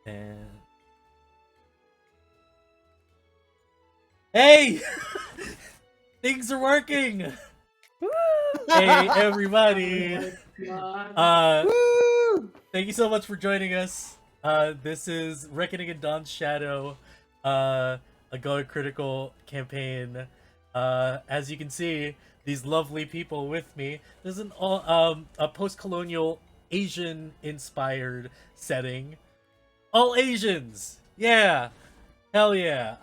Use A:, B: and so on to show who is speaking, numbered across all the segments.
A: And hey, things are working. Hey, everybody. Uh,
B: Woo!
A: Thank you so much for joining us. This is Reckoning in Dawn's Shadow, a Going Critical campaign. As you can see, these lovely people with me. This is a post-colonial Asian-inspired setting. All Asians, yeah, hell yeah.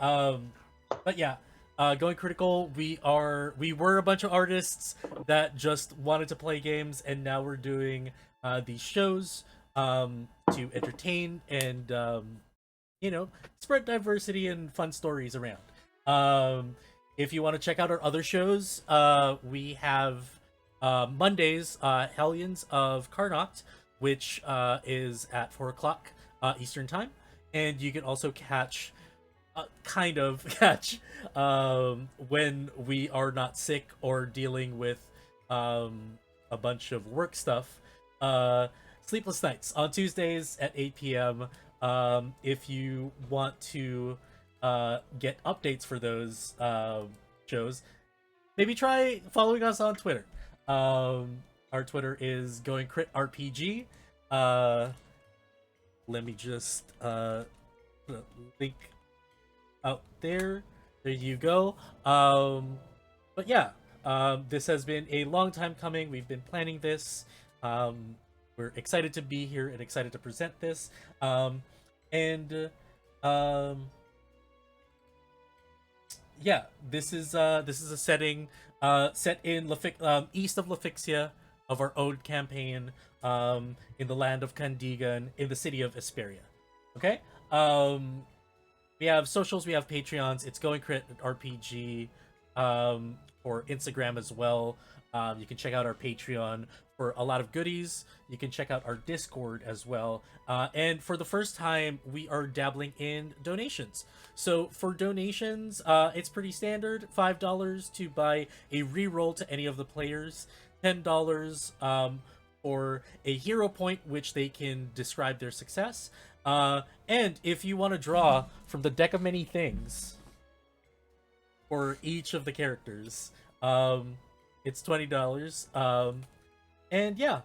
A: But yeah, Going Critical. We were a bunch of artists that just wanted to play games, and now we're doing these shows to entertain and spread diversity and fun stories around. If you want to check out our other shows, we have Mondays, Hellions of Karnak, which is at 4 o'clock Eastern time, and you can also kind of catch when we are not sick or dealing with a bunch of work stuff. Sleepless Nights on Tuesdays at 8 p.m. If you want to get updates for those shows, maybe try following us on Twitter. Our Twitter is Going Crit RPG. Let me just put a link out there. There you go. But yeah, this has been a long time coming. We've been planning this. We're excited to be here and excited to present this. And yeah, this is a setting set in east of Lafixia of our own campaign, in the land of Kandigan, in the city of Esperia. Okay. We have socials, we have Patreons. It's Going Crit RPG, or Instagram as well. You can check out our Patreon for a lot of goodies. You can check out our Discord as well. And for the first time, we are dabbling in donations. So for donations, it's pretty standard: $5 to buy a reroll to any of the players, $10 for a hero point, which they can describe their success. And if you want to draw from the deck of many things for each of the characters, it's $20. And yeah,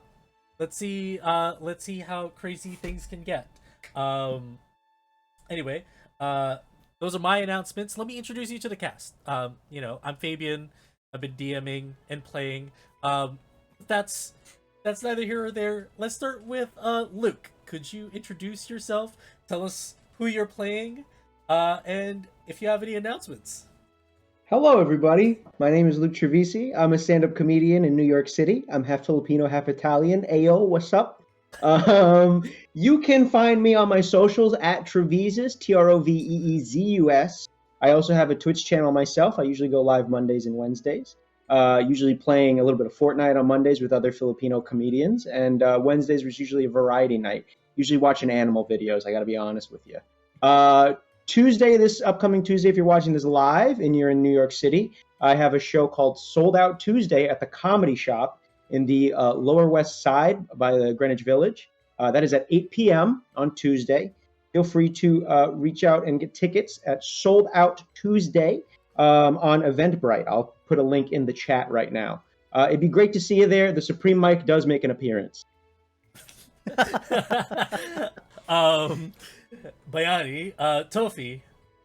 A: let's see how crazy things can get. Anyway, those are my announcements. Let me introduce you to the cast. I'm Fabian. I've been DMing and playing. That's neither here or there. Let's start with Luke. Could you introduce yourself? Tell us who you're playing, and if you have any announcements.
B: Hello, everybody. My name is Luke Trevisi. I'm a stand-up comedian in New York City. I'm half Filipino, half Italian. Ayo, what's up? You can find me on my socials at Trevizus, Troveezus. I also have a Twitch channel myself. I usually go live Mondays and Wednesdays. Usually playing a little bit of Fortnite on Mondays with other Filipino comedians, and Wednesdays was usually a variety night. Usually watching animal videos. I got to be honest with you. This upcoming Tuesday, if you're watching this live and you're in New York City, I have a show called Sold Out Tuesday at the Comedy Shop in the Lower West Side by the Greenwich Village. That is at 8 p.m. on Tuesday. Feel free to reach out and get tickets at Sold Out Tuesday on Eventbrite. I'll put a link in the chat right now. It'd be great to see you there. The Supreme Mike does make an appearance.
A: Bayani, Tofi,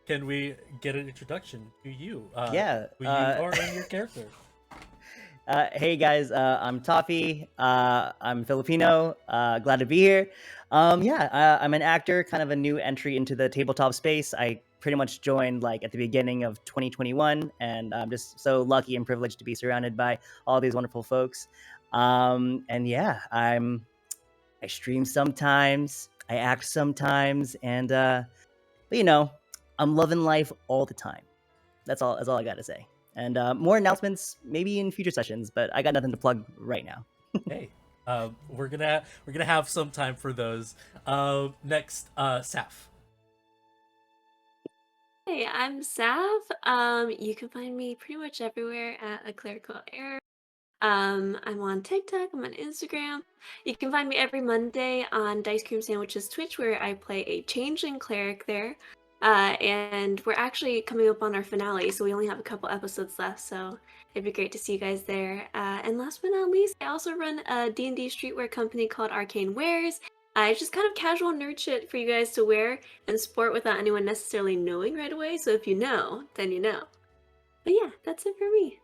A: can we get an introduction to you?
C: Yeah.
A: Who you are and your character.
C: Hey guys, I'm Toffee. I'm Filipino. Glad to be here. I'm an actor, kind of a new entry into the tabletop space. I pretty much joined like at the beginning of 2021, and I'm just so lucky and privileged to be surrounded by all these wonderful folks. And yeah, I stream sometimes, I act sometimes, and but I'm loving life all the time. That's all I got to say. And more announcements maybe in future sessions, but I got nothing to plug right now.
A: Hey, we're gonna have some time for those. Next, Saf.
D: Hey, I'm Sav. You can find me pretty much everywhere at A Clerical Error. I'm on TikTok, I'm on Instagram. You can find me every Monday on Dice Cream Sandwiches Twitch, where I play a changeling cleric there. And we're actually coming up on our finale, so we only have a couple episodes left, so it'd be great to see you guys there. And last but not least, I also run a D&D streetwear company called Arcane Wares. It's just kind of casual nerd shit for you guys to wear and sport without anyone necessarily knowing right away, so if you know, then you know. But yeah, that's it for me.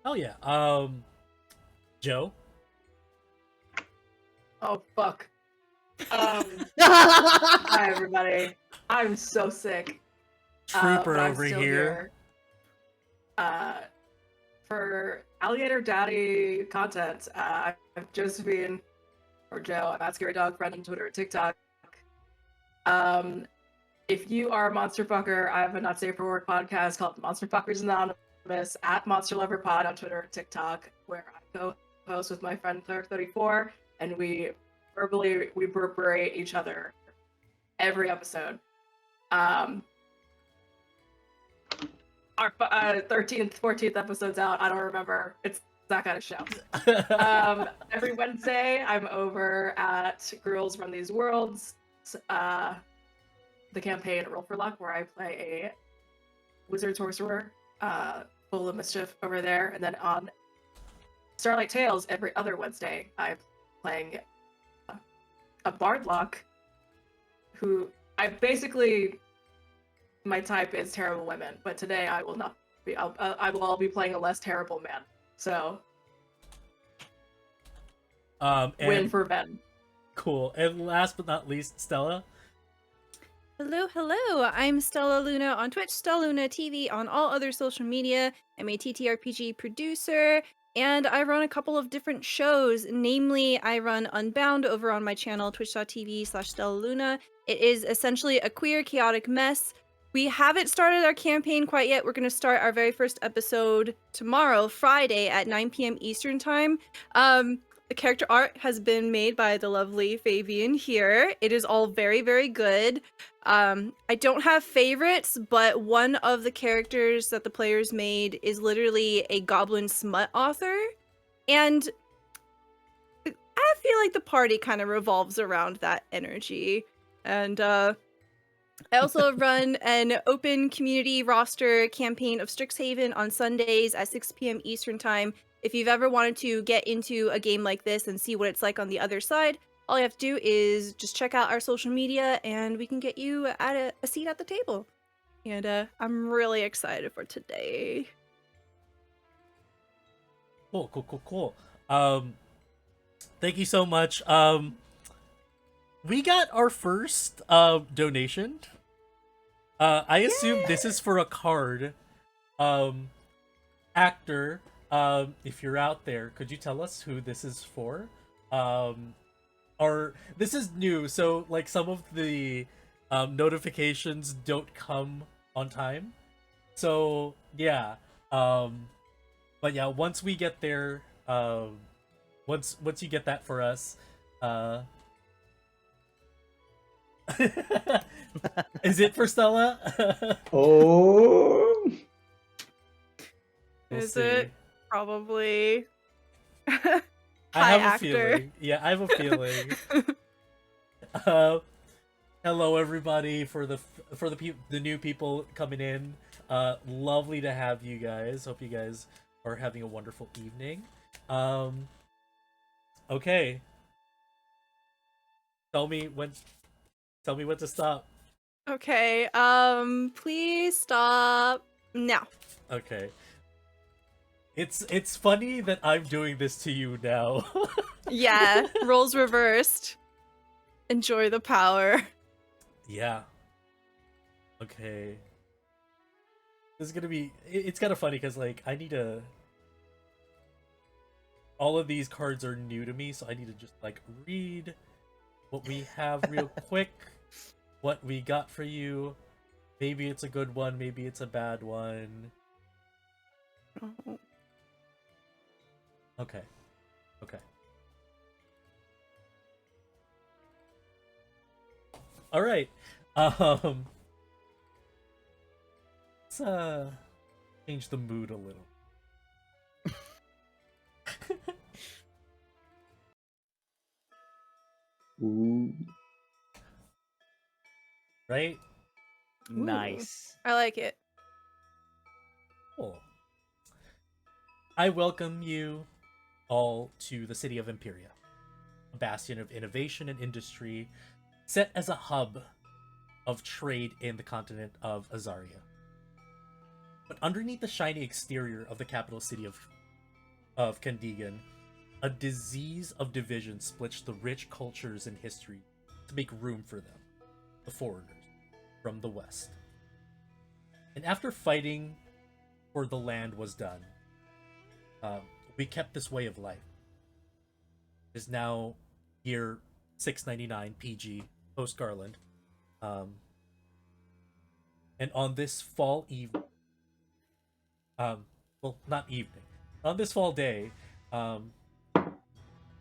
A: Oh yeah. Joe.
E: Oh fuck. Hi everybody. I'm so sick.
A: Trooper
E: but I'm
A: over
E: still
A: here.
E: For Alligator Daddy content, I'm Josephine or Joe. I'm at Scary Dog Friend on Twitter and TikTok. If you are a monster fucker, I have a Not Safe for Work podcast called Monster Fuckers Anonymous at Monster Lover Pod on Twitter and TikTok, where I co-host with my friend Cleric34, and we verbally reverberate each other every episode. Our 13th, 14th episode's out. I don't remember. It's that kind of show. Every Wednesday, I'm over at Girls Run These Worlds, the campaign Roll for Luck, where I play a wizard sorcerer full of mischief over there. And then on Starlight Tales, every other Wednesday, I'm playing a Bardlock who I basically, my type is terrible women, but today I will not be. I will all be playing a less terrible man. So, win for Ben.
A: Cool. And last but not least, Stella.
F: Hello, hello. I'm Stella Luna on Twitch, Stella Luna TV on all other social media. I'm a TTRPG producer, and I run a couple of different shows. Namely, I run Unbound over on my channel, twitch.tv/Stella Luna. It is essentially a queer, chaotic mess. We haven't started our campaign quite yet. We're going to start our very first episode tomorrow, Friday at 9 p.m. Eastern Time. The character art has been made by the lovely Fabian here. It is all very, very good. I don't have favorites, but one of the characters that the players made is literally a goblin smut author. And I feel like the party kind of revolves around that energy. And I also run an open community roster campaign of Strixhaven on Sundays at 6 p.m. Eastern Time. If you've ever wanted to get into a game like this and see what it's like on the other side, all you have to do is just check out our social media and we can get you at a seat at the table. And I'm really excited for today.
A: Cool. Thank you so much. We got our first donation. I assume this is for a card. Actor, if you're out there, could you tell us who this is for? Or this is new, so like some of the notifications don't come on time. So yeah. But yeah, once we get there, once you get that for us, is it for Stella?
B: Oh,
A: We'll
F: Is
A: see.
F: it? Probably.
A: I
F: Hi,
A: have
F: actor.
A: a feeling. Yeah, I have a feeling. Hello everybody for the new people coming in. Lovely to have you guys. Hope you guys are having a wonderful evening. Okay. Tell me when to stop.
F: Okay, please stop now.
A: Okay. It's funny that I'm doing this to you now.
F: Yeah, roles reversed. Enjoy the power.
A: Yeah. Okay. This is gonna be... It's kind of funny because, like, I need to... All of these cards are new to me, so I need to just, like, read what we have real quick. What we got for you. Maybe it's a good one, maybe it's a bad one.
F: Oh.
A: Okay. Alright. Let's change the mood a little.
B: Ooh.
A: Right?
C: Nice.
F: I like it.
A: Cool. I welcome you all to the city of Esperia, a bastion of innovation and industry set as a hub of trade in the continent of Azaria. But underneath the shiny exterior of the capital city of Kandigan, a disease of division splits the rich cultures and history to make room for them, the foreigners, from the west. And after fighting for the land was done, we kept this way of life. It is now year 699 PG, post-Garland. And on this fall evening, well, not evening, on this fall day,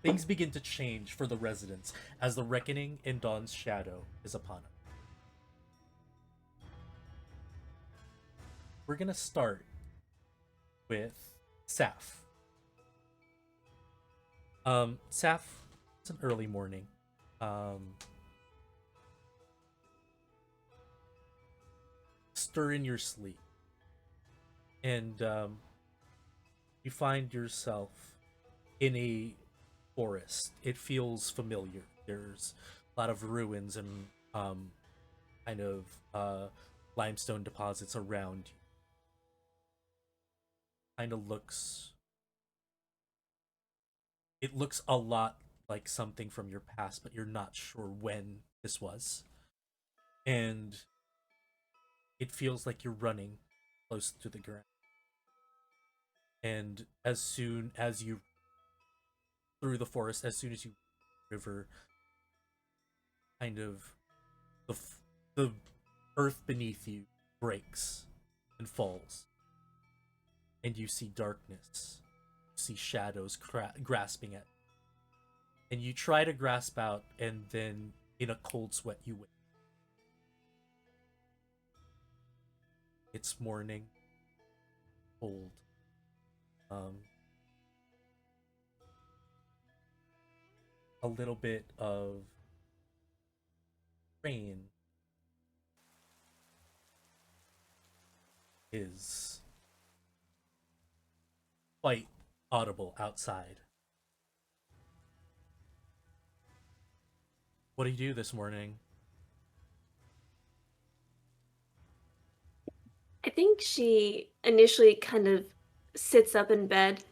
A: things begin to change for the residents as the reckoning in Dawn's shadow is upon us. We're gonna start with Saf. Saf, it's an early morning. Stir in your sleep, and you find yourself in a forest. It feels familiar. There's a lot of ruins and kind of limestone deposits around you. Kind of looks. It looks a lot like something from your past, but you're not sure when this was. And it feels like you're running close to the ground. And as soon as you through the forest, as soon as you river, kind of the earth beneath you breaks and falls, and you see darkness. You see shadows grasping at you. And you try to grasp out, and then in a cold sweat you wake. It's morning, cold. A little bit of rain is quite audible outside. What do you do this morning?
D: I think she initially kind of sits up in bed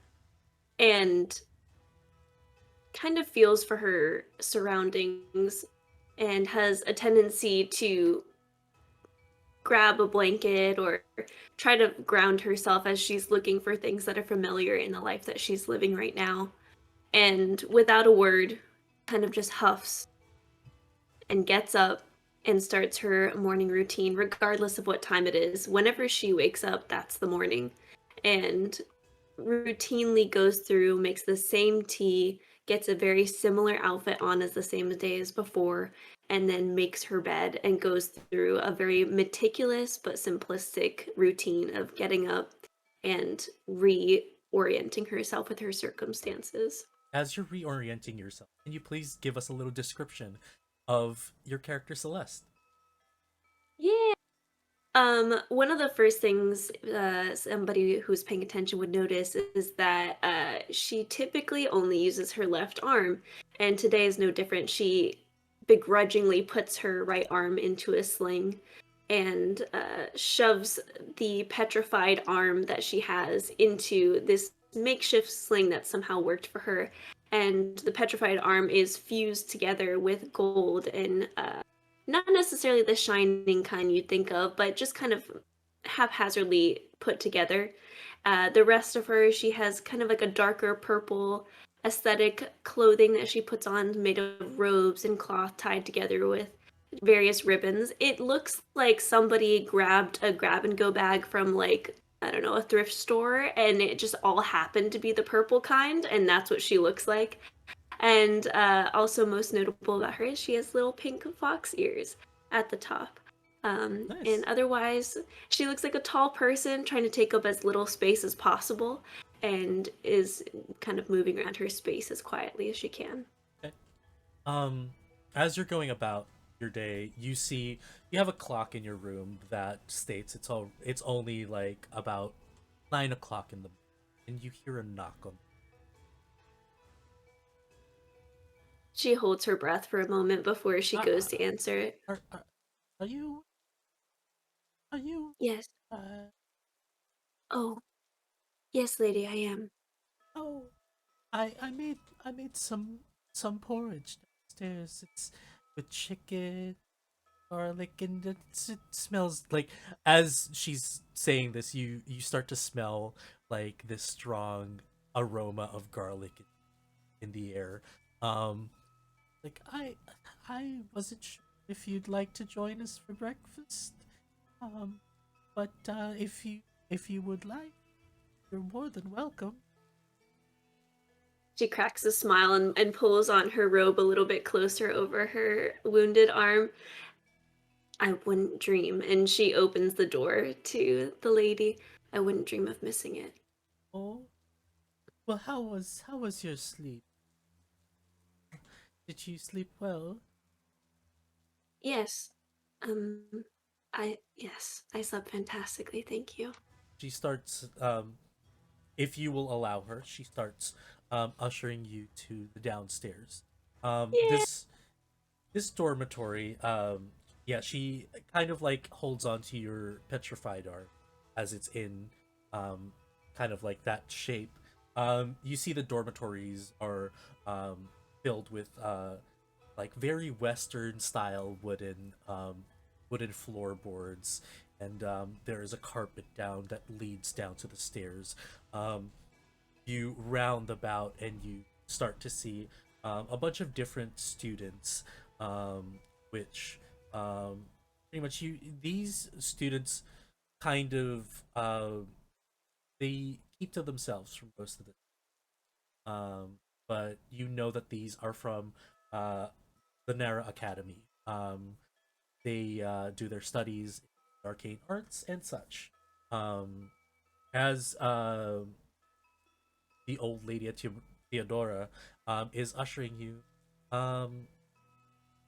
D: and kind of feels for her surroundings and has a tendency to grab a blanket or try to ground herself as she's looking for things that are familiar in the life that she's living right now. And without a word, kind of just huffs and gets up and starts her morning routine, regardless of what time it is. Whenever she wakes up, that's the morning. And routinely goes through, makes the same tea, gets a very similar outfit on as the same day as before, and then makes her bed and goes through a very meticulous but simplistic routine of getting up and reorienting herself with her circumstances.
A: As you're reorienting yourself, can you please give us a little description of your character Celeste?
D: Yeah. One of the first things somebody who's paying attention would notice is that she typically only uses her left arm, and today is no different. She begrudgingly puts her right arm into a sling and shoves the petrified arm that she has into this makeshift sling that somehow worked for her. And the petrified arm is fused together with gold and not necessarily the shining kind you'd think of, but just kind of haphazardly put together. The rest of her, she has kind of like a darker purple aesthetic clothing that she puts on, made of robes and cloth tied together with various ribbons. It looks like somebody grabbed a grab-and-go bag from, like, I don't know, a thrift store, and it just all happened to be the purple kind, and that's what she looks like. And also most notable about her is she has little pink fox ears at the top.
A: Nice.
D: And otherwise, she looks like a tall person trying to take up as little space as possible and is kind of moving around her space as quietly as she can.
A: Okay. as you're going about your day, you have a clock in your room that states it's only like about 9 o'clock in the morning, and you hear a knock on.
D: She holds her breath for a moment before she goes to answer it.
A: Are you? Are you?
D: Yes.
A: Uh,
D: Oh, yes, lady, I am.
A: oh, I made some porridge downstairs. It's with chicken, garlic, and it smells like. As she's saying this, you start to smell like this strong aroma of garlic in the air. Um, like I wasn't sure if you'd like to join us for breakfast. Um, but if you would like, you're more than welcome.
D: She cracks a smile and pulls on her robe a little bit closer over her wounded arm. I wouldn't dream. And she opens the door to the lady. I wouldn't dream of missing it.
A: Oh, well, how was your sleep? Did you sleep well?
D: Yes. Yes, I slept fantastically, thank you.
A: She starts, if you will allow her, she starts ushering you to the downstairs.
D: Yeah.
A: This dormitory, yeah, she kind of like holds on to your petrified arm as it's in um kind of like that shape. You see the dormitories are filled with like very Western style wooden floorboards, and there is a carpet down that leads down to the stairs. You round about and you start to see a bunch of different students, which pretty much these students kind of they keep to themselves for most of but you know that these are from uh, the Nara Academy. They do their studies in arcane arts and such. Um, as the old lady at Theodora is ushering you, um,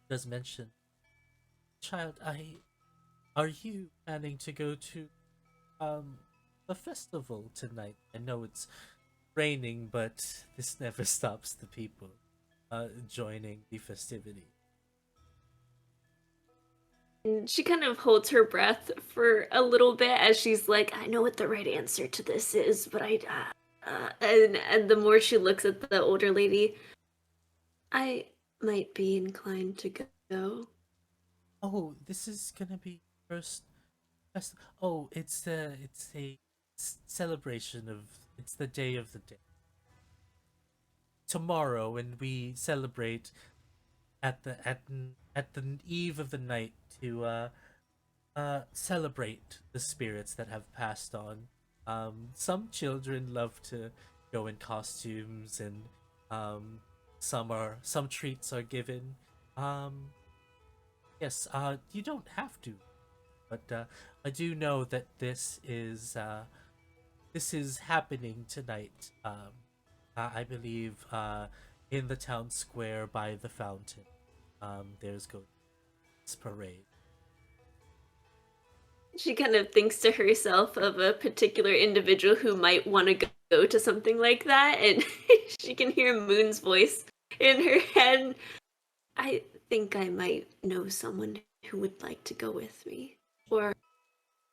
A: does mention, child, are you planning to go to the festival tonight? I know it's raining, but this never stops the people joining the festivity.
D: And she kind of holds her breath for a little bit as she's like, I know what the right answer to this is, but and the more she looks at the older lady, I might be inclined to go.
A: Oh, this is gonna be first. Oh, it's a celebration of. It's the day of the day. Tomorrow, when we celebrate at the eve of the night to celebrate the spirits that have passed on. Some children love to go in costumes, and um, some treats are given. Um, yes, you don't have to, but I do know that this is happening tonight. I believe in the town square by the fountain. There's going this parade.
D: She kind of thinks to herself of a particular individual who might want to go to something like that, and she can hear Moon's voice in her head. I think I might know someone who would like to go with me. Or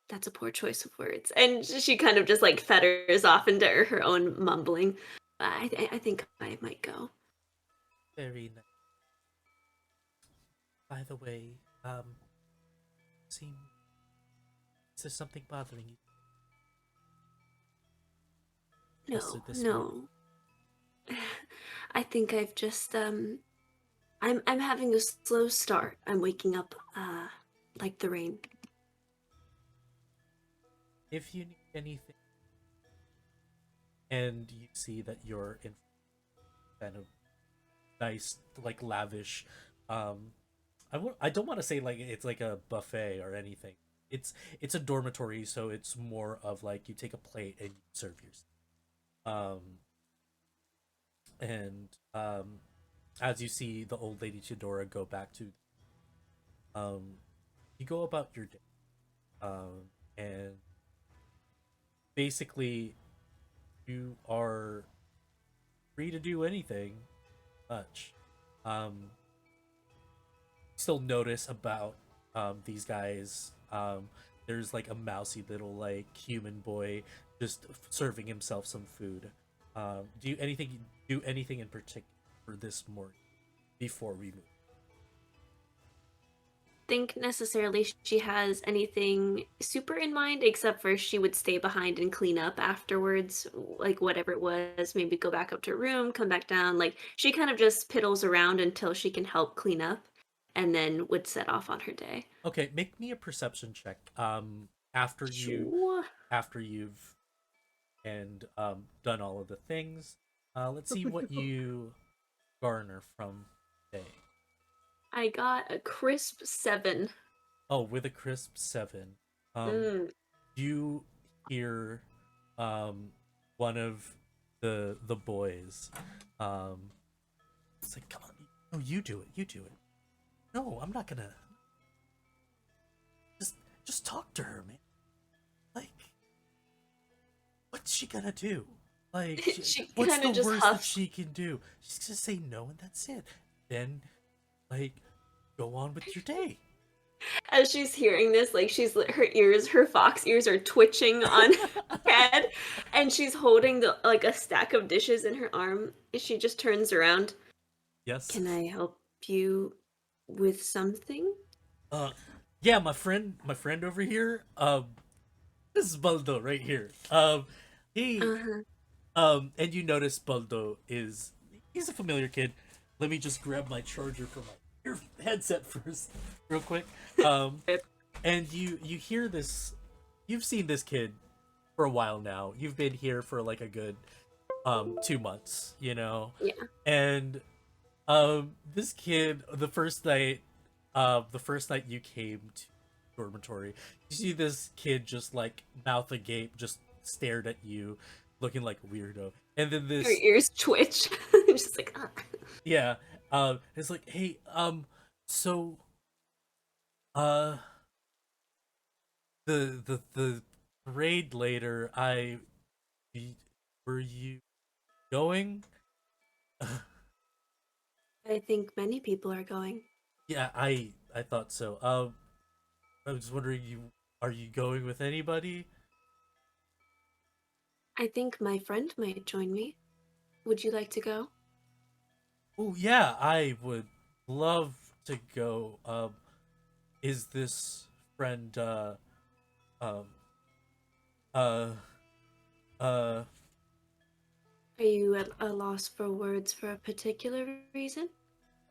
D: that's a poor choice of words. And she kind of just like fetters off into her own mumbling. I think I might go.
A: Very nice. By the way, seem is there something bothering you?
D: No,
A: This morning?
D: no. I think I've just I'm having a slow start. I'm waking up like the rain.
A: If you need anything, and you see that you're in kind of nice, like lavish, um, I don't want to say like it's like a buffet or anything. It's a dormitory, so it's more of like you take a plate and you serve yourself. Um, and as you see the old lady Chidora go back to, you go about your day, and basically you are free to do anything much. Still notice about these guys. There's like a mousy little like human boy just serving himself some food. Do anything in particular for this morning before we move?
D: Think necessarily she has anything super in mind, except for she would stay behind and clean up afterwards, like whatever it was, maybe go back up to her room, come back down. Like she kind of just piddles around until she can help clean up and then would set off on her day.
A: Okay, make me a perception check. After
D: Sure.
A: you've and done all of the things, let's see what you garner from today.
D: I got a crisp 7.
A: Oh, with a crisp 7. You hear one of the boys. It's like, come on, no, you do it. No, I'm not gonna. Just talk to her, man. Like, what's she gonna do? Like,
D: She
A: what's
D: kinda
A: the
D: just
A: worst that
D: huffs.
A: she can do? She's gonna say no, and that's it. Then, like, go on with your day.
D: As she's hearing this, like her fox ears are twitching on her head, and she's holding a stack of dishes in her arm. And she just turns around.
A: Yes.
D: Can I help you with something?
A: Yeah, my friend over here. This is Baldo right here. He, and you notice Baldo he's a familiar kid. Let me just grab my charger from my headset first, real quick. And you hear this. You've seen this kid for a while now. You've been here for like a good 2 months, you know.
D: Yeah.
A: And this kid, the first night you came to dormitory, you see this kid just like mouth agape, just stared at you, looking like a weirdo. And then this
D: Her ears twitch. Just like, ah.
A: yeah, it's like, hey, so the parade later, were you going?
D: I think many people are going.
A: Yeah, I thought so. I was wondering, are you going with anybody?
D: I think my friend might join me. Would you like to go?
A: Oh yeah, I would love to go. Is this friend um uh
D: Are you at a loss for words for a particular reason?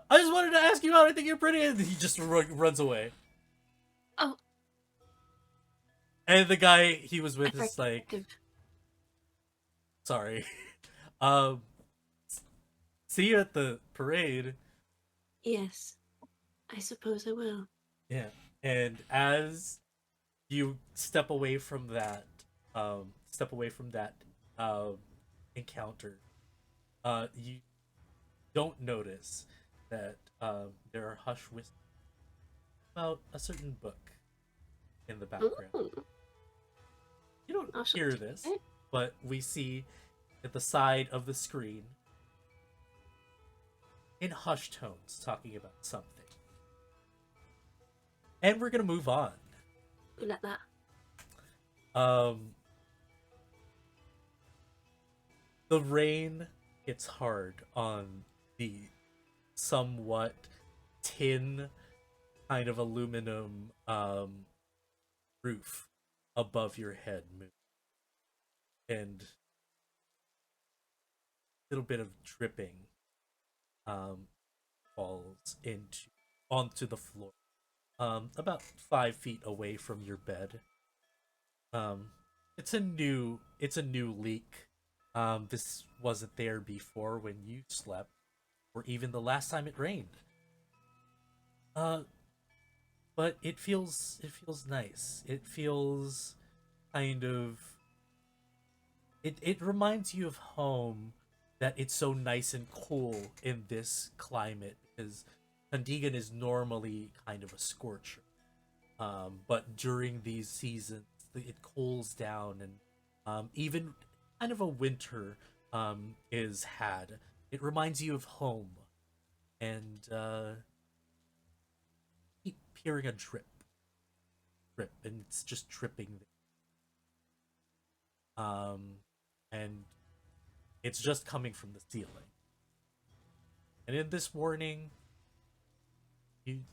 A: I just wanted to ask you out. I think you're pretty. And he just runs away.
D: Oh.
A: And the guy he was with is like,
D: Effective.
A: sorry. See you at the parade.
D: Yes, I suppose I will.
A: Yeah. And as you step away from that encounter, you don't notice that there are hush whispers about a certain book in the background.
D: Ooh.
A: You don't
D: I'll
A: hear
D: check
A: this,
D: it.
A: but we see at the side of the screen in hushed tones talking about something. And we're gonna move on.
D: Ooh la la.
A: The rain hits hard on the somewhat tin kind of aluminum roof above your head, and a little bit of dripping falls onto the floor, about 5 feet away from your bed. It's a new leak. This wasn't there before when you slept, or even the last time it rained. But it feels nice. It feels kind of. It reminds you of home, that it's so nice and cool in this climate, because Kandigan is normally kind of a scorcher. But during these seasons, it cools down, and even kind of a winter is had. It reminds you of home, and keep hearing a drip, and it's just dripping. And it's just coming from the ceiling. And in this morning, you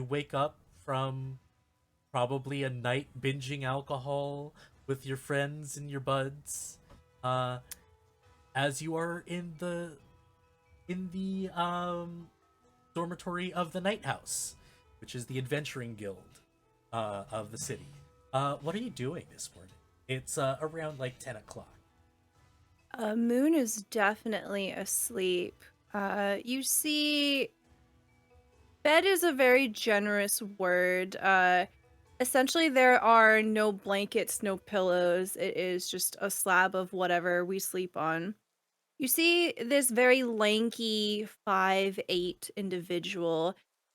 A: wake up from probably a night binging alcohol with your friends and your buds, as you are in the dormitory of the Night House, which is the adventuring guild of the city. What are you doing this morning? It's around like 10 o'clock.
F: Moon is definitely asleep. You see, bed is a very generous word. Essentially, there are no blankets, no pillows. It is just a slab of whatever we sleep on. You see this very lanky 5'8" individual.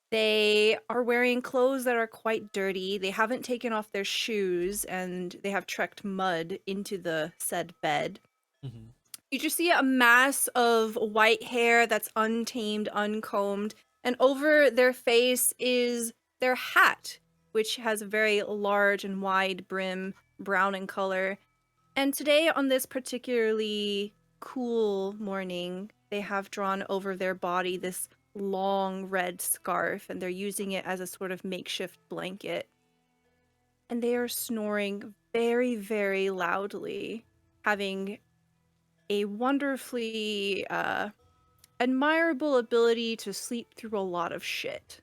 F: They are wearing clothes that are quite dirty. They haven't taken off their shoes, and they have trekked mud into the said bed.
A: Mm-hmm.
F: You just see a mass of white hair that's untamed, uncombed, and over their face is their hat, which has a very large and wide brim, brown in color. And today, on this particularly cool morning, they have drawn over their body this long red scarf, and they're using it as a sort of makeshift blanket. And they are snoring very, very loudly, having a wonderfully admirable ability to sleep through a lot of shit.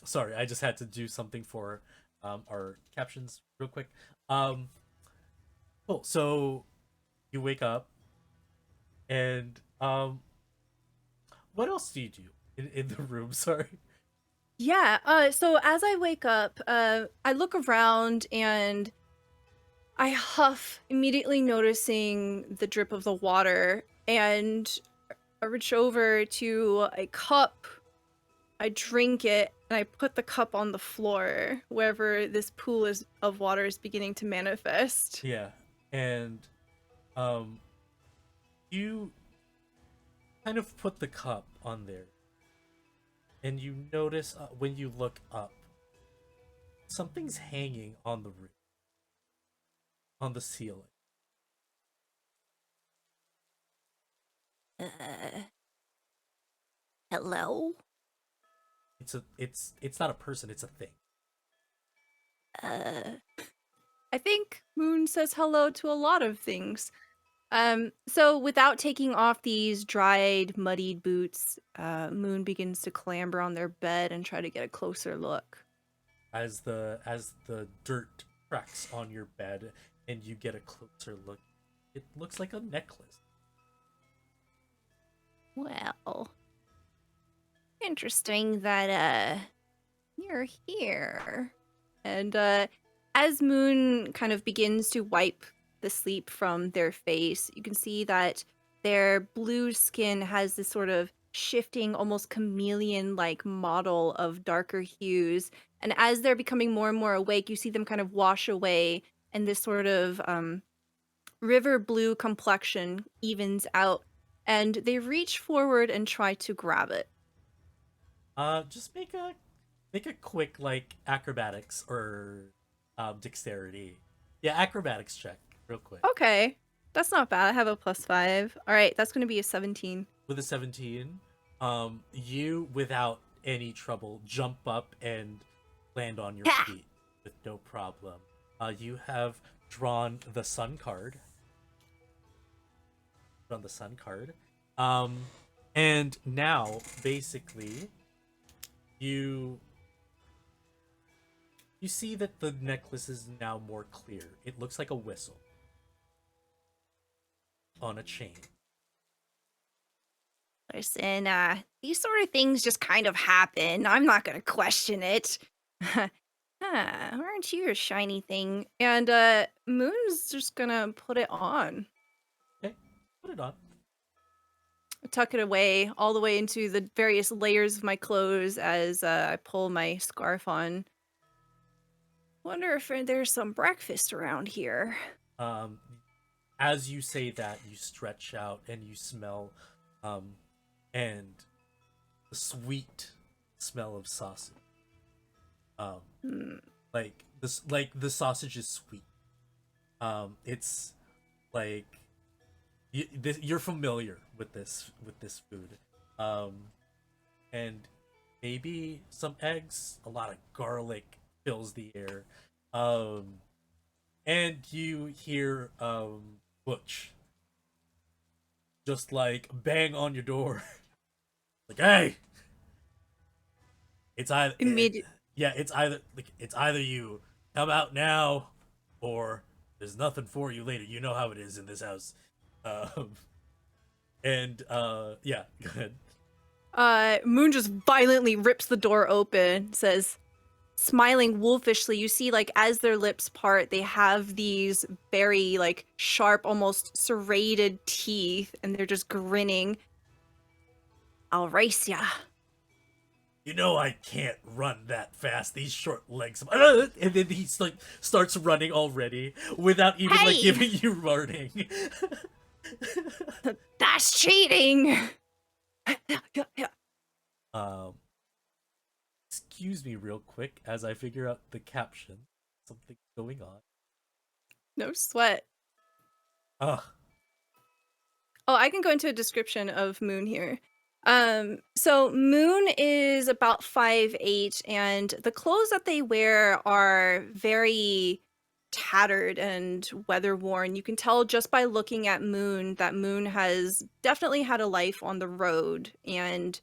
A: Sorry, I just had to do something for our captions real quick. Cool. So you wake up, and what else do you do in the room? Sorry.
F: Yeah, so as I wake up, I look around and I huff, immediately noticing the drip of the water, and I reach over to a cup, I drink it, and I put the cup on the floor, wherever this pool of water is beginning to manifest.
A: Yeah, and you kind of put the cup on there, and you notice when you look up, something's hanging on the roof, on the ceiling.
F: Hello?
A: It's not a person, it's a thing.
F: I think Moon says hello to a lot of things. So without taking off these dried, muddied boots, Moon begins to clamber on their bed and try to get a closer look.
A: As the dirt cracks on your bed and you get a closer look, it looks like a necklace.
F: Well, interesting that you're here. And as Moon kind of begins to wipe the sleep from their face, you can see that their blue skin has this sort of shifting, almost chameleon-like model of darker hues. And as they're becoming more and more awake, you see them kind of wash away, and this sort of river blue complexion evens out. And they reach forward and try to grab it.
A: Just make a quick like acrobatics or dexterity. Yeah, acrobatics check real quick.
F: Okay, that's not bad. I have a +5. All right, that's going to be a 17.
A: With a 17, you without any trouble jump up and land on your feet with no problem. You have drawn the sun card. On the sun card. And now basically you see that the necklace is now more clear. It looks like a whistle on a chain.
F: Listen, these sort of things just kind of happen. I'm not going to question it. aren't you a shiny thing? And Moon's just gonna put it on.
A: Okay, put it on.
F: Tuck it away all the way into the various layers of my clothes as I pull my scarf on. Wonder if there's some breakfast around here.
A: As you say that, you stretch out and you smell, and the sweet smell of sausage. Like this, like the sausage is sweet. It's like you're familiar with this food, and maybe some eggs. A lot of garlic fills the air, and you hear Butch just like bang on your door, like, hey, it's either it's either you come out now, or there's nothing for you later. You know how it is in this house. Yeah, go ahead.
F: Moon just violently rips the door open, says, smiling wolfishly. You see, like, as their lips part, they have these very, like, sharp, almost serrated teeth, and they're just grinning. I'll race ya.
A: You know I can't run that fast. These short legs. And then he's like starts running already without even like
F: Hey!
A: giving you warning.
F: That's cheating!
A: Excuse me real quick as I figure out the caption. Something's going on.
F: No sweat.
A: Ugh.
F: Oh, I can go into a description of Moon here. So Moon is about 5'8", and the clothes that they wear are very tattered and weather worn. You can tell just by looking at Moon that Moon has definitely had a life on the road and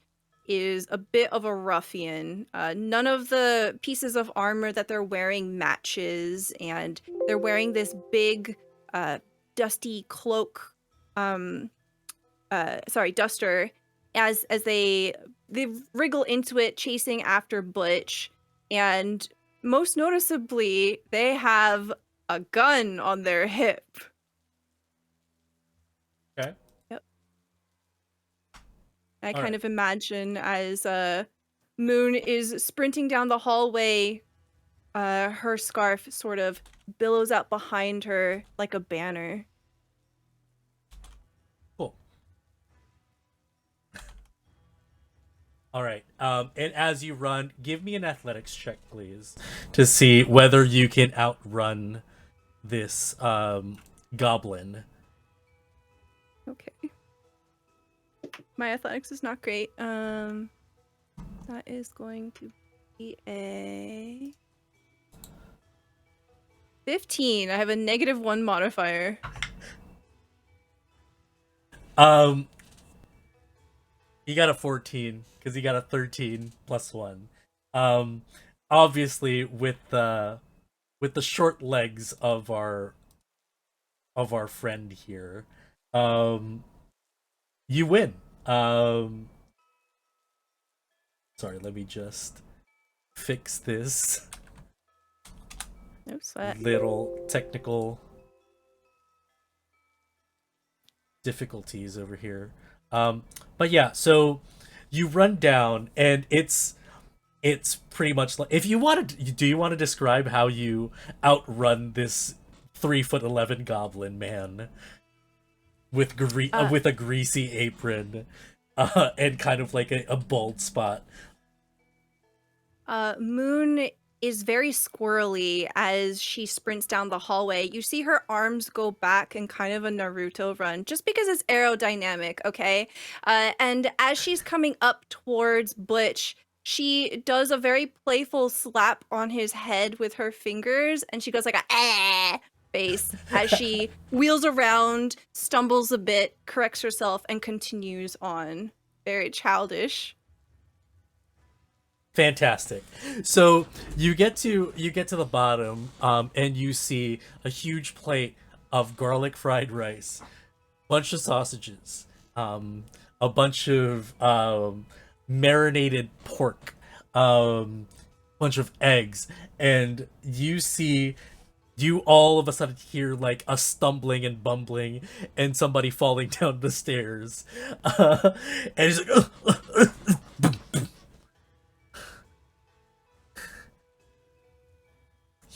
F: is a bit of a ruffian. None of the pieces of armor that they're wearing matches, and they're wearing this big, dusty cloak, duster, as they wriggle into it, chasing after Butch, and most noticeably, they have a gun on their hip.
A: Okay.
F: Yep. I
A: All
F: kind
A: right.
F: of imagine as Moon is sprinting down the hallway, her scarf sort of billows out behind her like a banner.
A: Cool. All right. And as you run, give me an athletics check, please, to see whether you can outrun this goblin.
F: Okay. My athletics is not great. That is going to be a 15. I have a -1 modifier.
A: He got a 14 because he got a 13 plus 1. Obviously with the short legs of our friend here, you win. Sorry, let me just fix this
F: No sweat.
A: little technical difficulties over here. But yeah, so you run down, and it's pretty much like, if you wanted, do you want to describe how you outrun this 3'11" goblin man with with a greasy apron, and kind of like a bald spot?
F: Moon is very squirrely as she sprints down the hallway. You see her arms go back in kind of a Naruto run, just because it's aerodynamic, okay? And as she's coming up towards Butch, she does a very playful slap on his head with her fingers, and she goes like a ah face as she wheels around, stumbles a bit, corrects herself, and continues on. Very childish.
A: Fantastic. So you get to the bottom, and you see a huge plate of garlic fried rice, bunch of sausages, a bunch of marinated pork, bunch of eggs, and you all of a sudden hear like a stumbling and bumbling and somebody falling down the stairs. And he's like,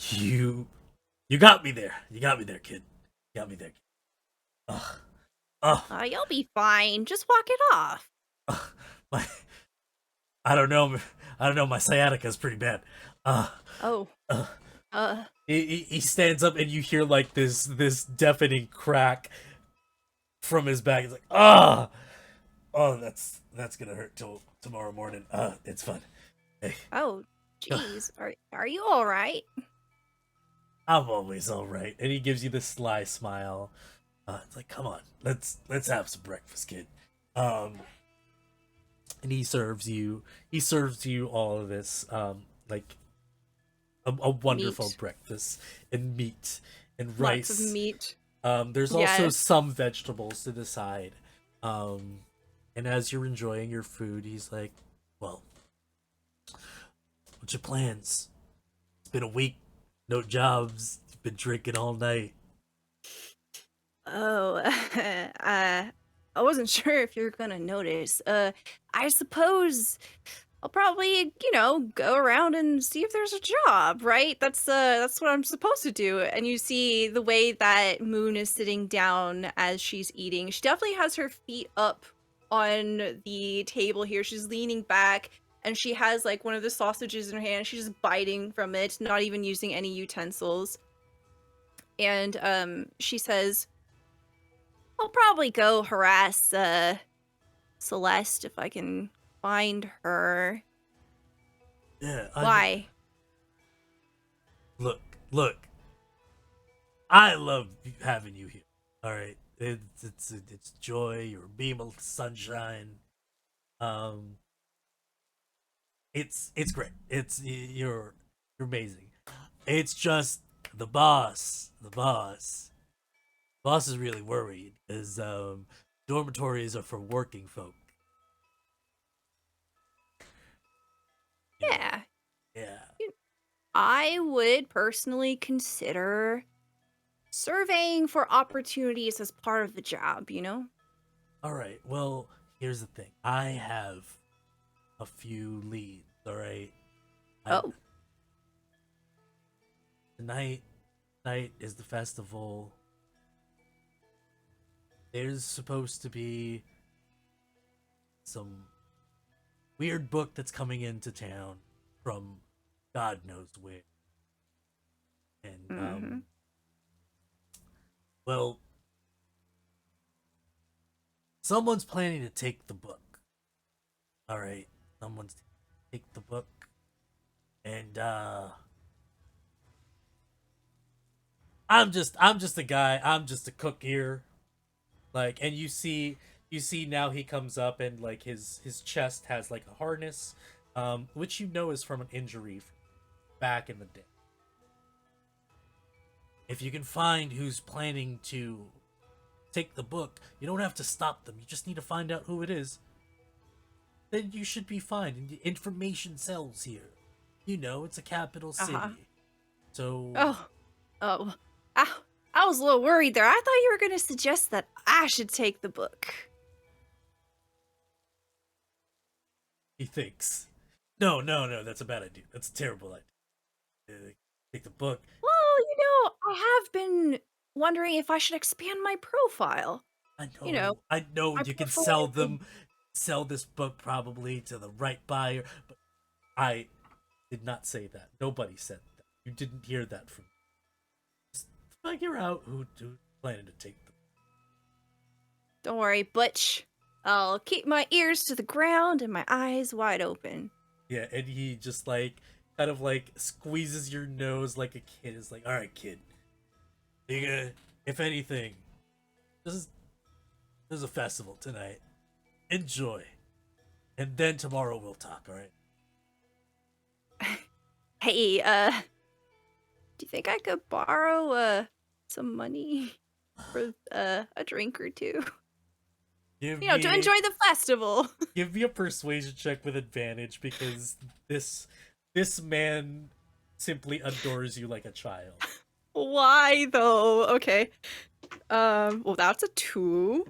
A: you got me there. You got me there, kid. You got me there.
F: You'll be fine. Just walk it off.
A: My, I don't know. My sciatica is pretty bad.
F: Oh.
A: He stands up and you hear like this deafening crack from his back. He's like, oh, that's gonna hurt till tomorrow morning. It's fun. Hey,
F: Oh, jeez. Are you all right?
A: I'm always all right. And he gives you this sly smile. It's like, come on, let's have some breakfast, kid. And he serves you all of this, like a wonderful
F: Meat.
A: breakfast and meat and
F: Lots
A: rice.
F: of meat.
A: There's also
F: Yes.
A: some vegetables to the side. And as you're enjoying your food, he's like, well, what's your plans? It's been a week, no jobs, you've been drinking all night.
F: Oh, I wasn't sure if you were gonna notice. I suppose I'll probably, go around and see if there's a job, right? That's what I'm supposed to do. And you see the way that Moon is sitting down as she's eating. She definitely has her feet up on the table here. She's leaning back and she has like one of the sausages in her hand. She's just biting from it, not even using any utensils. And she says, I'll probably go harass Celeste if I can find her.
A: Yeah.
F: Why?
A: Look. I love having you here. All right, it's joy. You're a beam of sunshine. It's great. You're amazing. It's just the boss. The boss is really worried because dormitories are for working folk. You know?
F: Yeah.
A: Yeah.
F: I would personally consider surveying for opportunities as part of the job,
A: All right. Well, here's the thing. I have a few leads. All right.
F: Oh.
A: Tonight is the festival. There's supposed to be some weird book that's coming into town from God knows where. And well, someone's planning to take the book. All right, someone's take the book, and I'm just a guy. I'm just a cook here. Like, and you see now he comes up and like his chest has like a harness, which is from an injury back in the day. If you can find who's planning to take the book, you don't have to stop them. You just need to find out who it is. Then you should be fine. And information sells here. It's a capital city. So.
F: Oh. I was a little worried there. I thought you were going to suggest that I should take the book.
A: He thinks. No, that's a bad idea. That's a terrible idea. Take the book.
F: Well, I have been wondering if I should expand my profile.
A: I know. I you can sell this book probably to the right buyer, but I did not say that. Nobody said that. You didn't hear that from me. Just figure out who's planning to take them.
F: Don't worry, Butch. I'll keep my ears to the ground and my eyes wide open.
A: Yeah, and he just like kind of like squeezes your nose like a kid. It's like, all right, kid. If anything, there's a festival tonight. Enjoy, and then tomorrow we'll talk. All right.
F: Hey, do you think I could borrow some money for a drink or two? To enjoy the festival.
A: Give me a persuasion check with advantage because this this man simply adores you like a child.
F: Why though? Okay. Well, that's a 2.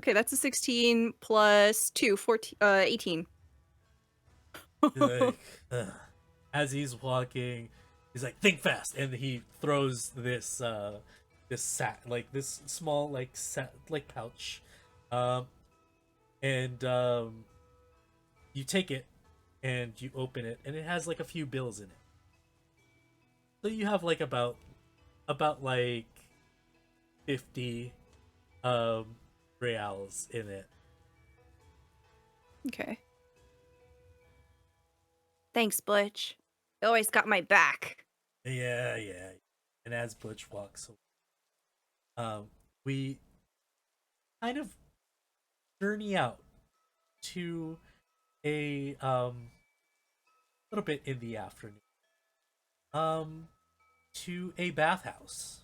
F: Okay, that's a 16 plus 2, 14, 18.
A: Like, ugh. As he's walking, he's like, "Think fast!" And he throws this sack, like this small like pouch, um, and you take it and you open it, and it has like a few bills in it. So you have like about like 50 um reals in it.
F: Okay. Thanks, Butch. You always got my back.
A: Yeah, yeah. And as Butch walks away, we kind of journey out to a little bit in the afternoon. Um to a bathhouse.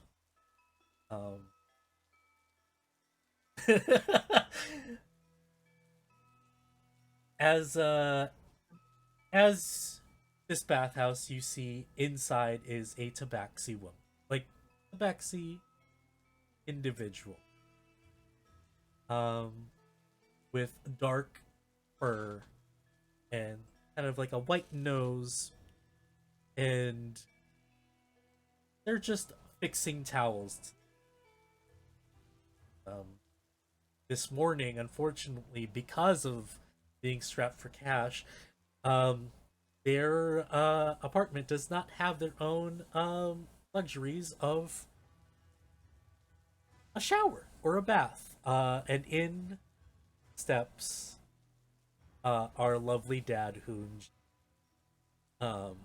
A: Um as as this bathhouse, you see inside is a tabaxi woman. Like tabaxi individual. Um with dark fur and kind of like a white nose, and they're just fixing towels. This morning, unfortunately, because of being strapped for cash, their apartment does not have their own luxuries of a shower or a bath. And in steps our lovely dad, Hoonj. Um,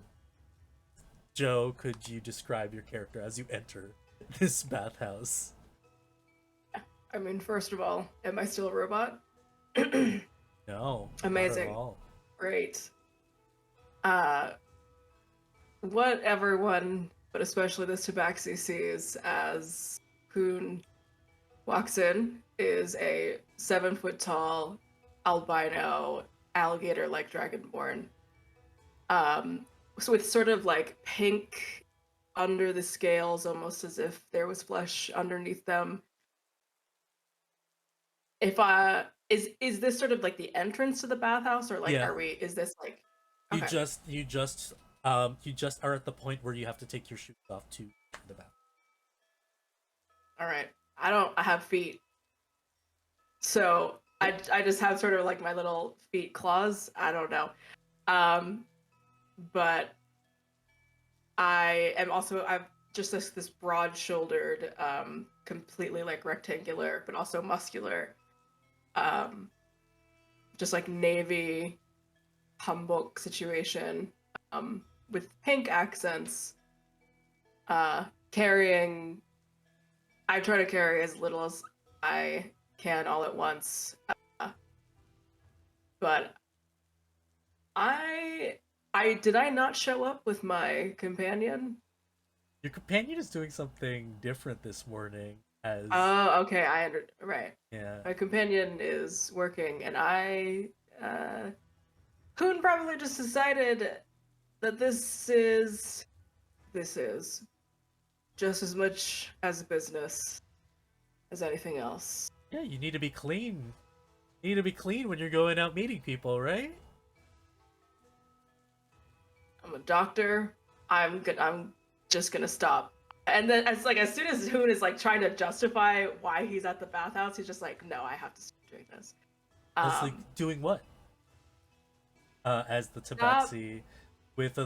A: Joe, could you describe your character as you enter this bathhouse?
E: I mean, first of all, am I still a robot?
A: No,
E: Amazing.
A: not at all.
E: Great. What everyone, but especially this tabaxi, sees as Poon walks in is a 7-foot tall albino alligator-like dragonborn. So with sort of like pink under the scales, almost as if there was flesh underneath them. If is this sort of like the entrance to the bathhouse, or like
A: Yeah.
E: is this like
A: You
E: okay.
A: you just are at the point where you have to take your shoes off to the bathroom.
E: All right. I have feet. So I just have sort of like my little feet claws. I don't know. But I've just this broad-shouldered, completely like rectangular, but also muscular, just like navy humbug situation, with pink accents, carrying. I try to carry as little as I can all at once, but I did I not show up with my companion?
A: Your companion is doing something different this morning. As
E: Oh, okay, right.
A: yeah,
E: My companion is working, and Hoon probably just decided that this is just as much as a business as anything else.
A: yeah. You need to be clean. You need to be clean when you're going out meeting people, right?
E: I'm a doctor. I'm just gonna stop. And then as soon as Hoon is like trying to justify why he's at the bathhouse, he's just like, no, I have to stop doing this.
A: It's like doing what? As the tabaxi, with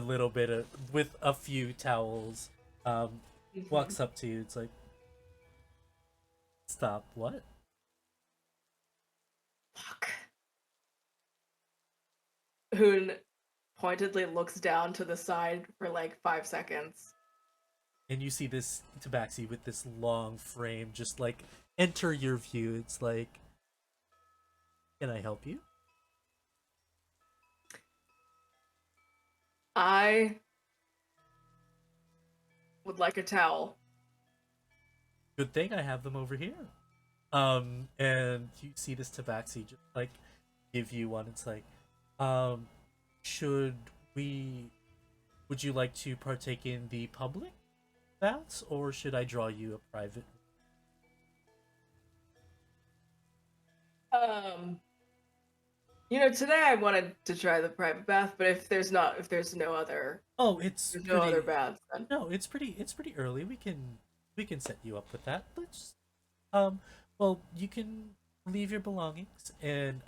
A: a few towels, walks up to you. It's like, stop. What?
E: Fuck. Hoon pointedly looks down to the side for like 5 seconds.
A: And you see this tabaxi with this long frame just like enter your view. It's like, can I help you?
E: I would like a towel.
A: Good thing I have them over here. And you see this tabaxi just like give you one. It's like, should we would you like to partake in the public baths, or should I draw you a private?
E: Today I wanted to try the private bath, but if there's no other,
A: Oh, it's
E: there's no
A: pretty.
E: other baths, then
A: No, it's pretty early. We can set you up with that. Let's um well, you can leave your belongings, and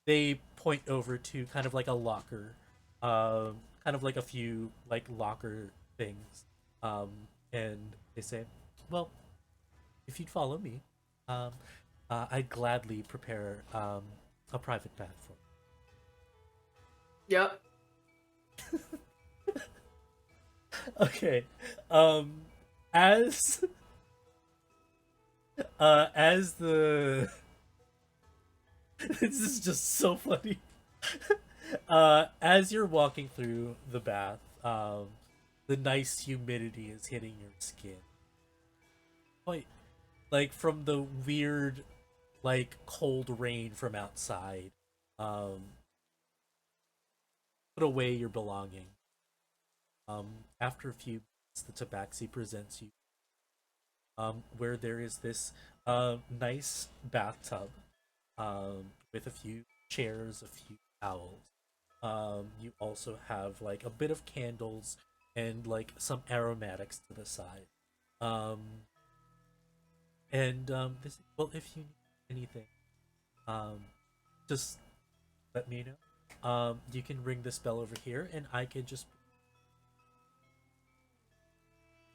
A: they point over to kind of like a locker, kind of like a few like locker things. Um and they say, "Well, if you'd follow me, um I'd gladly prepare a private bath for
E: yep.
A: you." Okay. Um as as the this is just so funny. As you're walking through the bath, the nice humidity is hitting your skin. Quite like from the weird, like cold rain from outside. Um, put away your belonging. After a few minutes, the tabaxi presents you where there is this nice bathtub with a few chairs, a few towels. You also have like a bit of candles and like some aromatics to the side. Um, this, well, if you need anything, um, just let me know. You can ring this bell over here, and I can just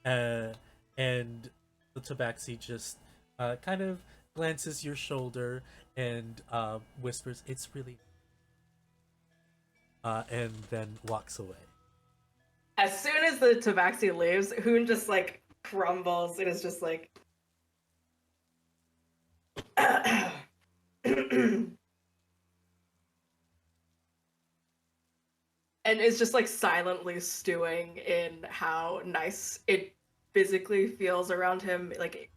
A: uh, and the tabaxi just kind of glances your shoulder and whispers, "It's really," and then walks away.
E: As soon as the tabaxi leaves, Hoon just like crumbles and is just like and is just like silently stewing in how nice it physically feels around him, like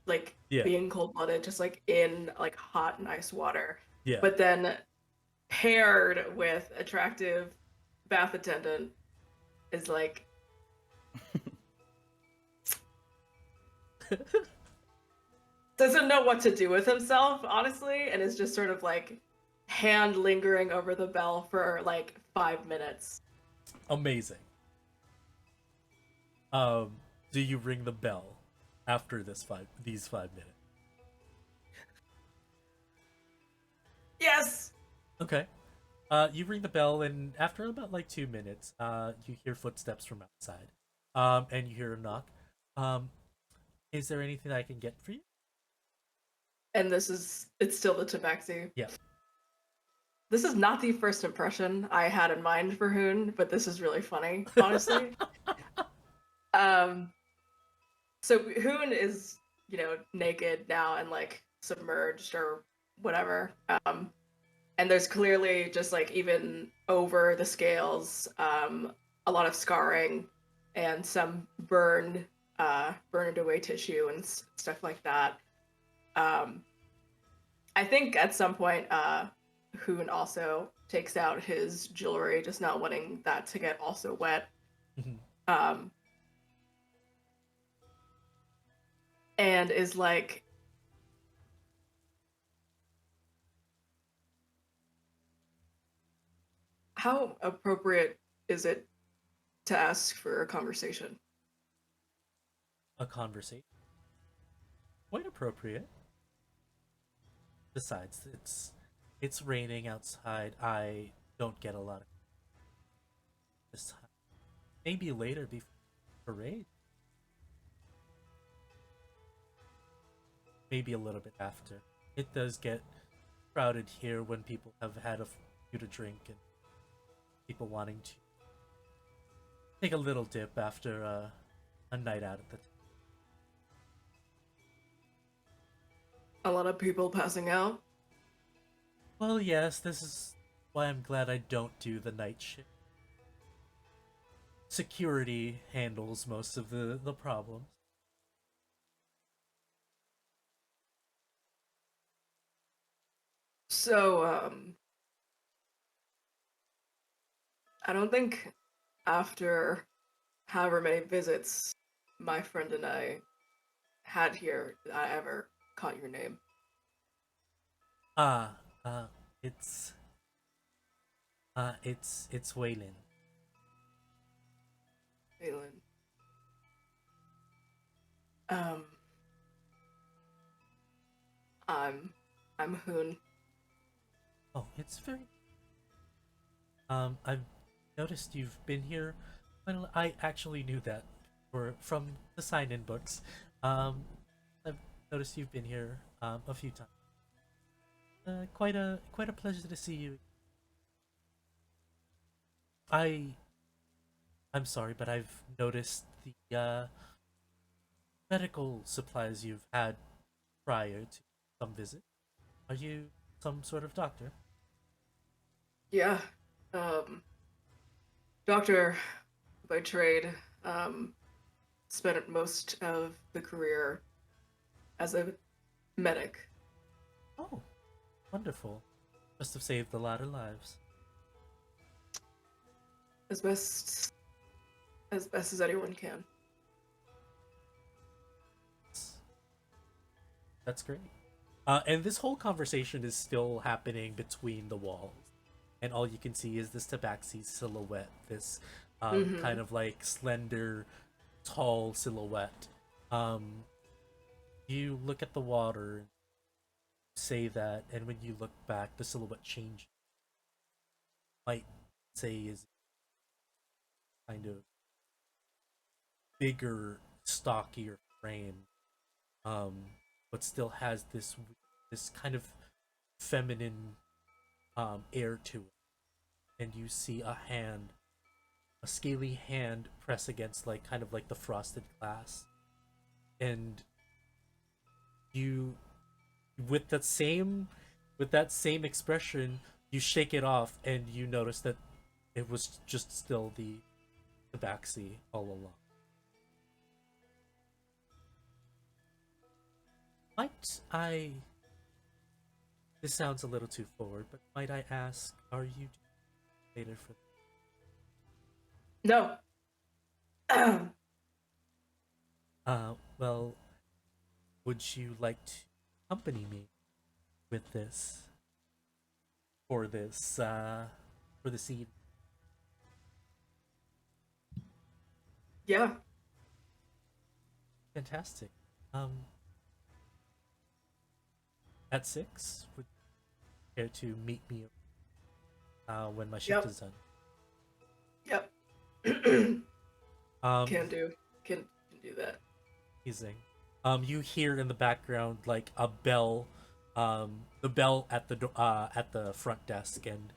A: Yeah,
E: being cold-blooded, just like in like hot, nice water.
A: yeah.
E: But then paired with attractive bath attendant is like doesn't know what to do with himself, honestly, and is just sort of like hand lingering over the bell for like 5 minutes.
A: Amazing. Um, do you ring the bell after these 5 minutes?
E: Yes.
A: Okay. You ring the bell, and after about like 2 minutes, you hear footsteps from outside. And you hear a knock. Um, is there anything I can get for you?
E: And it's still the tabaxi.
A: Yeah.
E: This is not the first impression I had in mind for Hoon, but this is really funny, honestly. So Hoon is, naked now and like submerged or whatever. And there's clearly just like even over the scales, a lot of scarring and some burned away tissue and stuff like that. I think at some point, Hoon also takes out his jewelry, just not wanting that to get also wet. And is like, how appropriate is it to ask for a conversation?
A: A conversation. Quite appropriate. Besides, it's raining outside. I don't get a lot of this time. Maybe later before the parade. Maybe a little bit after. It does get crowded here when people have had a few to drink and people wanting to take a little dip after a night out at the.
E: A lot of people passing out.
A: Well, yes, this is why I'm glad I don't do the night shift. Security handles most of the problems.
E: So, I don't think after however many visits my friend and I had here, did I ever caught your name.
A: Ah, uh, it's it's Waylon.
E: Phelan. Um, I'm Hoon.
A: Oh, it's very. I've noticed you've been here. Well, I actually knew that, from the sign-in books. Um, I've noticed you've been here a few times. Quite a pleasure to see you. I I'm sorry, but I've noticed the medical supplies you've had prior to some visit. Are you some sort of doctor?
E: Yeah. Um, Doctor by trade. Um, Spent most of the career as a medic.
A: Oh, wonderful. Must have saved a lot of lives.
E: As best as anyone can.
A: That's great. And this whole conversation is still happening between the walls, and all you can see is this Tabaxi silhouette, this kind of like slender, tall silhouette. Um, you look at the water, say that, and when you look back, the silhouette changes. Might say is kind of bigger, stockier frame, um, but still has this kind of feminine air to it. And you see a scaly hand press against like kind of like the frosted glass, and you with that same expression, you shake it off, and you notice that it was just still the tabaxi all along. Might I? This sounds a little too forward, but might I ask, are you later for?
E: No.
A: Well, would you like to accompany me with this for this evening?
E: Yeah.
A: Fantastic. Um, at 6, would you care to meet me when my shift
E: Yep.
A: is done?
E: Yep.
A: Um,
E: Can do. Can do that.
A: Amazing. You hear in the background like a bell, the bell at the front desk, and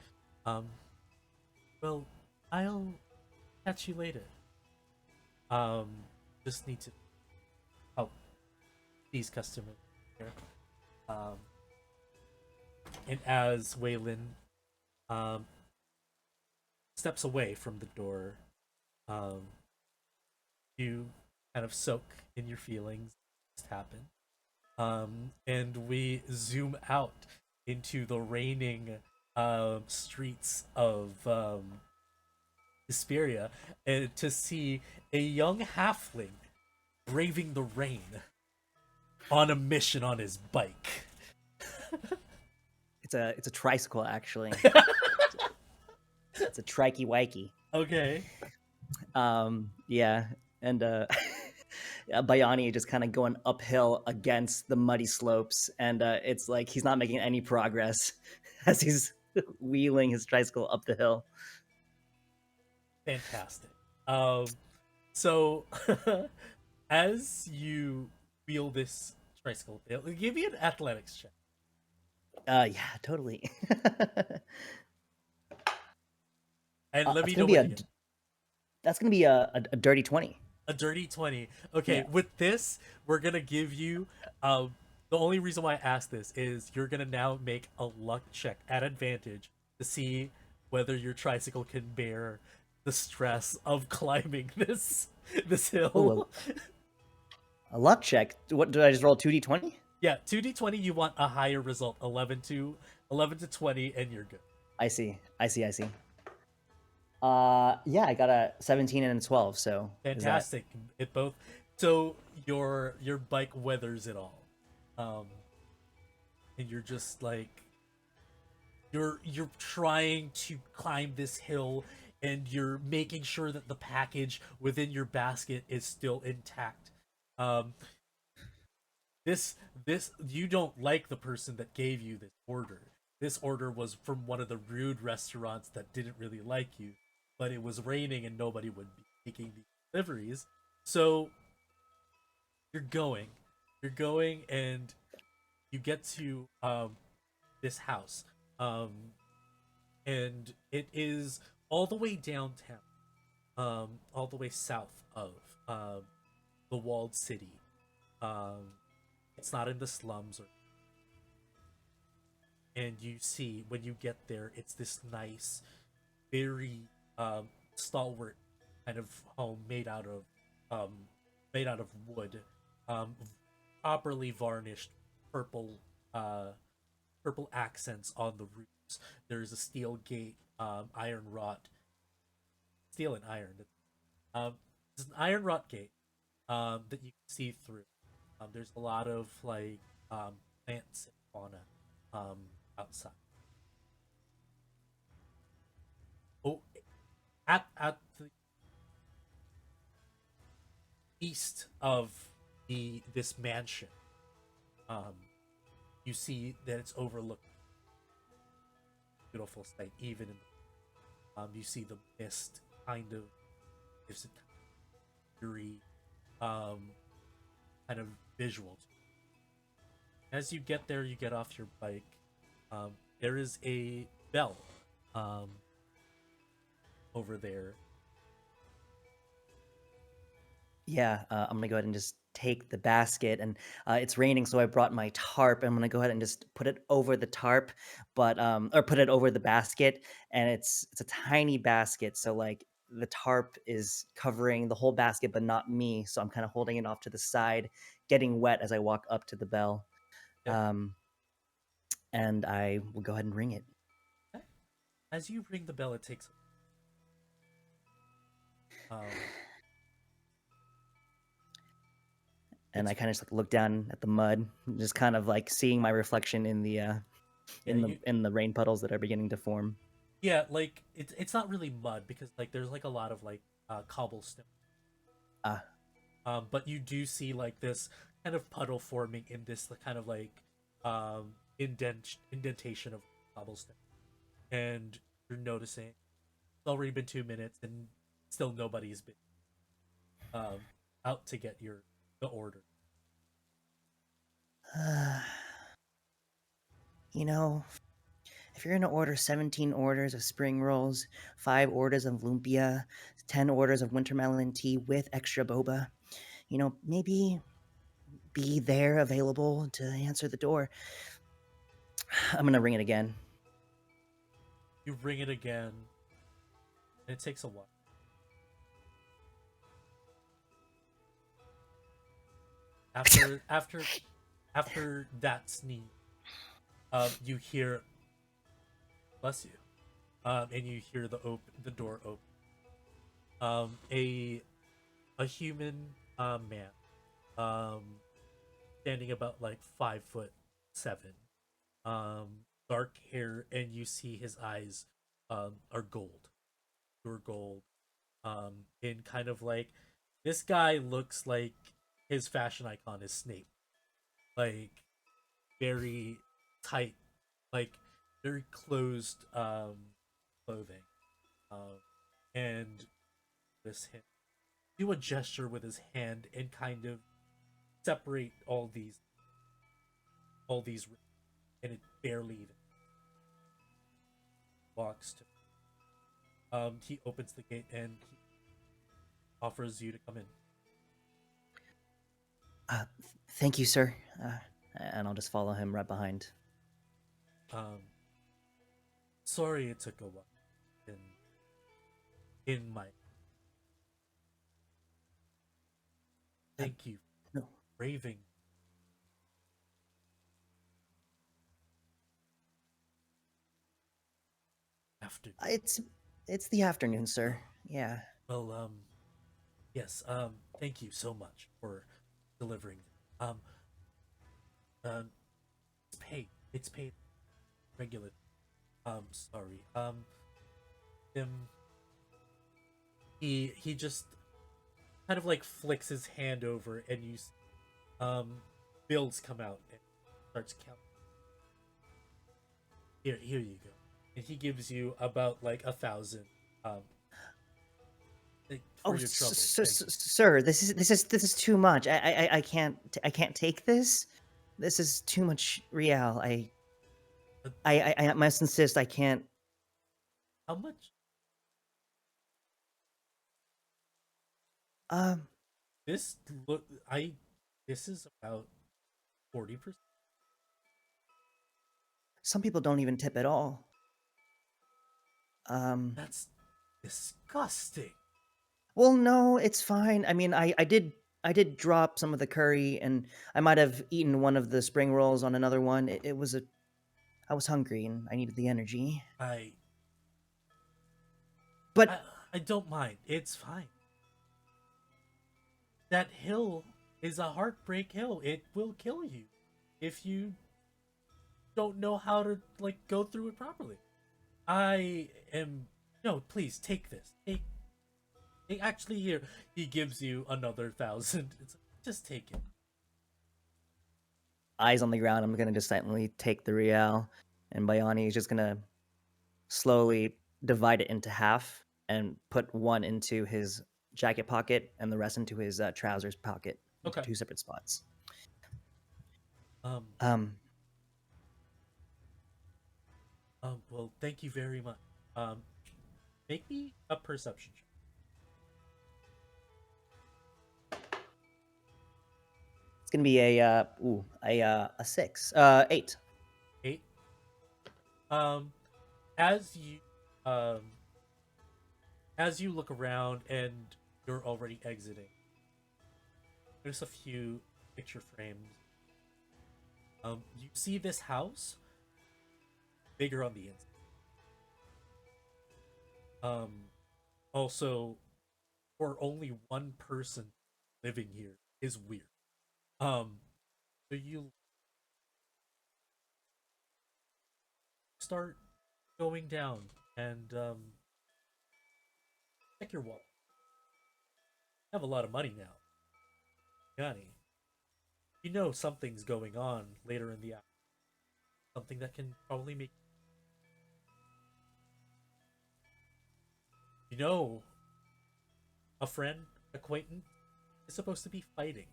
A: well, I'll catch you later. Um, just need to help these customers here. Um, and as Waylon um steps away from the door, um, you kind of soak in your feelings just happened. And we zoom out into the raining streets of Esperia, and to see a young halfling braving the rain on a mission on his bike.
C: It's a tricycle actually. It's a trikey wikey.
A: Okay.
C: Yeah, and Bayani just kind of going uphill against the muddy slopes, and it's like he's not making any progress as he's wheeling his tricycle up the hill.
A: Fantastic. So as you wheel this tricycle, it'll give you an athletics check.
C: Yeah, totally.
A: And let
C: That's
A: me
C: gonna
A: know
C: be
A: what
C: a
A: you get.
C: that's gonna be a dirty 20.
A: A dirty 20. Okay,
C: Yeah.
A: with this, we're gonna give you the only reason why I asked this is you're gonna now make a luck check at advantage to see whether your tricycle can bear the stress of climbing this hill.
C: Oh, a luck check. What did I just roll? 2d20?
A: Yeah, 2d20, you want a higher result. 11 to 20, and you're good.
C: I see. Yeah, I got a 17 and a 12. So is that-
A: Fantastic. It both. So your bike weathers it all, um, and you're just like you're trying to climb this hill, and you're making sure that the package within your basket is still intact. Um, this you don't like the person that gave you this order. This order was from one of the rude restaurants that didn't really like you, but it was raining and nobody would be taking the deliveries. So you're going. You're going and you get to this house. Um and it is all the way downtown. All the way south of the walled city. Um it's not in the slums or and you see when you get there it's this nice very stalwart kind of home um made out of wood, um properly varnished purple uh purple accents on the roofs. There's a steel gate, iron wrought, steel and iron. It's an iron wrought gate that you can see through. There's a lot of like plants and fauna um, outside. Oh, at the east of the this mansion, um, you see that it's overlooked. Beautiful sight, even in you see the mist kind of gives it eerie kind of visual. As you get there, you get off your bike. There is a bell um, over there.
C: Yeah, I'm gonna go ahead and just take the basket, and it's raining, so I brought my tarp. I'm gonna go ahead and just put it over the tarp, but or put it over the basket, and it's a tiny basket, so like the tarp is covering the whole basket, but not me. So I'm kind of holding it off to the side, getting wet as I walk up to the bell,
A: Yep.
C: and I will go ahead and ring it.
A: As you ring the bell, it takes. Um,
C: And I
A: It's-
C: kind of just look down at the mud, just kind of like seeing my reflection in the
A: Yeah, you-
C: in the rain puddles that are beginning to form.
A: yeah, like it's not really mud because like there's like a lot of like cobblestone.
C: Ah,
A: But you do see like this kind of puddle forming in this kind of like indentation of cobblestone, and you're noticing it's already been 2 minutes and still nobody's been um out to get the order.
C: you know, if you're gonna order 17 orders of spring rolls, 5 orders of lumpia, 10 orders of wintermelon tea with extra boba, maybe be there available to answer the door. I'm gonna ring it again.
A: You ring it again, and it takes a while. After that sneeze, you hear, bless you, and you hear the door open. A human man, um, standing about like 5'7", dark hair, and you see his eyes, are gold, pure gold, in kind of like this guy looks like his fashion icon is Snape, like very tight, like very closed clothing, um, and this him do a gesture with his hand and kind of separate all these rings, and it barely even walks to. He opens the gate and he offers you to come in.
C: Thank you, sir. And I'll just follow him right behind.
A: Um, sorry it took a while. In my thank you for
C: No,
A: braving. After
C: it's It's the afternoon, sir. Yeah.
A: Well, yes. Thank you so much for delivering. Um, it's paid. It's paid regular. Sorry. Him. He just kind of like flicks his hand over, and bills come out and starts counting. Here you go. And he gives you about like 1,000. For your trouble.
C: Sir, this is too much. I can't take this. This is too much real. I must insist. I can't.
A: How much? This look. This is about 40%.
C: Some people don't even tip at all.
A: That's disgusting.
C: Well, no, it's fine. I mean, I did drop some of the curry, and I might have eaten one of the spring rolls on another one. I was hungry and I needed the energy. But
A: I don't mind. It's fine. That hill is a heartbreak hill. It will kill you if you don't know how to like go through it properly. No, please take this. Actually, here he gives you another 1,000. Just take it.
C: Eyes on the ground, I'm gonna just silently take the real, and Bayani is just gonna slowly divide it into half and put one into his jacket pocket and the rest into his trousers pocket.
A: Okay.
C: Two separate spots.
A: Well, thank you very much. Make me a perception check.
C: It's gonna be a 6, 8.
A: 8. As you look around and you're already exiting, there's a few picture frames. You see this house bigger on the inside. Also, for only one person living here is weird. So you start going down and check your wallet. You have a lot of money now. Yanni, you know something's going on later in the afternoon. Something that can probably make a friend, acquaintance is supposed to be fighting.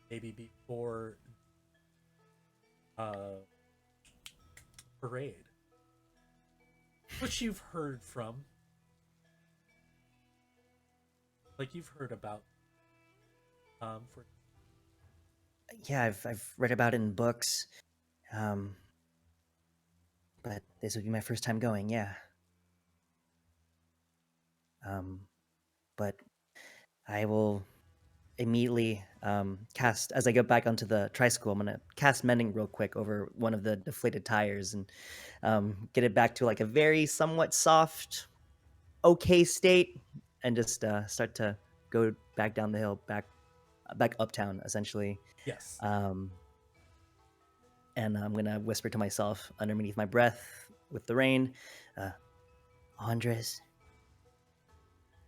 A: Maybe before parade. Which you've heard from. Like you've heard about
C: Yeah, I've read about it in books. But this would be my first time going, yeah. But I will immediately cast, as I go back onto the tricycle, I'm gonna cast mending real quick over one of the deflated tires and get it back to like a very somewhat soft, okay state, and just start to go back down the hill, back uptown, essentially.
A: Yes.
C: And I'm gonna whisper to myself underneath my breath with the rain, Andres,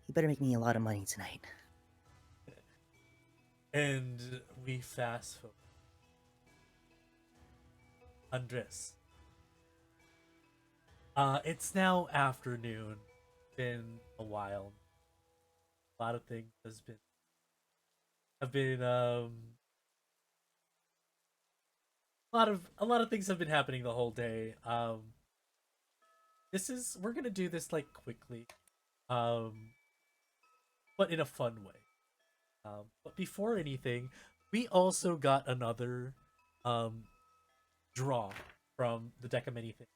C: you better make me a lot of money tonight.
A: And we fast forward. Andres. It's now afternoon. Been a while. A lot of things have been a lot of things have been happening the whole day. We're gonna do this like quickly, but in a fun way. But before anything, we also got another draw from the deck of many things.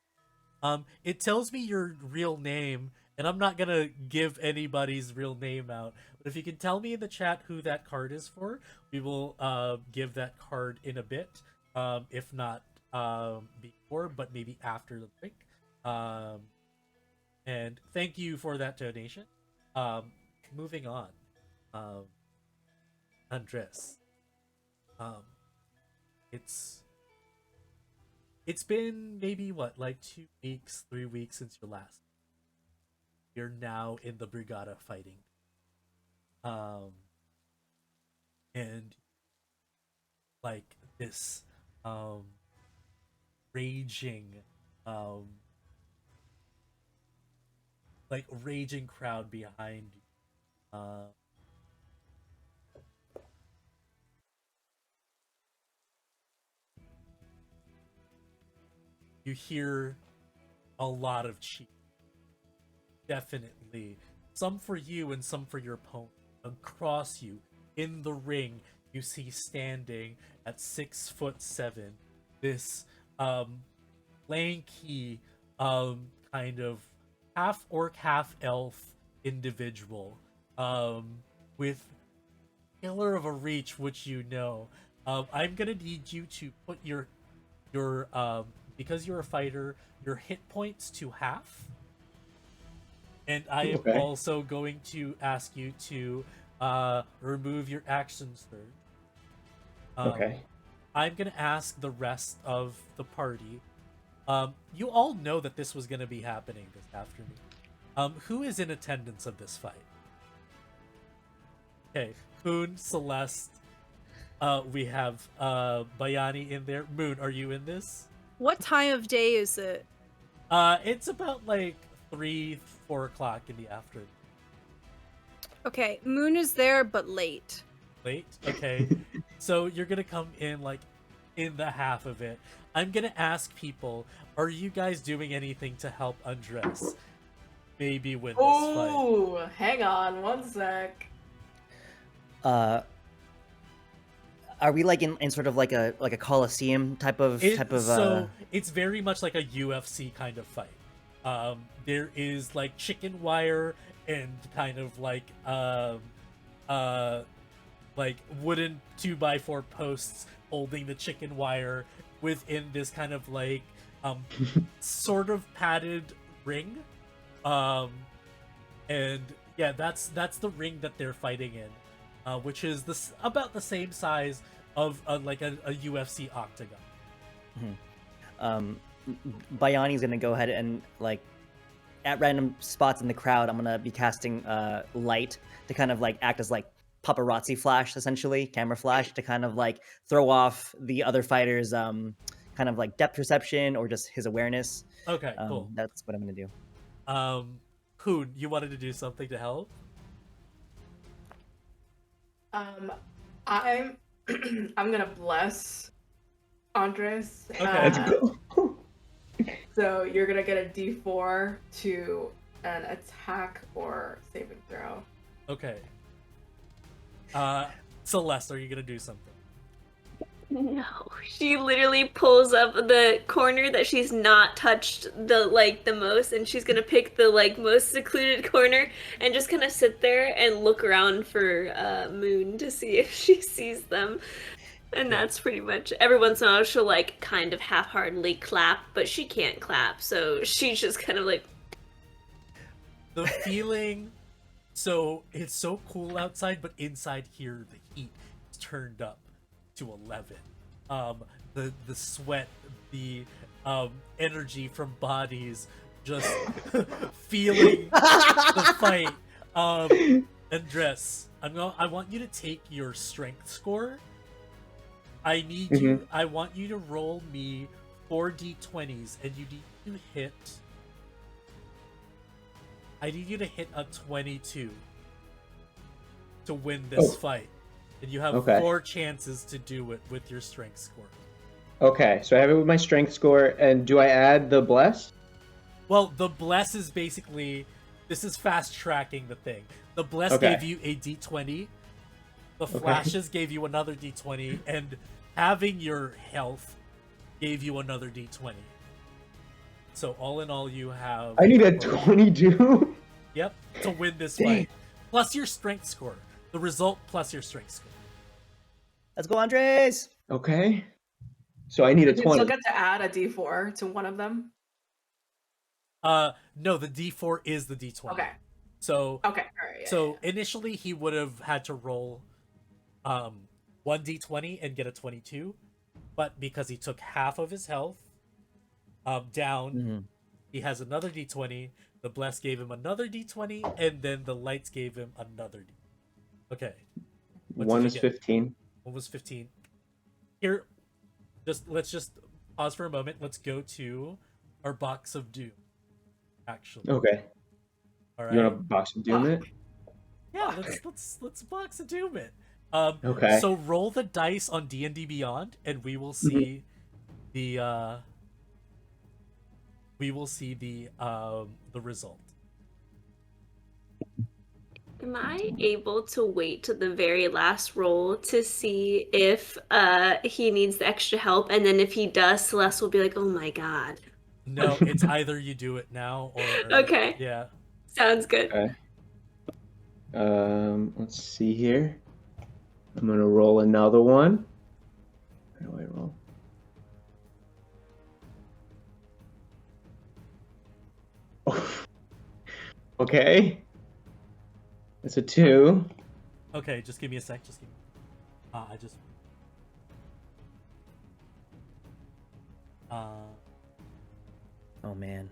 A: It tells me your real name, and I'm not gonna give anybody's real name out. But if you can tell me in the chat who that card is for, we will give that card in a bit. If not before, but maybe after the break. And thank you for that donation. Moving on. Andres. It's been maybe what, like 2 weeks, 3 weeks since your last. You're now in the Brigada fighting. And like this raging raging crowd behind you. You hear a lot of cheers. Definitely. Some for you and some for your opponent. Across you, in the ring, you see standing at 6'7", this lanky, kind of half orc, half elf individual, with killer of a reach, which you know. I'm gonna need you to put your because you're a fighter, your hit points to half. And I am
B: Okay.
A: also going to ask you to remove your action surge.
B: Okay.
A: I'm gonna ask the rest of the party. You all know that this was gonna be happening this afternoon. Who is in attendance of this fight? Okay, Moon, Celeste. We have Bayani in there. Moon, are you in this?
F: What time of day is it?
A: It's about like 3-4 o'clock in the afternoon.
F: Okay, Moon is there, but late.
A: Late? Okay. So you're gonna come in like in the half of it. I'm gonna ask people, are you guys doing anything to help Undress maybe win this fight?
E: Ooh, hang on one sec.
C: Are we like in sort of like a Coliseum type of
A: So it's very much like a UFC kind of fight. There is like chicken wire and kind of like wooden 2x4 posts holding the chicken wire within this kind of like sort of padded ring. And yeah, that's the ring that they're fighting in, which is about the same size of a UFC octagon.
C: Bayani's gonna go ahead and like at random spots in the crowd, I'm gonna be casting light to kind of like act as like paparazzi flash, essentially camera flash, to kind of like throw off the other fighters' kind of like depth perception or just his awareness.
A: Okay, cool.
C: That's what I'm gonna do.
A: Hoon, you wanted to do something to help?
E: I'm I'm gonna bless Andres.
A: Okay.
B: Let's go.
E: So you're gonna get a D4 to an attack or saving throw.
A: Okay. Celeste, are you gonna do something?
D: No, she literally pulls up the corner that she's not touched the most, and she's gonna pick the most secluded corner and just kind of sit there and look around for Moon to see if she sees them. And that's pretty much. Every once in a while she'll kind of half-heartedly clap, but she can't clap, so she's just kind of like.
A: The feeling. So it's so cool outside, but inside here the heat is turned up to 11. The sweat, the energy from bodies, just feeling the fight. Andres, I want you to take your strength score. I need you. I want you to roll me 4 d20s, and you need to hit. I need you to hit a 22 to win this fight. And you have 4 chances to do it with your strength score.
B: Okay, so I have it with my strength score, and do I add the bless?
A: Well, the bless is basically, this is fast tracking the thing. The bless gave you a d20, the flashes gave you another d20, and having your health gave you another d20. So all in all, you have.
B: I need a 22.
A: Yep, to win this fight. Plus your strength score. The result plus your strength score.
C: Let's go, Andres!
B: Okay. So I need a
E: You
B: 20.
E: still get to add a D4 to one of them.
A: No, the D4 is the D20.
E: Okay.
A: So
E: Okay. All right. Yeah,
A: so initially he would have had to roll one D20 and get a 22, but because he took half of his health down,
C: Mm-hmm.
A: he has another D20. The bless gave him another D20, and then the lights gave him another D. Okay. What did
B: One
A: you
B: is
A: get?
B: 15.
A: One was 15. Here, let's just pause for a moment. Let's go to our box of doom. Actually,
B: Okay.
A: all
B: You
A: right.
B: want to box of doom it?
A: Yeah, let's box of doom it.
B: Okay.
A: So roll the dice on D&D Beyond, and we will see the result.
D: Am I able to wait to the very last roll to see if he needs the extra help, and then if he does, Celeste will be like, "Oh my god."
A: No, it's either you do it now or
D: Okay.
A: Yeah.
D: Sounds good.
B: Okay. Let's see here. I'm gonna roll another one. How do I roll? Okay. It's a 2.
A: Okay, just give me a sec. Just give me. I just.
C: Oh man.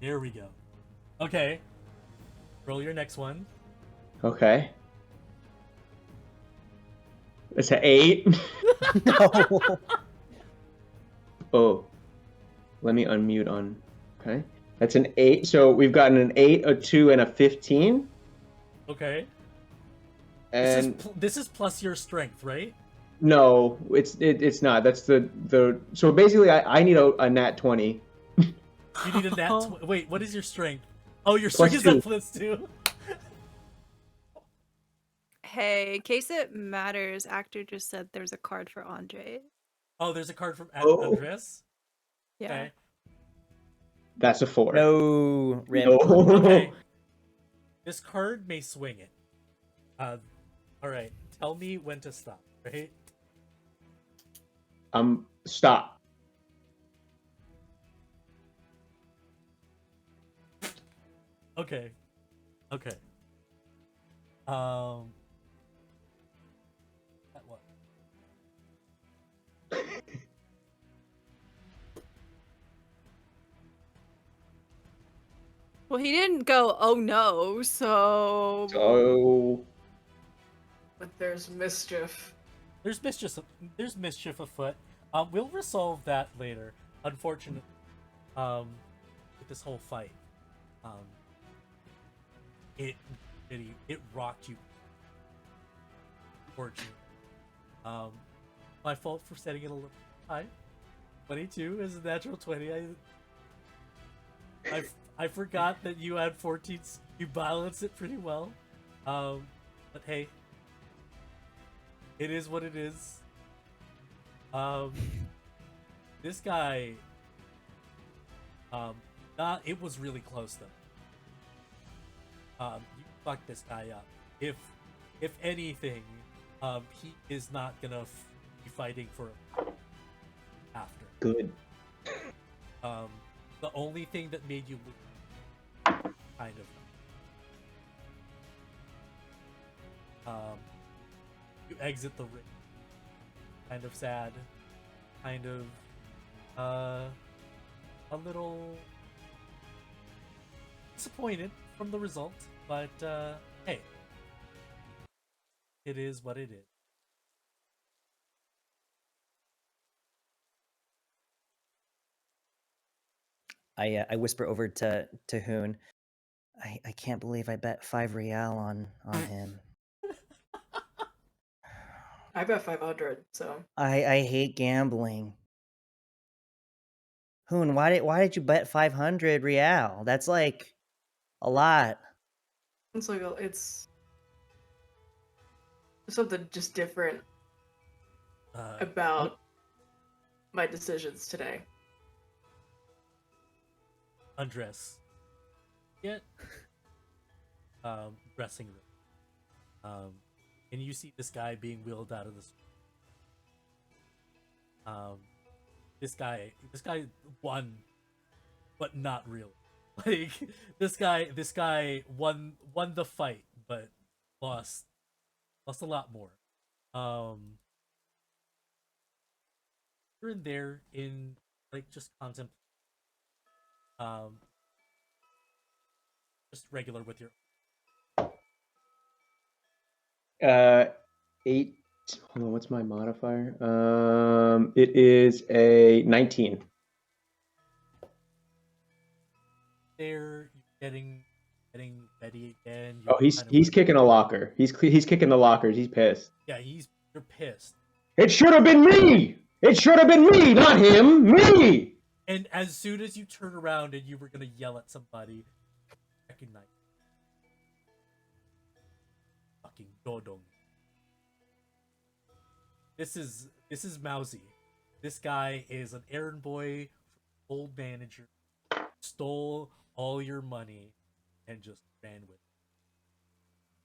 A: There we go. Okay. Roll your next one.
B: Okay. It's an 8.
C: No.
B: Oh. Let me unmute on. Okay. That's an 8. So we've gotten an 8, a 2, and a 15.
A: Okay.
B: And
A: This is plus your strength, right?
B: no, it's not. That's the so basically I need a nat 20.
A: You need a nat. Wait, what is your strength? Oh, your
B: Plus
A: strength is
B: two.
A: at +2.
F: Hey, in case it matters, actor just said there's a card for Andre.
A: Oh, there's a card from
B: Oh.
A: Andres.
F: Yeah.
A: Okay.
B: That's a 4.
C: No. Rip.
B: No.
A: Okay. This card may swing it. All right. Tell me when to stop. Right.
B: Stop.
A: Okay. Okay. That what?
F: Well, he didn't go, oh no, so.
B: So
E: But there's mischief.
A: There's mischief afoot. We'll resolve that later. Unfortunately, with this whole fight, it rocked you. Unfortunately, my fault for setting it a little high. 22 is a natural 20. I forgot that you had 14. You balanced it pretty well. But hey, it is what it is. This guy, it was really close though. You fucked this guy up. If anything, he is not gonna be fighting for after.
B: good.
A: The only thing that made you lose, kind of, you exit the ring, kind of sad, kind of, a little disappointed from the result, but hey, it is what it is.
C: I whisper over to Hoon. I can't believe I bet 5 real on him.
E: I bet 500. So
C: I hate gambling. Hoon, why did you bet 500 real? That's like a lot.
E: it's like it's something just different about my decisions today.
A: Undress. Get dressing room. And you see this guy being wheeled out of the this guy won, but not really. Like this guy won the fight, but lost a lot more. You're in there in like just contemplate, um, just regular with your
B: 8. Hold on, what's my modifier? It is a 19.
A: there. You're getting ready again.
B: Oh,
A: You're kind of
B: kicking a locker. He's kicking the lockers. He's pissed.
A: yeah. You're pissed.
B: It should have been me. It should have been me, not him. Me.
A: And as soon as you turn around and you were gonna yell at somebody, recognize fucking Dodong. This is Mousy. This guy is an errand boy, old manager, stole all your money, and just ran with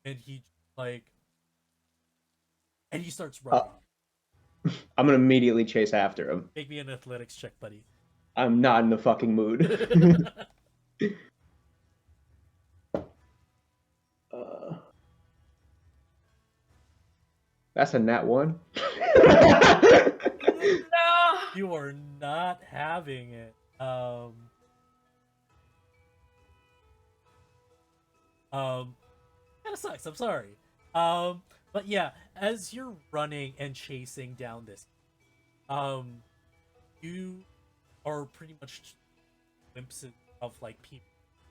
A: it. And he starts running.
B: I'm gonna immediately chase after him.
A: Make me an athletics check, buddy.
B: I'm not in the fucking mood. That's a nat 1.
E: No.
A: You are not having it. Kind of sucks. I'm sorry. But yeah, as you're running and chasing down this, you are pretty much glimpses of like people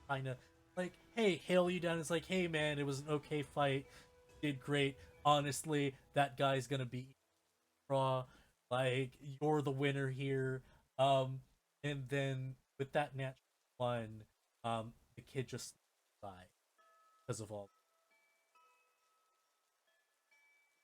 A: kind of like, hey, hail you down. It's like, hey man, it was an okay fight. You did great. Honestly, that guy's gonna be raw. Like, you're the winner here. And then with that natural 1, the kid just died because of all.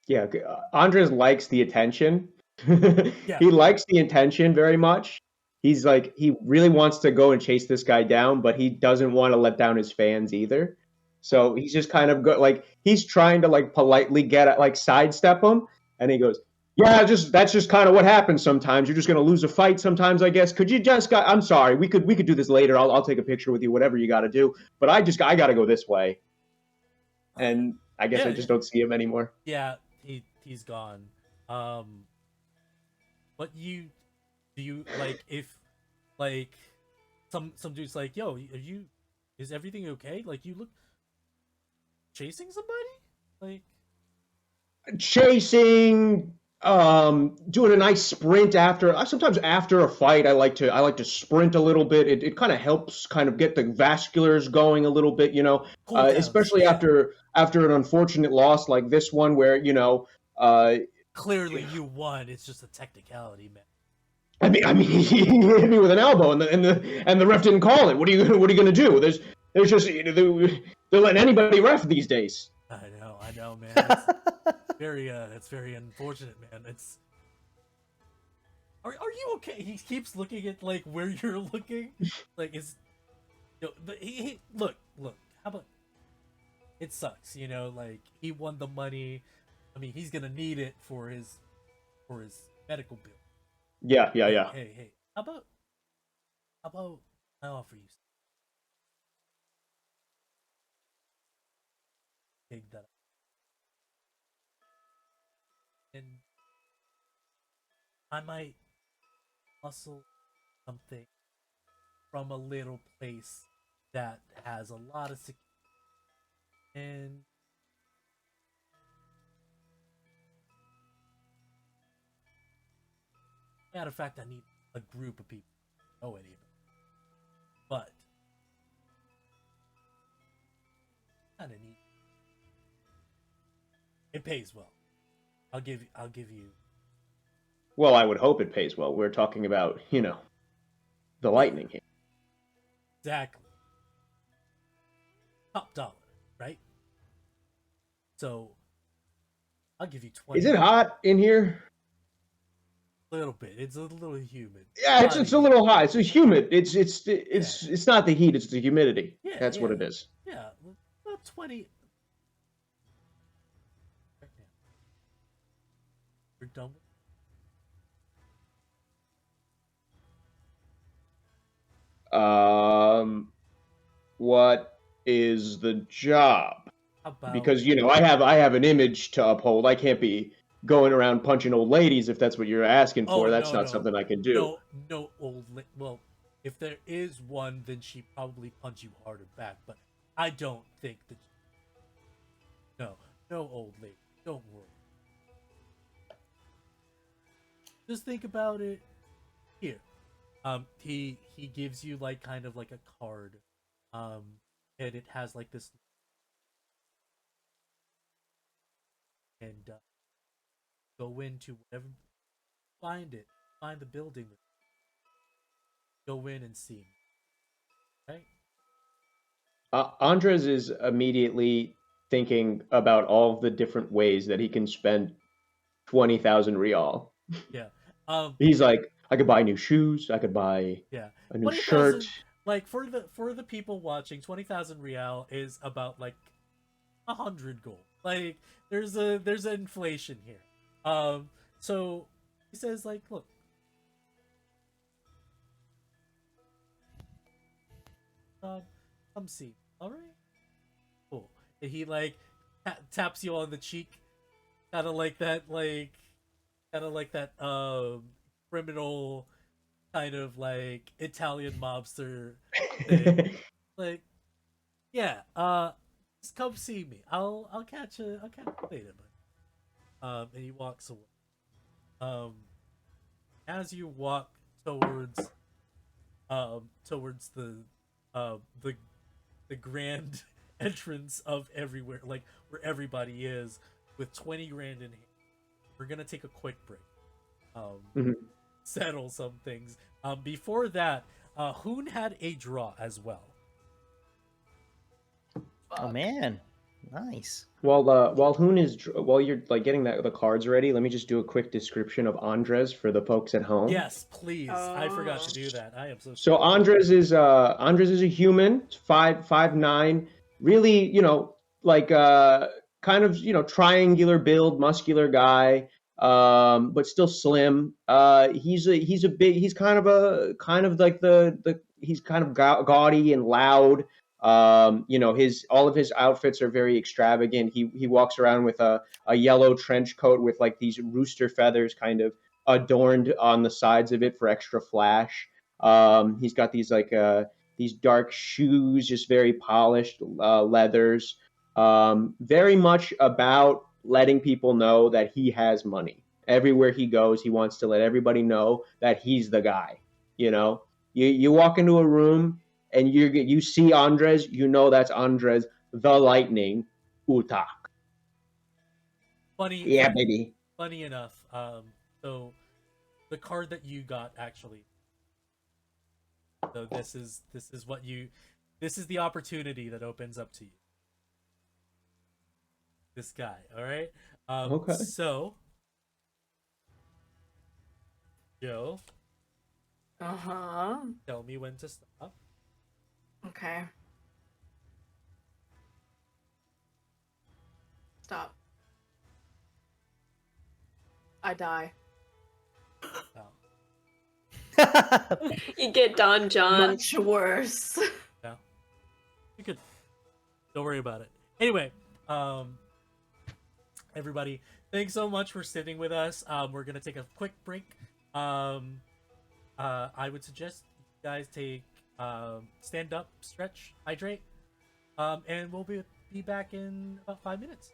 B: Yeah, Andres likes the attention.
A: Yeah.
B: He likes the attention very much. He's like, he really wants to go and chase this guy down, but he doesn't want to let down his fans either. So he's just kind of like, he's trying to like politely get at, like, sidestep him, and he goes, yeah, that's just kind of what happens sometimes. You're just gonna lose a fight sometimes, I guess. Could you just I'm sorry, we could do this later. I'll take a picture with you, whatever you got to do. But I gotta go this way, and I guess I just don't see him anymore.
A: Yeah, he's gone. But do you like, if like some dude's like, yo, is everything okay? Like, you look chasing somebody? Like,
B: chasing, doing a nice sprint sometimes after a fight. I like to sprint a little bit. It kind of helps kind of get the vasculars going a little bit,
A: cool downs,
B: especially
A: yeah.
B: after an unfortunate loss like this one, where
A: Clearly you won. It's just a technicality, man.
B: I mean, he hit me with an elbow, and the ref didn't call it. What are you gonna do? There's just, they're letting anybody ref these days.
A: I know, man. It's very unfortunate, man. Are you okay? He keeps looking at like where you're looking. Like, look. How about, it sucks, like, he won the money. I mean, he's gonna need it for his medical bill.
B: Yeah.
A: Hey. How about I offer you something? Take that up. And I might hustle something from a little place that has a lot of security. And matter of fact, I need a group of people to know it even. But kind of neat. It pays well. I'll give you.
B: Well, I would hope it pays well. We're talking about, the Lightning here.
A: Exactly. Top dollar, right? So I'll give you 20.
B: Is it hot in here?
A: A little bit. It's a little humid.
B: Yeah, it's a little hot. It's humid. It's not the heat. It's the humidity.
A: Yeah,
B: That's what it is.
A: Yeah, about 20. We're done.
B: What is the job?
A: About
B: Because I have an image to uphold. I can't be going around punching old ladies if that's what you're asking for.
A: oh
B: That's
A: no
B: not
A: no
B: something I can do.
A: no well, if there is one, then she probably punch you harder back. But I don't think that. No, no old lady. Don't worry. Just think about it. Here, he gives you like kind of like a card, um, and it has like this, and go into whatever, find the building, go in and see, right?
B: Andres is immediately thinking about all the different ways that he can spend 20,000 real.
A: Yeah.
B: He's like, I could buy new shoes. I could buy
A: Yeah.
B: a new shirt.
A: 20,000, like for the people watching, 20,000 real is about like 100 gold. Like there's an inflation here. So he says like, look, uh, come see. All right. Cool. And he like taps you on the cheek, kind of like that, criminal kind of like Italian mobster thing. Like, yeah, just come see me. I'll catch you later, but and he walks away. Um, as you walk towards towards the the grand entrance of everywhere, like where everybody is, with 20 grand in hand, we're gonna take a quick break.
B: Mhm.
A: Settle some things. Before that, Hoon had a draw as well.
C: Oh man, nice.
B: While you're like getting the cards ready, let me just do a quick description of Andres for the folks at home.
A: Yes, please. I forgot to do that. I am so sorry.
B: So Andres is a human, 5'9", really, like kind of, triangular build, muscular guy, but still slim. He's kind of like he's kind of gaudy and loud. His all of his outfits are very extravagant. He walks around with a yellow trench coat with like these rooster feathers kind of adorned on the sides of it for extra flash. He's got these dark shoes, just very polished leathers. Very much about letting people know that he has money. Everywhere he goes, he wants to let everybody know that he's the guy. You walk into a room and you see Andres, that's Andres the Lightning Utak. Yeah, baby.
A: Funny enough, so the card that you got actually. So this is the opportunity that opens up to you. This guy, all right.
B: Okay.
A: So, Joe, tell me when to stop.
E: Okay. Stop. I die.
A: Oh,
D: You get Don John.
E: Much worse.
A: yeah. You could. Don't worry about it. Anyway, everybody, thanks so much for sitting with us. We're gonna take a quick break. I would suggest you guys take stand up, stretch, hydrate, and we'll be back in about 5 minutes.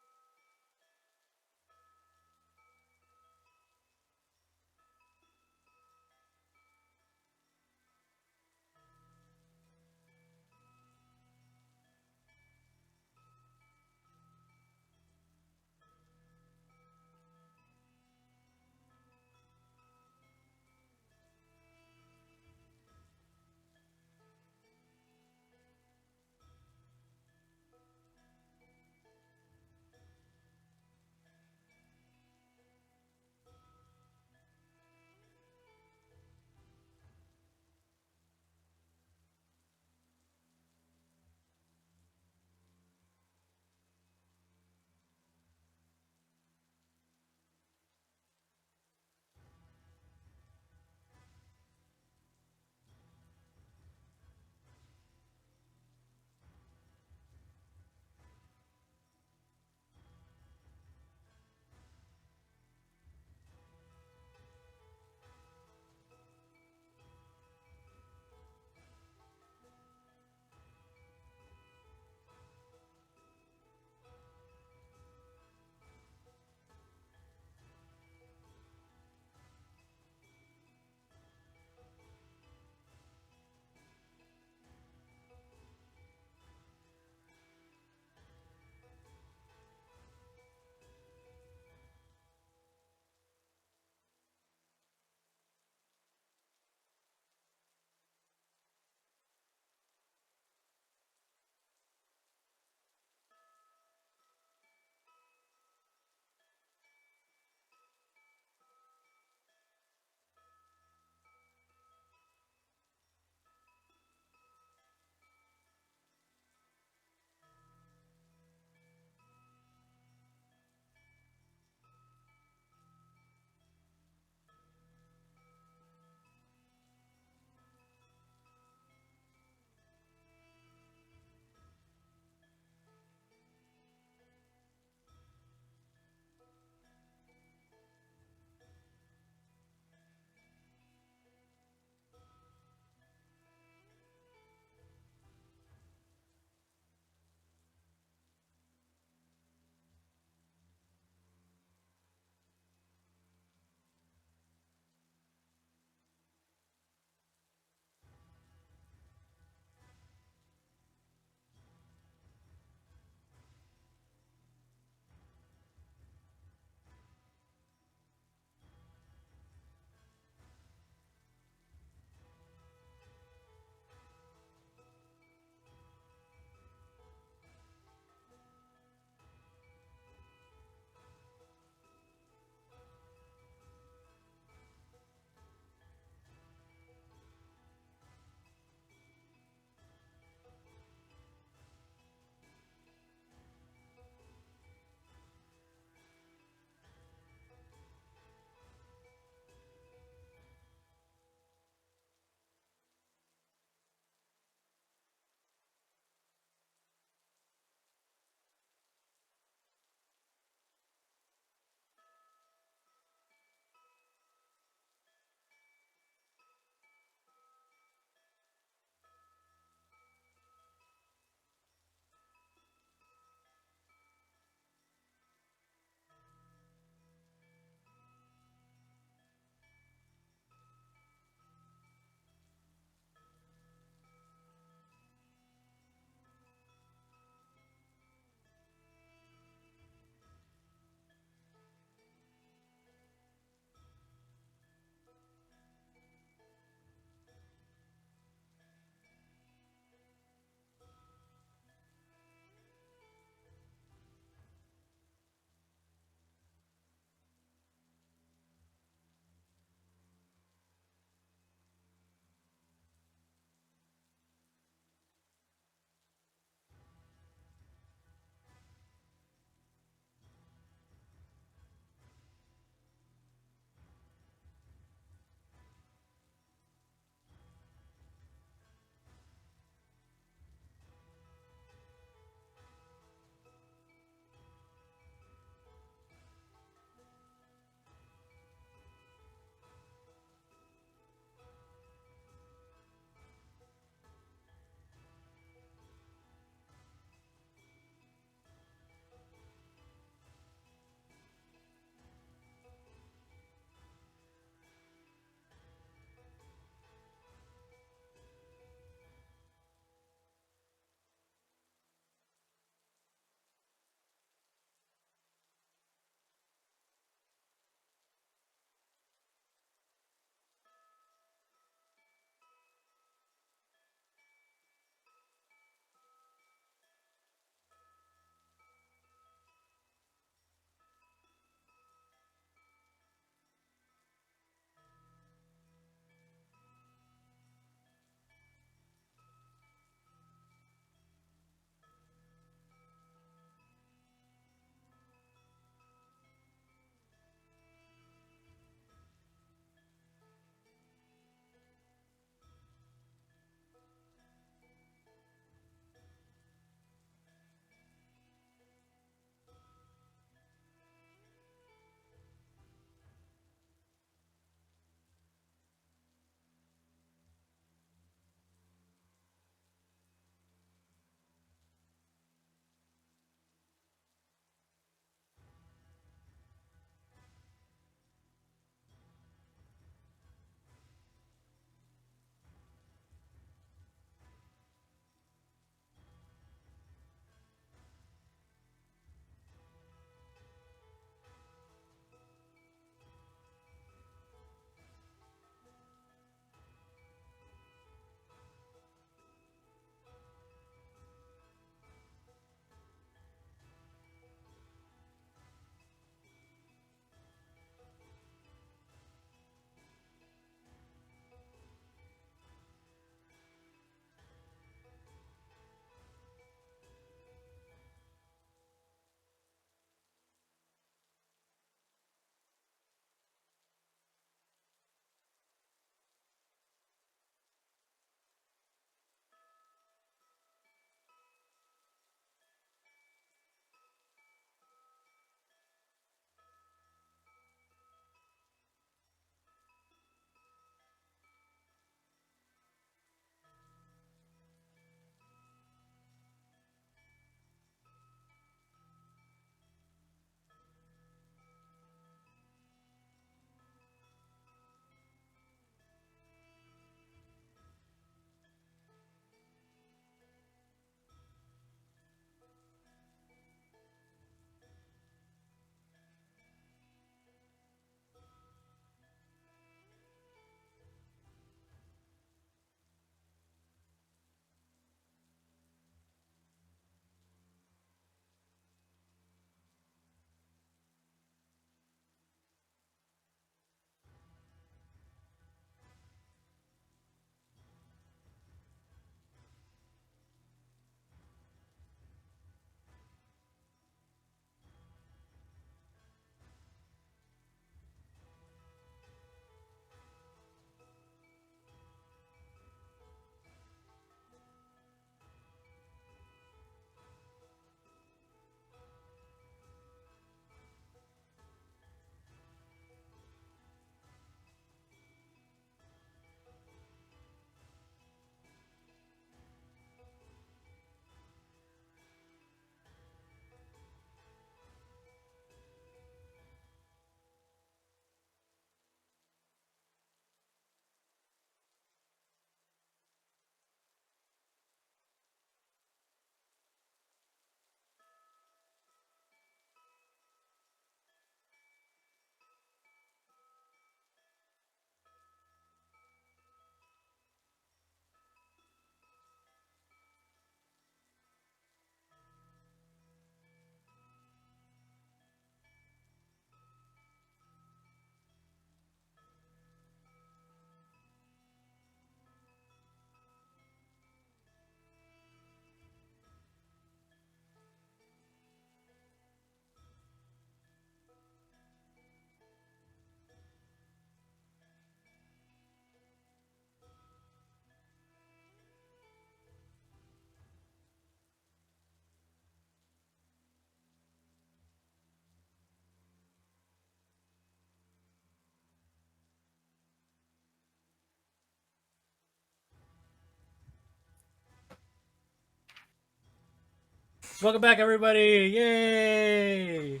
A: Welcome back, everybody! Yay!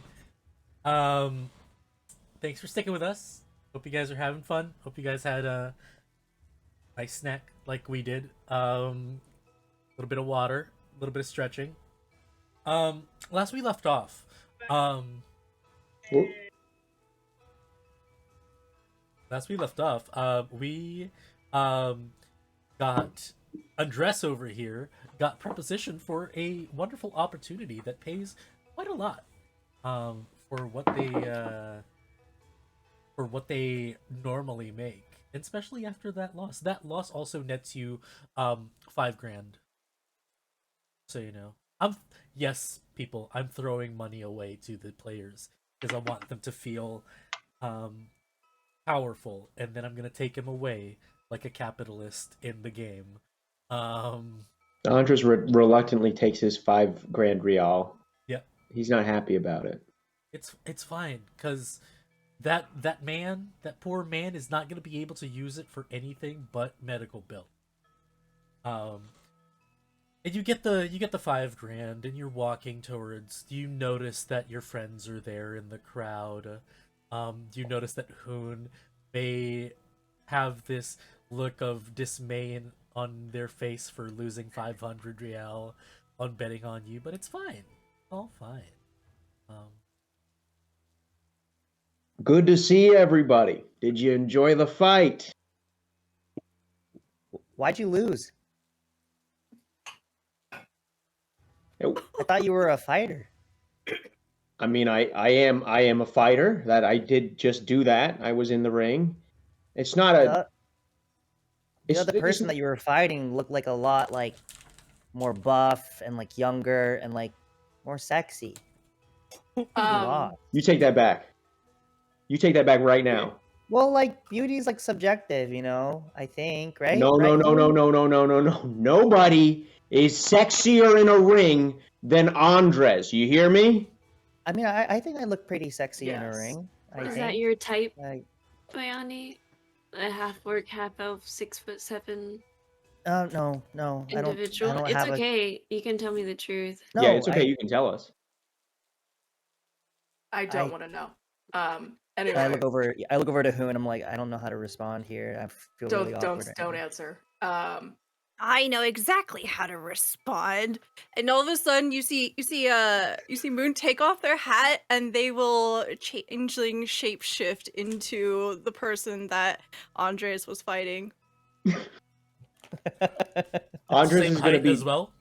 A: Thanks for sticking with us. Hope you guys are having fun. Hope you guys had a nice snack like we did. A little bit of water, a little bit of stretching. Last we left off,
B: Whoop.
A: we got Andres over here got propositioned for a wonderful opportunity that pays quite a lot for what they normally make, and especially after that loss. That loss also nets you $5,000. So you know, people, I'm throwing money away to the players because I want them to feel powerful, and then I'm gonna take him away like a capitalist in the game.
B: Andres reluctantly takes his $5,000 real.
A: Yeah,
B: He's not happy about it.
A: it's fine because that poor man is not gonna be able to use it for anything but medical bill. And you get the $5,000, and you're walking towards. You notice that your friends are there in the crowd. You notice that Hoon may have this look of dismay on their face for losing 500 real on betting on you, but it's fine. All fine.
B: Good to see everybody. Did you enjoy the fight?
C: Why'd you lose?
B: It-
C: I thought you were a fighter.
B: I mean, I am a fighter. That I did just do that. I was in the ring. It's not a.
C: The
B: It's,
C: other person that you were fighting looked like a lot like more buff and like younger and like more sexy. You lost.
B: You take that back. You take that back right now.
C: Well, like beauty is like subjective, you know. I think, right?
B: No,
C: Right,
B: no, no, no,
C: Hoon?
B: no, no, no, no, no. Nobody is sexier in a ring than Andres. You hear me?
C: I mean, I think I look pretty sexy in a
E: Yes.
C: ring. I
D: Is
C: think.
D: that your type,
C: Like,
D: Bayani? A half orc, half elf, 6'7"
C: no,
D: individual?
C: I don't
D: It's
C: have
D: okay. You can tell me the truth.
C: No,
B: Yeah, it's okay.
C: I,
B: You can tell us.
E: I don't
C: I-
E: want to know.
C: I
E: Anyway,
C: look over to Hoon. I'm like, I don't know how to respond here. I feel really awkward.
E: don't answer.
F: I know exactly how to respond. And all of a sudden, you see Moon take off their hat, and they will changeling shapeshift into the person that Andres was fighting.
B: Andres
A: Same
B: is going to
A: height
B: be.
A: as well.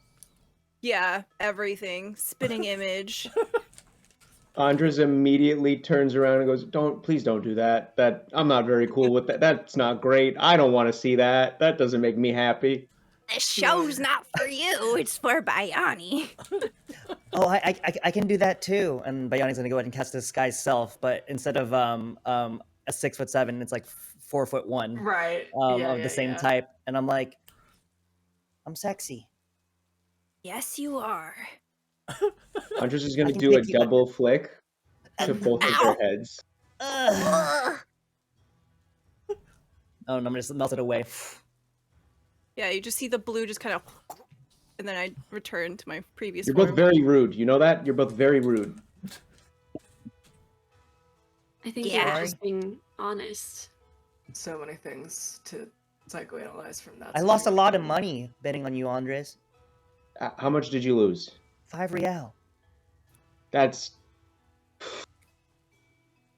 F: Yeah, everything. Spitting image.
B: Andres immediately turns around and goes, please don't do that. I'm not very cool with that. That's not great. I don't want to see that. That doesn't make me happy.
F: The show's not for you. It's for Bayani.
C: Oh, I can do that too. And Bayani's gonna go ahead and cast Disguise Self, but instead of a 6'7", it's like 4'1",
E: Right.
C: of the same type. And I'm like, I'm sexy.
F: Yes, you are.
B: Andres is going
C: I
B: to
C: can
B: do a
C: take you-
B: double flick to both of their heads.
C: Ugh. Oh, no, I'm just melt it away.
F: Yeah, you just see the blue just kind of, and then I return to my previous
B: You're
F: form.
B: both very rude. You know that? You're both very rude.
D: I think
F: Yeah.
D: you're just being honest.
E: So many things to psychoanalyze from that.
C: I lost a lot of
E: situation.
C: money betting on you, Andres.
B: How much did you lose?
C: 5 real.
B: That's.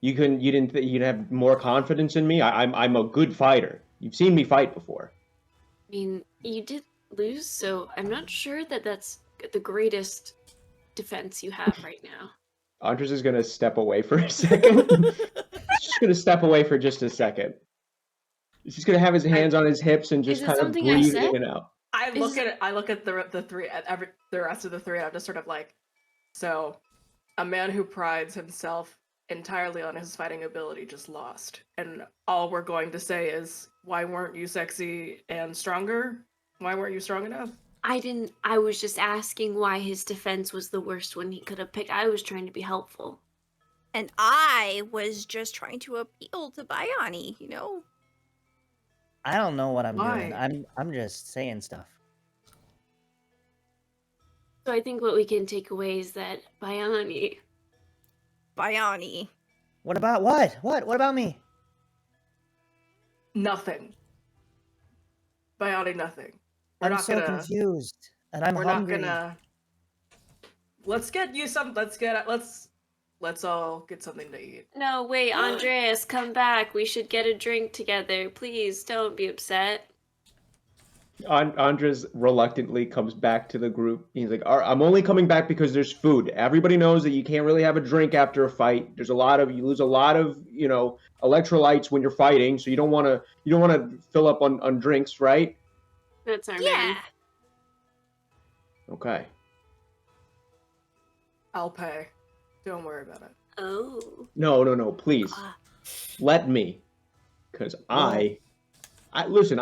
B: You'd have more confidence in me. I'm a good fighter. You've seen me fight before.
D: I mean, you did lose, so I'm not sure that that's the greatest defense you have right now.
B: Andres is gonna step away for a second. He's just gonna step away for just a second. He's just gonna have his hands on his hips and just
D: Is it
B: kind of
D: something I
B: breathe
D: said?
B: in and out.
E: I look
D: Is-
E: at it. I look at the rest of the three. And I'm just sort of like, so, a man who prides himself entirely on his fighting ability just lost, and all we're going to say is, why weren't you sexy and stronger? Why weren't you strong enough?
D: I was just asking why his defense was the worst one he could have picked. I was trying to be helpful.
F: And I was just trying to appeal to Bayani, you know?
C: I don't know what I'm
E: Why?
C: doing. I'm just saying stuff.
D: So I think what we can take away is that Bayani.
F: Bayani.
C: What about what? What about me?
E: Nothing. Biotic nothing. We're
C: I'm
E: not
C: so
E: gonna.
C: confused, and I'm
E: We're
C: hungry.
E: not gonna. Let's get you some. Let's all get something to eat.
D: No, wait, Andreas, come back. We should get a drink together. Please don't be upset.
B: Andres reluctantly comes back to the group. He's like, I'm only coming back because there's food. Everybody knows that you can't really have a drink after a fight. You lose a lot of, electrolytes when you're fighting, so you don't want to fill up on drinks, right?
D: That's our
F: Yeah.
D: man.
B: Okay.
E: I'll pay. Don't worry about it.
D: Oh.
B: No, please. Let me. Because listen,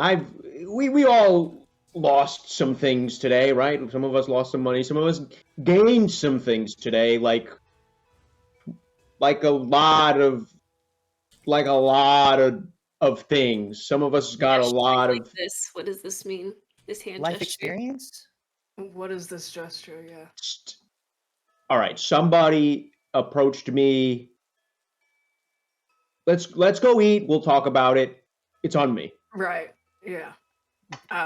B: we all lost some things today, right? Some of us lost some money. Some of us gained some things today, like a lot of things. Some of us got a lot
D: like
B: of
D: this. What does this mean? This hand
C: Life
D: gesture.
C: experience?
E: What is this gesture? Yeah.
B: All right, somebody approached me. Let's go eat. We'll talk about it. It's on me.
E: Right. Yeah.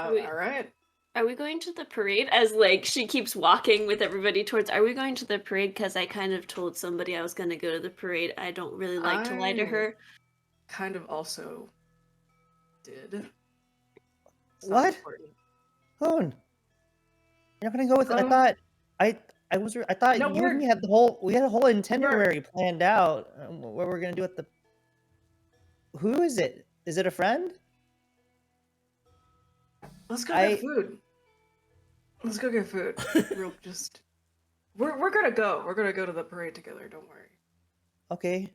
D: Wait.
E: All right.
D: Are we going to the parade? As like she keeps walking with everybody towards. Are we going to the parade? Because I kind of told somebody I was going to go to the parade. I don't really like to lie to her.
E: Kind of also did. It's not
C: What?
E: important.
C: Hoon, you're not gonna go with it. I thought
E: No,
C: you and me had a whole itinerary planned out. What we're gonna do at the. Who is it? Is it a friend?
E: Let's go get food. Let's go get food. We're gonna go. We're gonna go to the parade together. Don't worry.
C: Okay.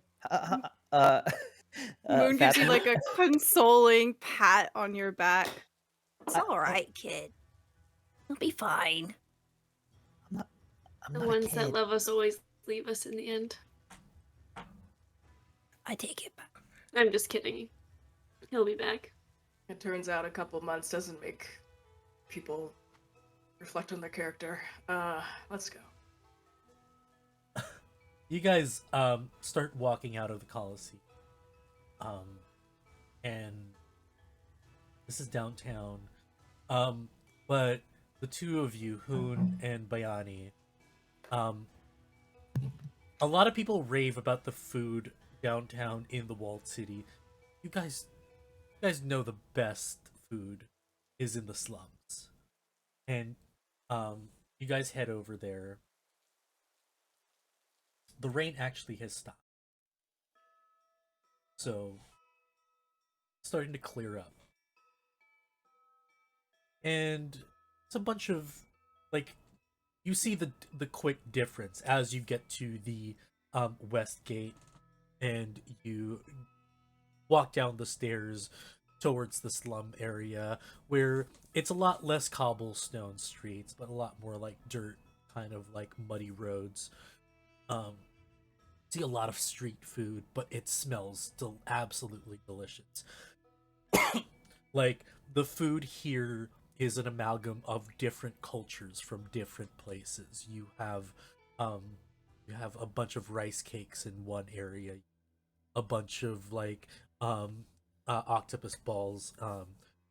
F: Moon gives you
C: Fabian?
F: like a consoling pat on your back. It's all right, kid. You'll be fine.
C: I'm
D: The
C: not a
D: ones that
C: kid.
D: love us always leave us in the end.
F: I take it back.
D: I'm just kidding. He'll be back.
E: It turns out a couple months doesn't make people reflect on their character. Let's go.
A: You guys start walking out of the Coliseum. And this is downtown. But the two of you, Hoon and Bayani, a lot of people rave about the food downtown in the walled city. You guys know the best food is in the slums. And you guys head over there. The rain actually has stopped. So it's starting to clear up. And it's a bunch of you see the quick difference as you get to the west gate and you walk down the stairs towards the slum area where it's a lot less cobblestone streets but a lot more like dirt, kind of like muddy roads. See a lot of street food, but it smells still absolutely delicious. Like the food here is an amalgam of different cultures from different places. You have a bunch of rice cakes in one area, a bunch of octopus balls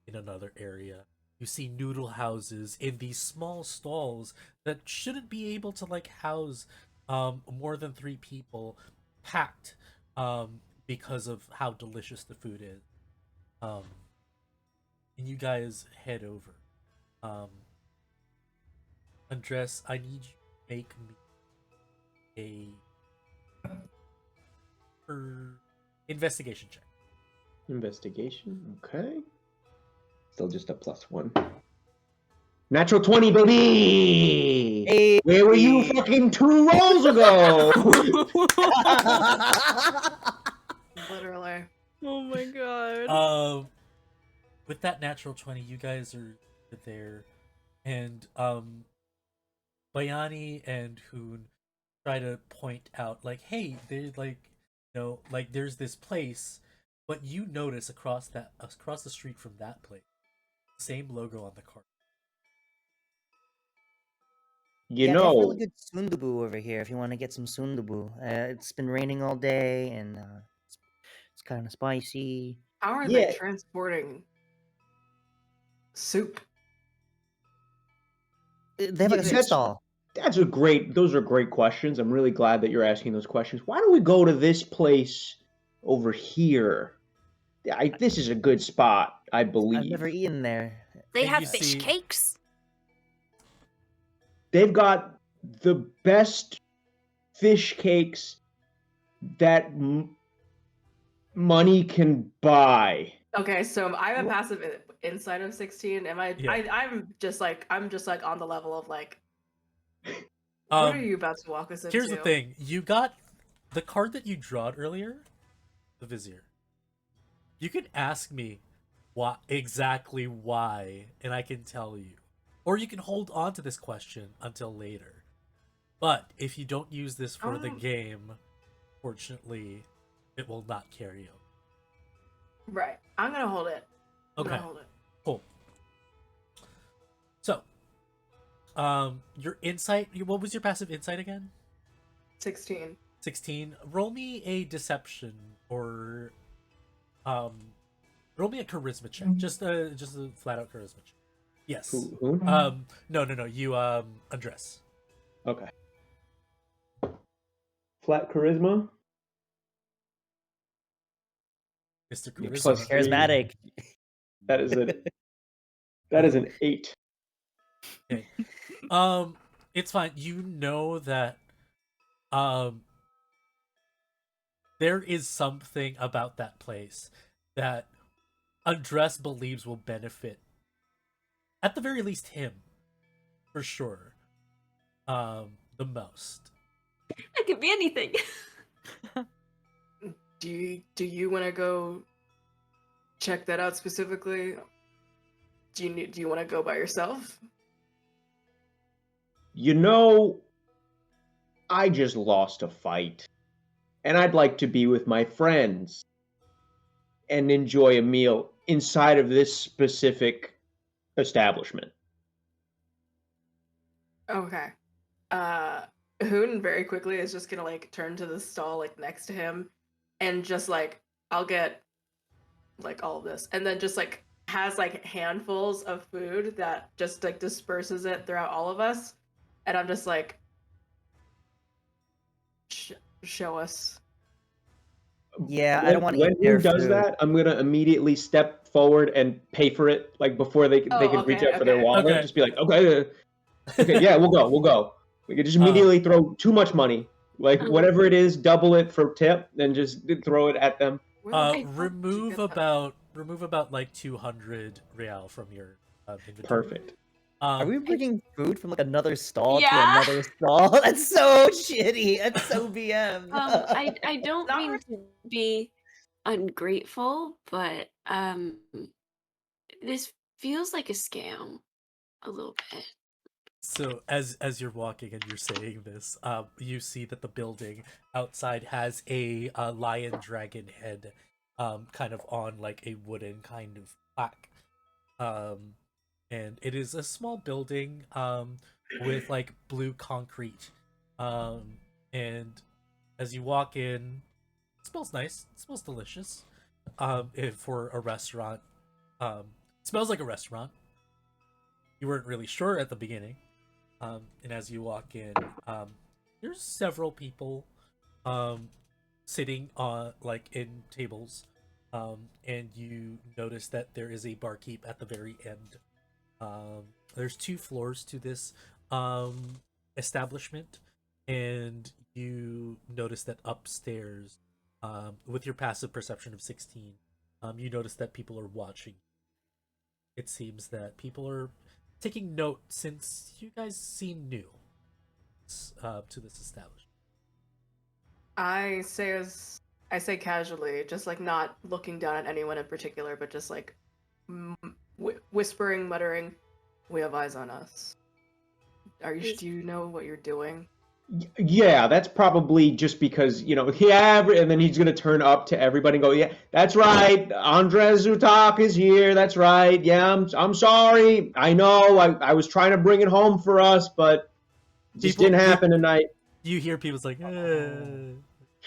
A: in another area. You see noodle houses in these small stalls that shouldn't be able to house more than 3 people, packed because of how delicious the food is. And you guys head over. Andres, I need you to make me a investigation check.
B: Investigation, okay. Still just a +1. Natural 20, baby!
C: Hey.
B: Where were you fucking 2 rolls ago?
E: Literally.
F: Oh my god.
A: With that natural 20, you guys are there, and Bayani and Hoon try to point out hey, there's there's this place, but you notice across the street from that place, same logo on the cart.
B: You
C: Yeah, they have
B: know,
C: really good sundubu over here if you want to get some sundubu. It's been raining all day and it's kind of spicy.
E: How are
B: Yeah.
E: they transporting soup?
C: They have like a
B: Yeah,
C: soup stall.
B: those are great questions. I'm really glad that you're asking those questions. Why don't we go to this place over here? This is a good spot, I believe.
C: I've never eaten there.
F: They
A: And
F: have
A: you
F: fish
A: see-
F: cakes.
B: They've got the best fish cakes that money can buy.
E: Okay, so I have a passive insight of 16. Am I?
A: Yeah.
E: I'm just like on the level of like. What are you about to walk us into?
A: Here's the thing. You got the card that you drawed earlier, the Vizier. You can ask me exactly why, and I can tell you. Or you can hold on to this question until later. But if you don't use this for the game, fortunately, it will not carry over.
E: Right. I'm gonna hold it.
A: Okay. Cool. So, your insight. What was your passive insight again?
E: 16.
A: 16. Roll me a deception or, roll me a charisma check. Just a flat out charisma check. Yes.
B: Who?
A: No. You undress.
B: Okay. Flat charisma.
A: Mr.
B: Yeah,
A: Charisma.
B: plus-
C: Charismatic.
B: That is an 8.
A: Okay. It's fine. You know that there is something about that place that Undress believes will benefit, at the very least, him, for sure, the most.
D: It could be anything.
E: Do you want to go check that out specifically? Do you want to go by yourself?
B: You know, I just lost a fight, and I'd like to be with my friends and enjoy a meal inside of this specific establishment.
E: Okay. Hoon very quickly is just gonna like turn to the stall like next to him and just like, I'll get like all of this, and then just like has like handfuls of food that just like disperses it throughout all of us, and I'm just like, show us.
C: Yeah, I don't want to
B: When
C: eat their
B: he does
C: food.
B: that, I'm gonna immediately step forward and pay for it, like before they
E: Oh,
B: can reach
E: okay,
B: out for their
E: okay.
B: wallet.
A: Okay.
B: Just be like, okay, yeah, we'll go. We could just immediately throw too much money, like whatever it is, double it for tip, and just throw it at them.
A: Remove about like 200 real from your inventory.
B: Perfect.
C: Are we bringing food from like another stall
D: Yeah.
C: to another stall? That's so shitty. That's so BM.
D: I don't
E: Not
D: mean
E: really.
D: to be ungrateful, but this feels like a scam a little bit.
A: So as you're walking and you're saying this, you see that the building outside has a lion dragon head, kind of on like a wooden kind of plaque, and it is a small building with like blue concrete, and as you walk in, it smells nice. It smells delicious. For a restaurant, it smells like a restaurant. You weren't really sure at the beginning. And as you walk in, there's several people sitting on like in tables, and you notice that there is a barkeep at the very end. There's 2 floors to this establishment, and you notice that upstairs, with your passive perception of 16, you notice that people are watching. It seems that people are taking note since you guys seem new to this establishment.
E: I say casually, just like not looking down at anyone in particular, but just like whispering, muttering, "We have eyes on us. Do you know what you're doing?"
B: Yeah, that's probably just because, yeah, and then he's going to turn up to everybody and go, yeah, that's right, Andres Zutak is here, that's right, yeah, I'm sorry, I know, I was trying to bring it home for us, but Just didn't happen tonight.
A: You hear people's like, kind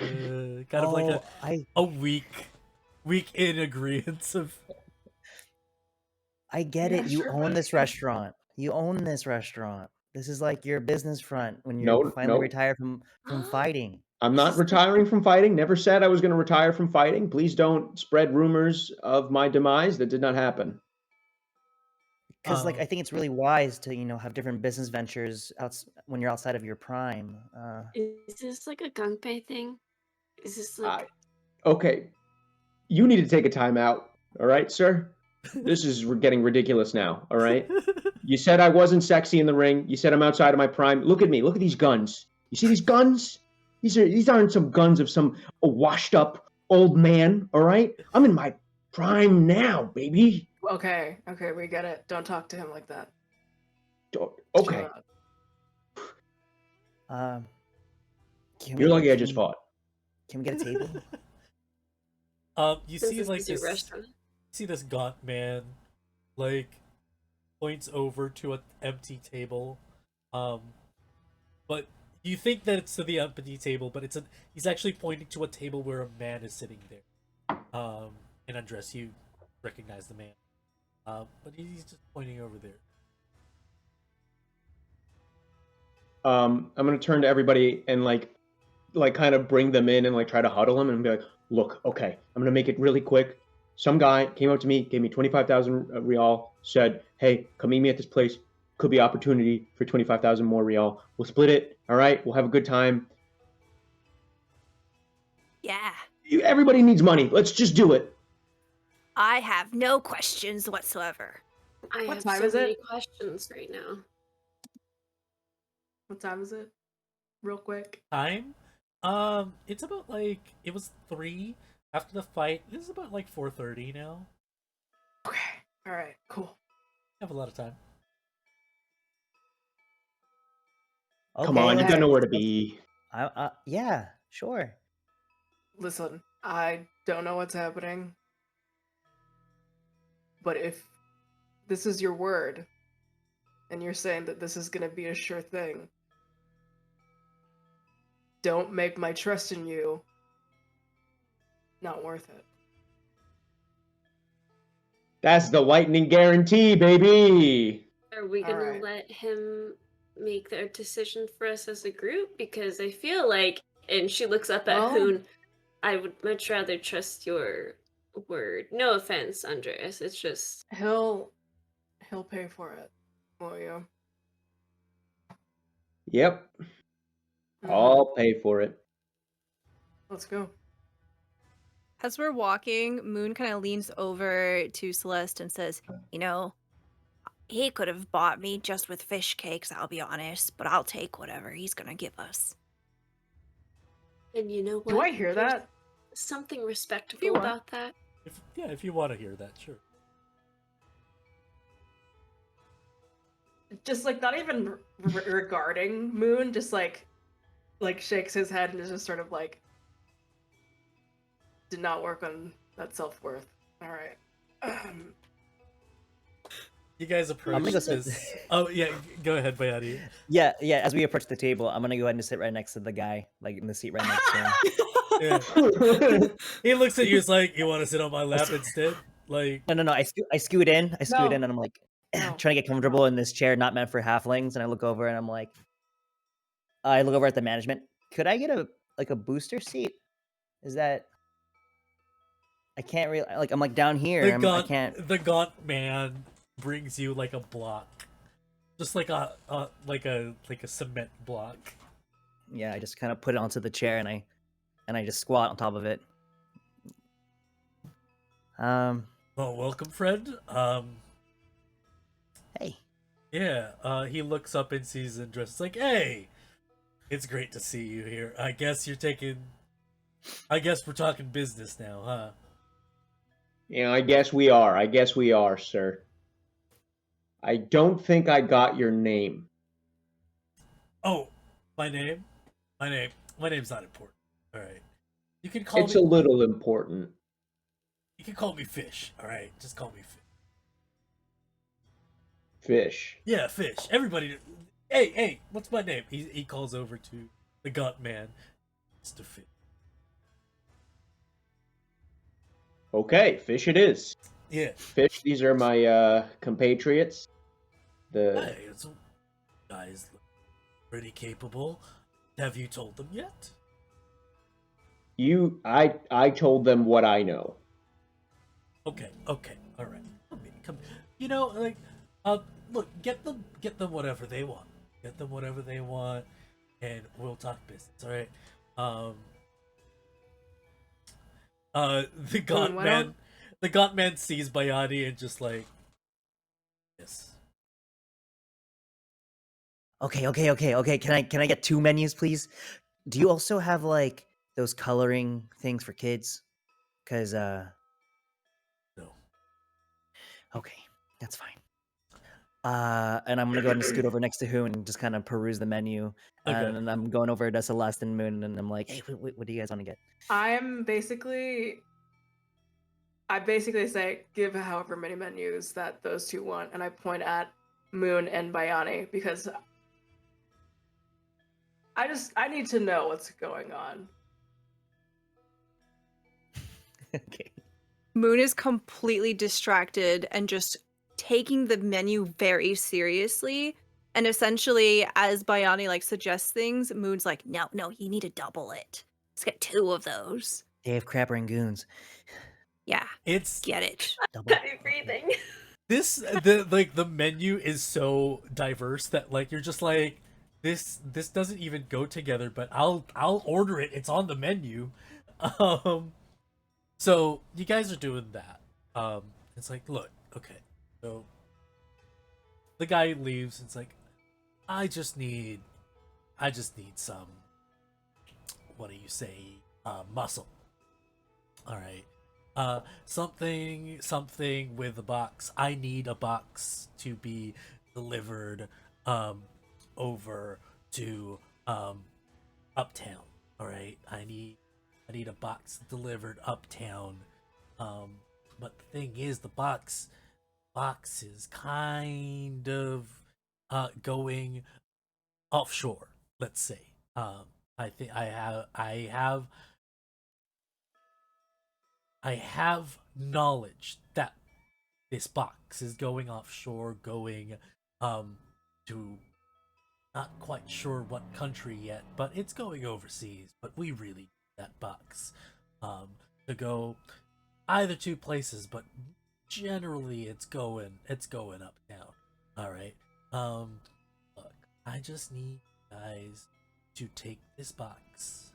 A: of like
C: Oh,
A: a weak in agreement of.
C: I get
E: Yeah,
C: it. You
E: sure,
C: own
E: buddy.
C: this restaurant. You own this restaurant. This is like your business front when
B: No,
C: you're finally
B: no.
C: retired from fighting.
B: I'm not retiring from fighting. Never said I was going to retire from fighting. Please don't spread rumors of my demise. That did not happen.
C: Because like I think it's really wise to have different business ventures when you're outside of your prime.
D: Is this like a gunpei thing? Is this like
B: Okay, you need to take a time out. All right, sir. This is getting ridiculous now. All right. You said I wasn't sexy in the ring. You said I'm outside of my prime. Look at me. Look at these guns. You see these guns? These aren't some guns of some washed up old man. All right. I'm in my prime now, baby.
E: Okay, we get it. Don't talk to him like that.
B: Okay.
E: Shut up.
B: You're lucky I just fought.
C: Can we get a table?
A: You
D: This
A: see
D: is
A: like
D: your
A: this.
D: restaurant.
A: See this gaunt man, like, points over to an empty table, but you think that it's to the empty table, but he's actually pointing to a table where a man is sitting there, in undress. You recognize the man, but he's just pointing over there.
B: I'm gonna turn to everybody and like kind of bring them in and like try to huddle them and be like, look, okay, I'm gonna make it really quick. Some guy came up to me, gave me 25,000 real, said, hey, come meet me at this place. Could be opportunity for 25,000 more real. We'll split it. All right. We'll have a good time.
F: Yeah.
B: Everybody needs money. Let's just do it.
F: I have no questions whatsoever.
D: I
E: What
D: have
E: time
D: so
E: is
D: many
E: it?
D: questions right now.
E: What time is it? Real quick.
A: Time? It's about like it was 3 after the fight. This is about like 4:30 now.
E: Okay. All right. Cool.
A: Have a lot of time.
B: Come on, you
C: let's-
B: got nowhere to be.
C: Yeah, sure.
E: Listen, I don't know what's happening, but if this is your word, and you're saying that this is gonna be a sure thing, don't make my trust in you not worth it.
B: That's the lightning guarantee, baby.
D: Are we gonna
E: Alright.
D: let him make their decision for us as a group? Because I feel like, and she looks up at
E: Well-
D: Hoon, I would much rather trust your word. No offense, Andreas. It's just
E: He'll pay for it, will you?
B: Yep.
E: Mhm.
B: I'll pay for it.
E: Let's go.
F: As we're walking, Moon kind of leans over to Celeste and says, he could have bought me just with fish cakes, I'll be honest, but I'll take whatever he's gonna give us.
D: and you know what?
E: Do I hear
D: There's
E: that?
D: something
E: you
D: respectable
E: want.
D: about that.
A: If you want to hear that, sure.
E: Just like not even regarding Moon, just like shakes his head and is just sort of like, did not work on that self-worth. All right.
A: You guys approach
C: gonna go sit-
A: this. Oh yeah, go ahead, Bayani.
C: Yeah. As we approach the table, I'm gonna go ahead and sit right next to the guy, like in the seat right next to him.
A: Yeah. He looks at you. It's like, you want to sit on my lap instead? Like,
C: No. I scoot in.
E: No.
C: And I'm like
E: No.
C: trying to get comfortable in this chair, not meant for halflings. And I look over and I'm like, I look over at the management. Could I get a booster seat? Is that? I can't really like. I'm like down here. I can't.
A: the gaunt man brings you like a block, just like a cement block.
C: Yeah, I just kind of put it onto the chair and I just squat on top of it.
A: Well, welcome, friend.
C: Hey.
A: Yeah. He looks up and sees Andres. It's like, hey, it's great to see you here. I guess we're talking business now, huh?
B: Yeah, I guess we are, sir. I don't think I got your name.
A: Oh, my name? My name's not important. All right. You can call
B: It's
A: me.
B: a little important.
A: You can call me Fish. All right, just call me Fish.
B: Fish.
A: Yeah, Fish. Everybody. Hey, what's my name? He calls over to the gut man. Mr. Fish.
B: Okay, fish it is.
A: Yeah.
B: Fish, these are my compatriots. The
A: Hey, so guys look pretty capable. Have you told them yet?
B: I told them what I know.
A: Okay, all right. Come. You know, like, look, get them whatever they want. Get them whatever they want, and we'll talk business. All right. Um. The God
E: why
A: Man,
E: don't-
A: the God Man sees Bayani and just like, yes.
C: Okay. Can I get 2 menus, please? Do you also have like those coloring things for kids? Cause
A: No.
C: okay, that's fine. And I'm gonna go ahead and scoot over next to Hoon and just kind of peruse the menu.
A: Okay.
C: And I'm going over to Celeste and Moon, and I'm like, hey, what do you guys want to get?
E: I basically say give however many menus that those two want, and I point at Moon and Bayani because I need to know what's going on.
C: Okay.
F: Moon is completely distracted and just taking the menu very seriously. And essentially, as Bayani like suggests things, Moon's like, no, you need to double it. Let's get 2 of those.
C: They have crab rangoons.
F: Yeah,
A: It's
F: get it.
C: Double.
D: I'm breathing.
A: this the menu is so diverse that like you're just like this doesn't even go together. But I'll order it. It's on the menu. Um. So you guys are doing that. It's like, look, okay. So the guy leaves. It's like, I just need some. What do you say? Muscle. All right. Something with a box. I need a box to be delivered, over to uptown. All right. I need a box delivered uptown. But the thing is, the box is kind of going offshore. Let's say. I think I have knowledge that this box is going offshore, going to not quite sure what country yet, but it's going overseas. But we really need that box to go either 2 places, but generally it's going uptown. All right. Look, I just need you guys to take this box.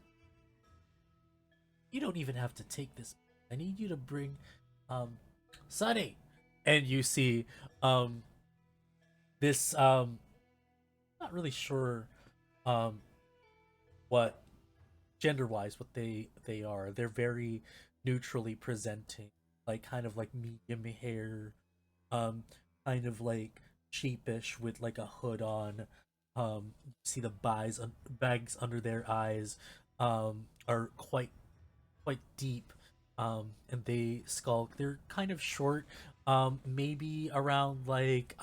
A: You don't even have to take this. I need you to bring Sunny. And you see this not really sure what gender wise what they are. They're very neutrally presenting, like kind of like medium hair, kind of like sheepish with like a hood on. You see the bags under their eyes are quite deep, and they skulk. They're kind of short, maybe around like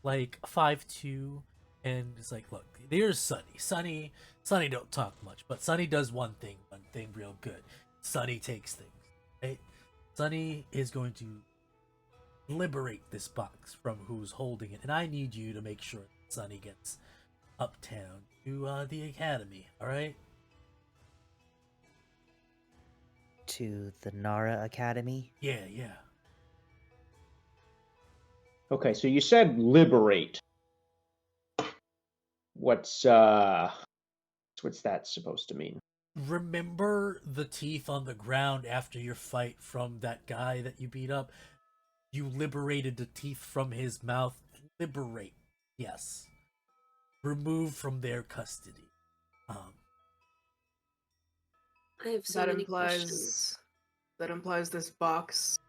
A: 5'2", and it's like, look, there's Sunny don't talk much, but Sunny does one thing real good. Sunny takes things, right? Sunny is going to liberate this box from who's holding it, and I need you to make sure that Sunny gets uptown to the academy. All right.
C: To the Nara Academy.
A: Yeah.
B: Okay, so you said liberate. What's that supposed to mean?
A: Remember the teeth on the ground after your fight from that guy that you beat up? You liberated the teeth from his mouth. Liberate. Yes. Remove from their custody.
D: I have so
E: That
D: many questions.
E: implies this box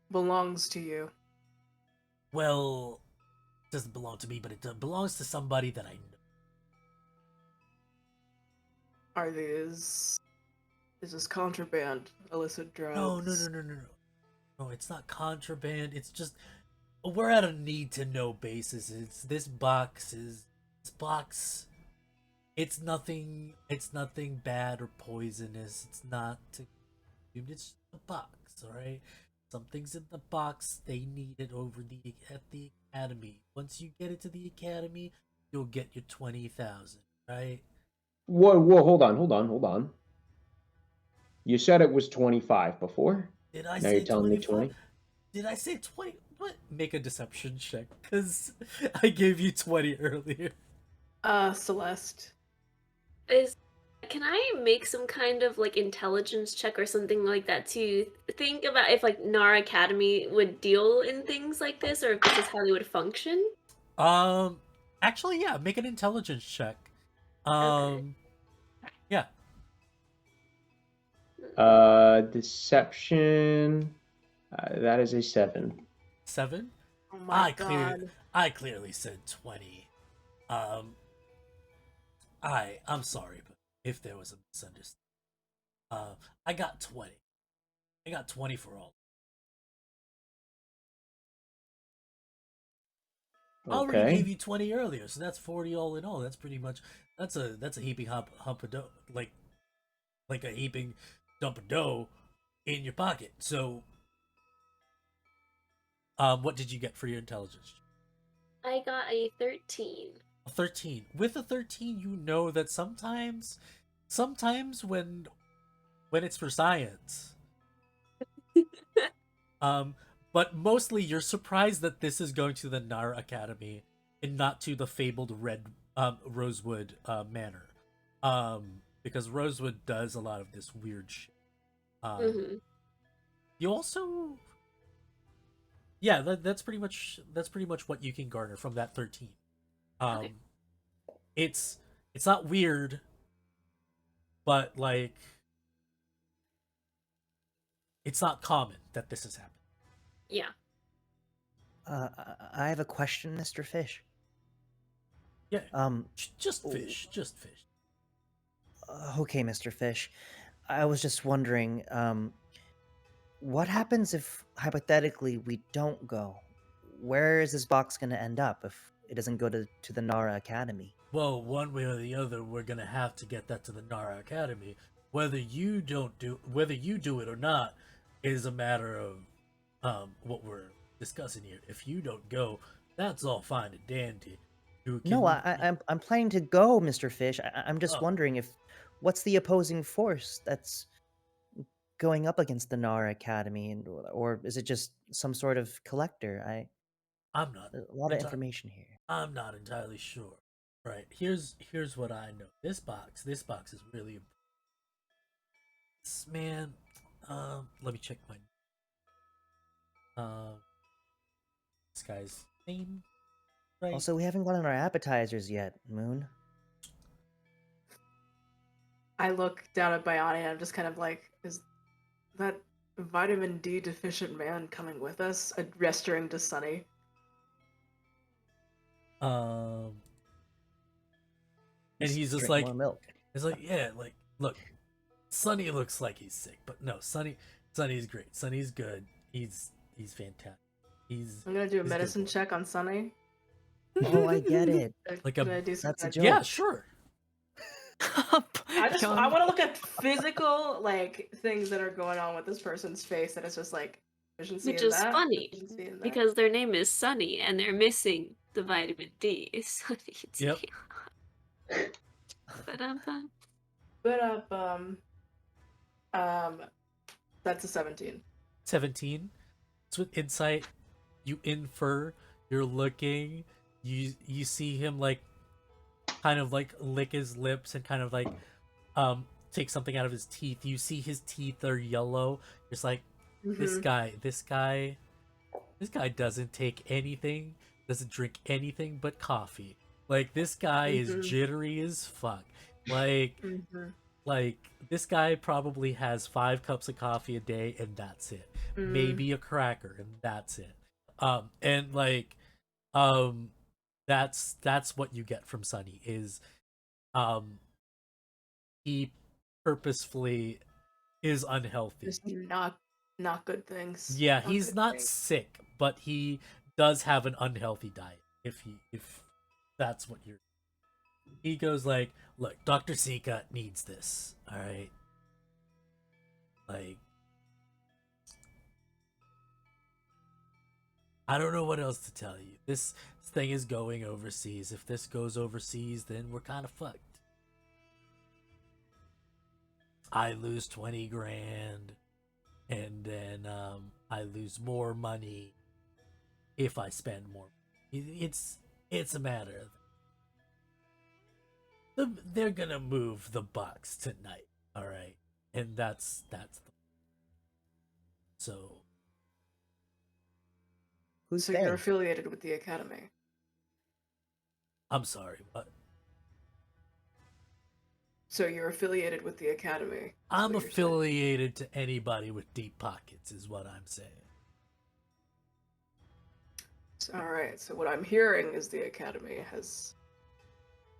E: belongs to you.
A: Well, it doesn't belong to me, but it belongs to somebody that I know.
E: Is this contraband, illicit drugs?
A: No. No, it's not contraband. It's just we're at a need to know basis. This box. It's nothing. It's nothing bad or poisonous. It's not to. It's just a box. All right. Something's in the box. They need it at the academy. Once you get it to the academy, you'll get your 20,000. Right.
B: Whoa, hold on. You said it was 25 before.
A: Did I
B: Now
A: say
B: you're telling me
A: 25?
B: 20?
A: Did I say 20? What? Make a deception check, because I gave you 20 earlier.
E: Celeste.
D: Can I make some kind of like intelligence check or something like that to think about if like Nara Academy would deal in things like this, or if this is how they would function?
A: Actually, yeah, make an intelligence check.
D: Okay.
A: Yeah.
B: Deception. That is a 7.
A: 7?
E: Oh my god.
A: I clearly said 20. I'm sorry, but if there was a misunderstanding. I got 20. I got 20 for all. I already gave you 20 earlier, so that's 40 all in all. That's pretty much that's a heaping hump of dough, like a heaping dump of dough in your pocket. So, what did you get for your intelligence?
D: I got a 13.
A: A 13. With a 13, you know that sometimes when it's for science, but mostly you're surprised that this is going to the Nara Academy and not to the fabled Rosewood Manor, because Rosewood does a lot of this weird shit. You also, yeah, that's pretty much what you can garner from that 13.
D: Okay.
A: It's not weird, but like it's not common that this has happened.
D: Yeah.
C: I have a question, Mr. Fish.
A: Yeah. Just fish.
C: Okay, Mr. Fish. I was just wondering, what happens if hypothetically we don't go? Where is this box going to end up if it doesn't go to the Nara Academy?
A: Well, one way or the other, we're gonna have to get that to the Nara Academy. Whether you do it or not is a matter of what we're discussing here. If you don't go, that's all fine and dandy.
C: No, I'm planning to go, Mr. Fish. I'm just wondering what's the opposing force that's going up against the Nara Academy, or is it just some sort of collector?
A: I'm not.
C: A lot of information here.
A: I'm not entirely sure. Right. Here's what I know. This box is really important. Man, let me check my this guy's name. Right.
C: Also, we haven't gotten our appetizers yet, Moon.
E: I look down at Bayani and I'm just kind of like, is that vitamin D deficient man coming with us? Gesturing to Sunny.
A: And he's just
C: drink
A: like,
C: more milk.
A: It's like, yeah, like, look, Sunny looks like he's sick, but no, Sunny's great. Sunny's good. He's fantastic.
E: I'm gonna do a medicine check on Sunny.
C: Oh, I get it.
A: Like
E: Can I do some
C: that's a
E: kind
C: joke.
A: Yeah, sure.
E: I want to look at physical like things that are going on with this person's face that is just like efficiency.
D: Which
E: in
D: is
E: that,
D: funny
E: efficiency in that.
D: because their name is Sunny and they're missing the vitamin D. Sunny D.
A: Yep.
E: That's a 17.
A: 17. So with insight, you infer, you're looking, you see him like kind of like lick his lips and kind of like take something out of his teeth. You see his teeth are yellow. It's like this guy doesn't take anything, doesn't drink anything but coffee. Like this guy is jittery as fuck. Like like this guy probably has 5 cups of coffee a day and that's it. Maybe a cracker and that's it. And like that's what you get from Sunny is he purposefully is unhealthy.
E: Just not good things.
A: Yeah, he's not sick, but he does have an unhealthy diet. If that's what you're, he goes like, look, Dr. Sika needs this. All right, like, I don't know what else to tell you. This thing is going overseas. If this goes overseas, then we're kind of fucked. I lose 20 grand, and then I lose more money if I spend more. It's a matter of they're gonna move the Bucks tonight, all right, and that's so.
C: Who's
E: So
C: they?
E: you're affiliated with the Academy.
A: I'm sorry, what?
E: So you're affiliated with the Academy. is
A: I'm
E: what you're saying.
A: affiliated to anybody with deep pockets, is what I'm saying.
E: All right. So what I'm hearing is the Academy has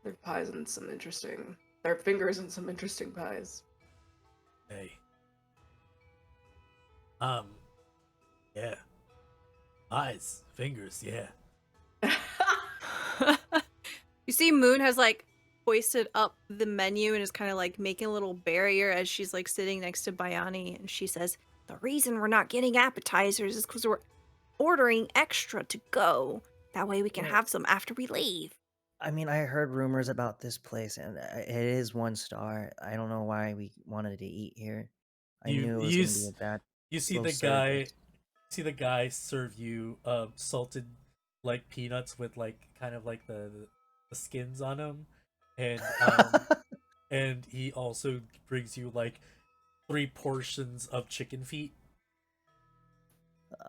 E: their pies in some interesting, their fingers in some interesting pies.
A: Hey. Yeah. Eyes, fingers, yeah.
F: You see Moon has like hoisted up the menu and is kind of like making a little barrier as she's like sitting next to Bayani, and she says, the reason we're not getting appetizers is because we're ordering extra to go. That way we can have some after we leave.
C: I mean, I heard rumors about this place, and it is 1 star. I don't know why we wanted to eat here. I knew it was going to be a bad.
A: You see
C: slow
A: the
C: service.
A: guy serve you salted like peanuts with like kind of like the skins on them, and and he also brings you like 3 portions of chicken feet.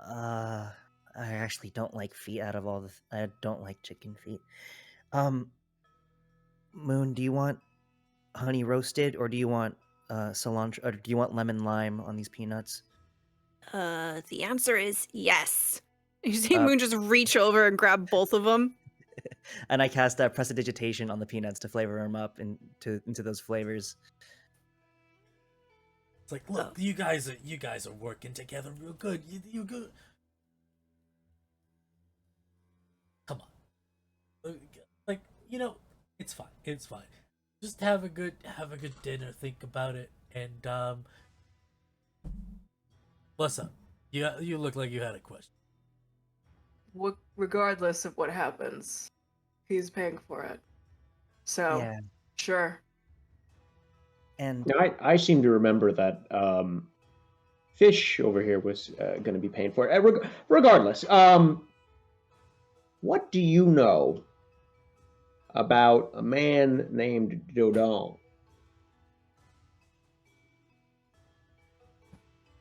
C: I actually don't like feet out of all the. I don't like chicken feet. Moon, do you want honey roasted, or do you want cilantro, or do you want lemon lime on these peanuts?
F: The answer is yes. You see
C: Uh,
F: Moon just reach over and grab both of them.
C: And I cast prestidigitation on the peanuts to flavor them up into those flavors.
A: It's like, look, you guys are working together real good. You good. Come on, like, it's fine. It's fine. Just have a good dinner. Think about it, and what's up? You look like you had a question.
E: Regardless of what happens, he's paying for it. So,
C: Yeah,
E: sure.
C: and
B: Now, I seem to remember that Fish over here was going to be paying for it. Regardless, what do you know about a man named Dodon?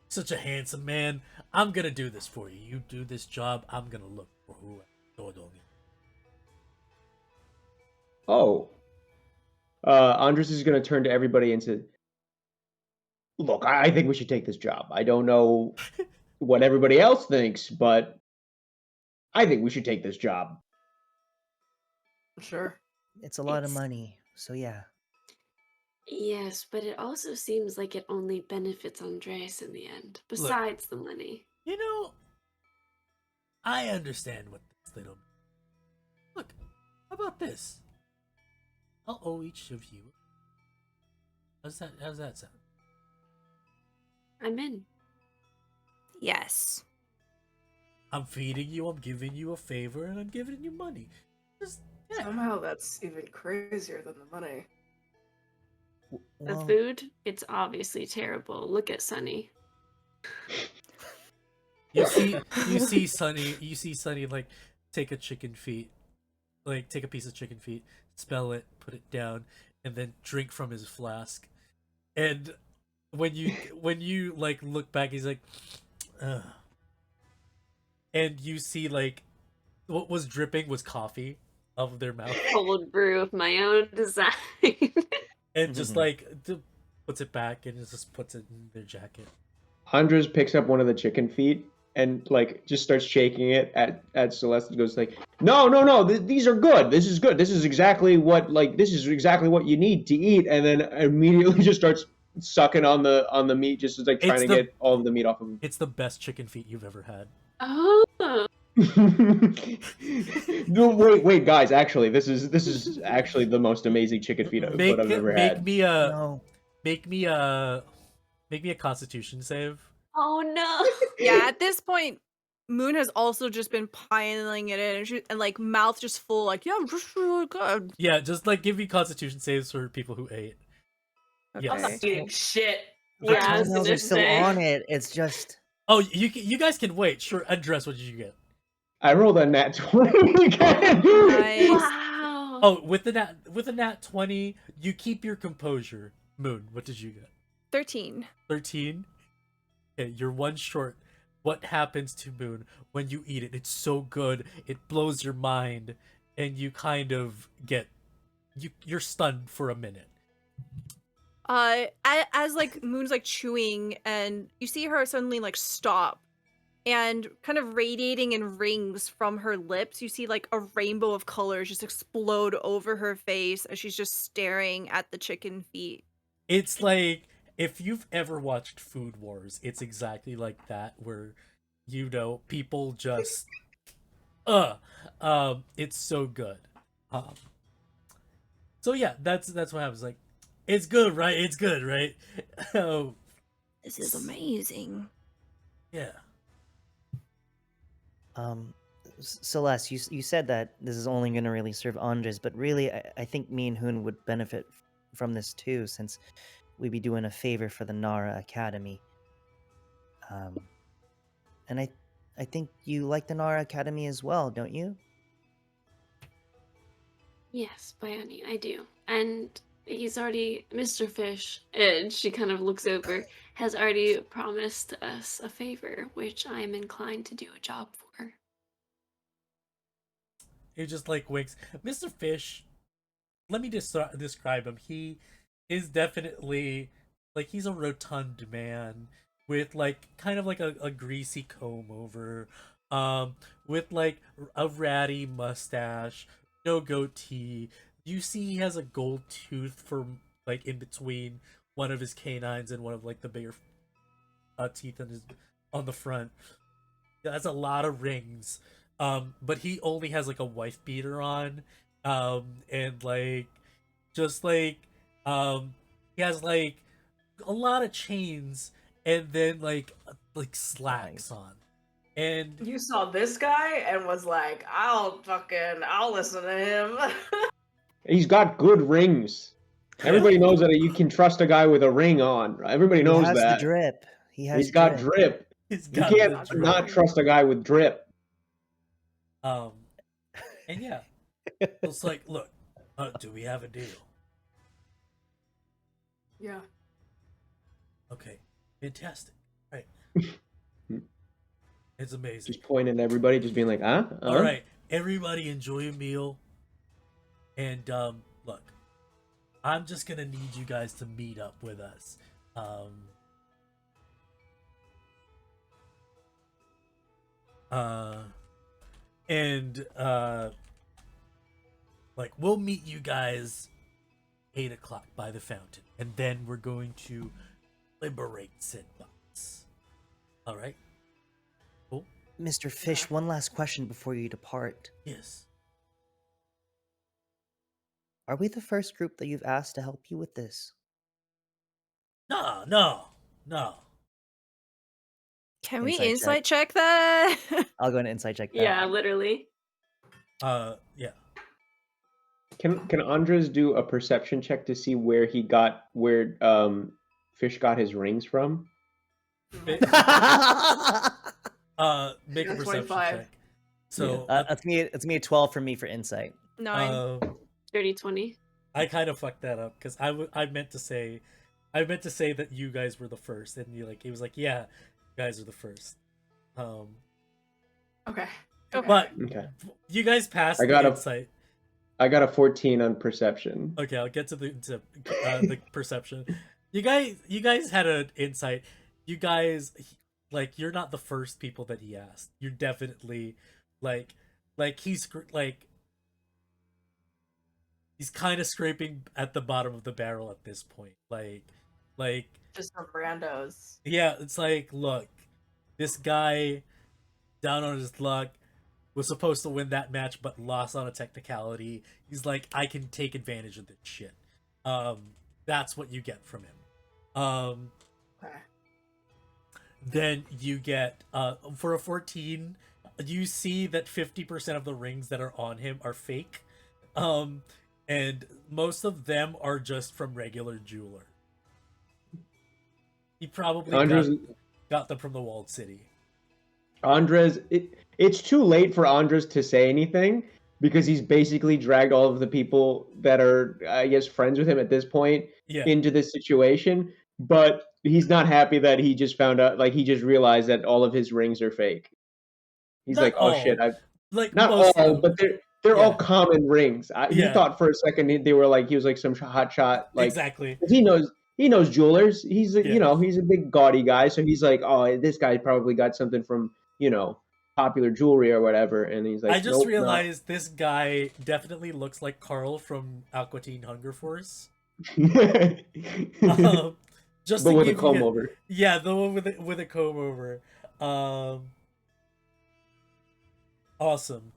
A: Such a handsome man. I'm gonna do this for you. You do this job. I'm gonna look for who Dodon is.
B: Oh. Andres is going to turn to everybody and say, look, I think we should take this job. I don't know what everybody else thinks, but I think we should take this job.
E: Sure.
C: it's a lot of
D: It's-
C: money. So yeah,
D: Yes, but it also seems like it only benefits Andres in the end, besides the money.
A: I understand what this little. Look, how about this? I'll owe each of you. How's that sound?
D: I'm in.
F: Yes.
A: I'm feeding you. I'm giving you a favor, and I'm giving you money. Just yeah.
E: Somehow that's even crazier than the money.
D: The
C: well,
D: food, it's obviously terrible. Look at Sunny.
A: You see Sunny like take a chicken feet, like take a piece of chicken feet, smell it, put it down, and then drink from his flask. And when you like look back, he's like, ugh. And you see like what was dripping was coffee out of their mouth,
D: Cold brew of my own design.
A: and just like puts it back and just puts it in their jacket.
B: Andres picks up one of the chicken feet and like just starts shaking it at Celeste and goes like, no, these are good. This is good. This is exactly what you need to eat. And then immediately just starts sucking on the meat, just like trying to get all of the meat off of him.
A: It's the best chicken feet you've ever had.
D: Oh,
B: No, wait, guys. Actually, this is actually the most amazing chicken feet I've
A: Make
B: ever
A: make
B: had.
A: me a
C: No.
A: make me a make me a Constitution save.
D: Oh no.
F: Yeah, at this point, Moon has also just been piling it in, and like mouth just full, like yeah, just really good.
A: Yeah, just like give me Constitution saves for people who ate.
F: Okay.
E: I'm not
A: Yes.
E: eating shit.
C: The
D: Yeah, I was
C: toenails
D: gonna
C: are still
D: say.
C: on it. It's just.
A: Oh, you guys can wait. Sure, address. What did you get?
B: I rolled a nat 20 again.
F: Nice.
D: Wow.
A: Oh, with the nat 20, you keep your composure. Moon, what did you get?
F: 13.
A: 13. Okay, you're one short. What happens to Moon when you eat it? It's so good. It blows your mind, and you kind of get you're stunned for a minute.
F: As like Moon's like chewing, and you see her suddenly like stop, and kind of radiating in rings from her lips, you see like a rainbow of colors just explode over her face as she's just staring at the chicken feet.
A: It's like if you've ever watched Food Wars, it's exactly like that, where people just it's so good. So yeah, that's what happens. Like, it's good, right? It's good, right? Oh,
F: This is amazing.
A: yeah.
C: Celeste, you said that this is only going to really serve Andres, but really, I think me and Hoon would benefit from this too, since we'd be doing a favor for the Nara Academy. And I think you like the Nara Academy as well, don't you?
D: Yes, Bioni, I do. And he's already, Mr. Fish, and she kind of looks over, has already promised us a favor, which I'm inclined to do a job for.
A: He just like winks. Mr. Fish, let me just describe him. He is definitely like he's a rotund man with like kind of like a greasy comb over, with like a ratty mustache, no goatee. You see he has a gold tooth for like in between one of his canines and one of like the bigger teeth on the front. He has a lot of rings. But he only has like a wife beater on, and like just like he has like a lot of chains and then like slacks on. And
E: You saw this guy and was like, I'll listen to him.
B: He's got good rings. Everybody knows that you can trust a guy with a ring on. Everybody
C: He
B: knows
C: has
B: that.
C: the drip.
B: He's got drip.
A: he's
B: You
A: got
B: can't
A: the
B: not
A: drip.
B: trust a guy with drip.
A: And yeah, it's like, look, do we have a deal?
E: Yeah.
A: Okay, fantastic, right? It's amazing.
B: Just pointing at everybody, just being like, huh?
A: All right, everybody enjoy a meal. And look, I'm just gonna need you guys to meet up with us. Like we'll meet you guys 8 o'clock by the fountain, and then we're going to liberate said bots. All right. Cool.
C: Mr. Fish, one last question before you depart.
A: Yes.
C: Are we the first group that you've asked to help you with this?
A: No.
F: Can we
C: Insight
F: insight check that?
C: I'll go and insight check that.
D: Yeah, literally.
A: Yeah.
B: Can Andres do a perception check to see where Fish got his rings from?
A: Make a
E: Yeah,
A: perception
E: 25.
A: check. So
C: That's me. It's me a 12 for me for insight.
F: 9.
D: Dirty 20.
A: I kind of fucked that up because I meant to say that you guys were the first, and he was like, yeah, you guys are the first.
E: Okay.
A: But
B: Okay.
A: you guys passed
B: I got
A: the
B: a-
A: insight.
B: I got a 14 on perception.
A: Okay, I'll get to the perception. You guys had an insight. You guys you're not the first people that he asked. You're definitely he's kind of scraping at the bottom of the barrel at this point. Like
E: Just some randos.
A: yeah, it's like, look, this guy down on his luck, was supposed to win that match but lost on a technicality. He's like, I can take advantage of this shit. That's what you get from him.
E: Okay.
A: Then you get for a 14, you see that 50% of the rings that are on him are fake. And most of them are just from regular jeweler. He probably got them from the walled city.
B: Andres, it's too late for Andres to say anything because he's basically dragged all of the people that are, I guess, friends with him at this point into this situation. But he's not happy that he just found out, like, he just realized that all of his rings are fake. He's
A: Not
B: like, oh
A: all.
B: shit,
A: Like
B: not
A: most
B: all, but they're all common rings. He thought for a second they were like, he was like some hot shot, like,
A: exactly.
B: He knows jewelers. He's you know, he's a big gaudy guy, so he's like, oh, this guy probably got something from, you know, popular jewelry or whatever. And he's like,
A: I just
B: nope,
A: realized this guy definitely looks like Carl from Aqua Teen Hunger Force. Just
B: but
A: to
B: with a
A: give
B: comb
A: you,
B: over.
A: Yeah, the one with a comb over. Awesome.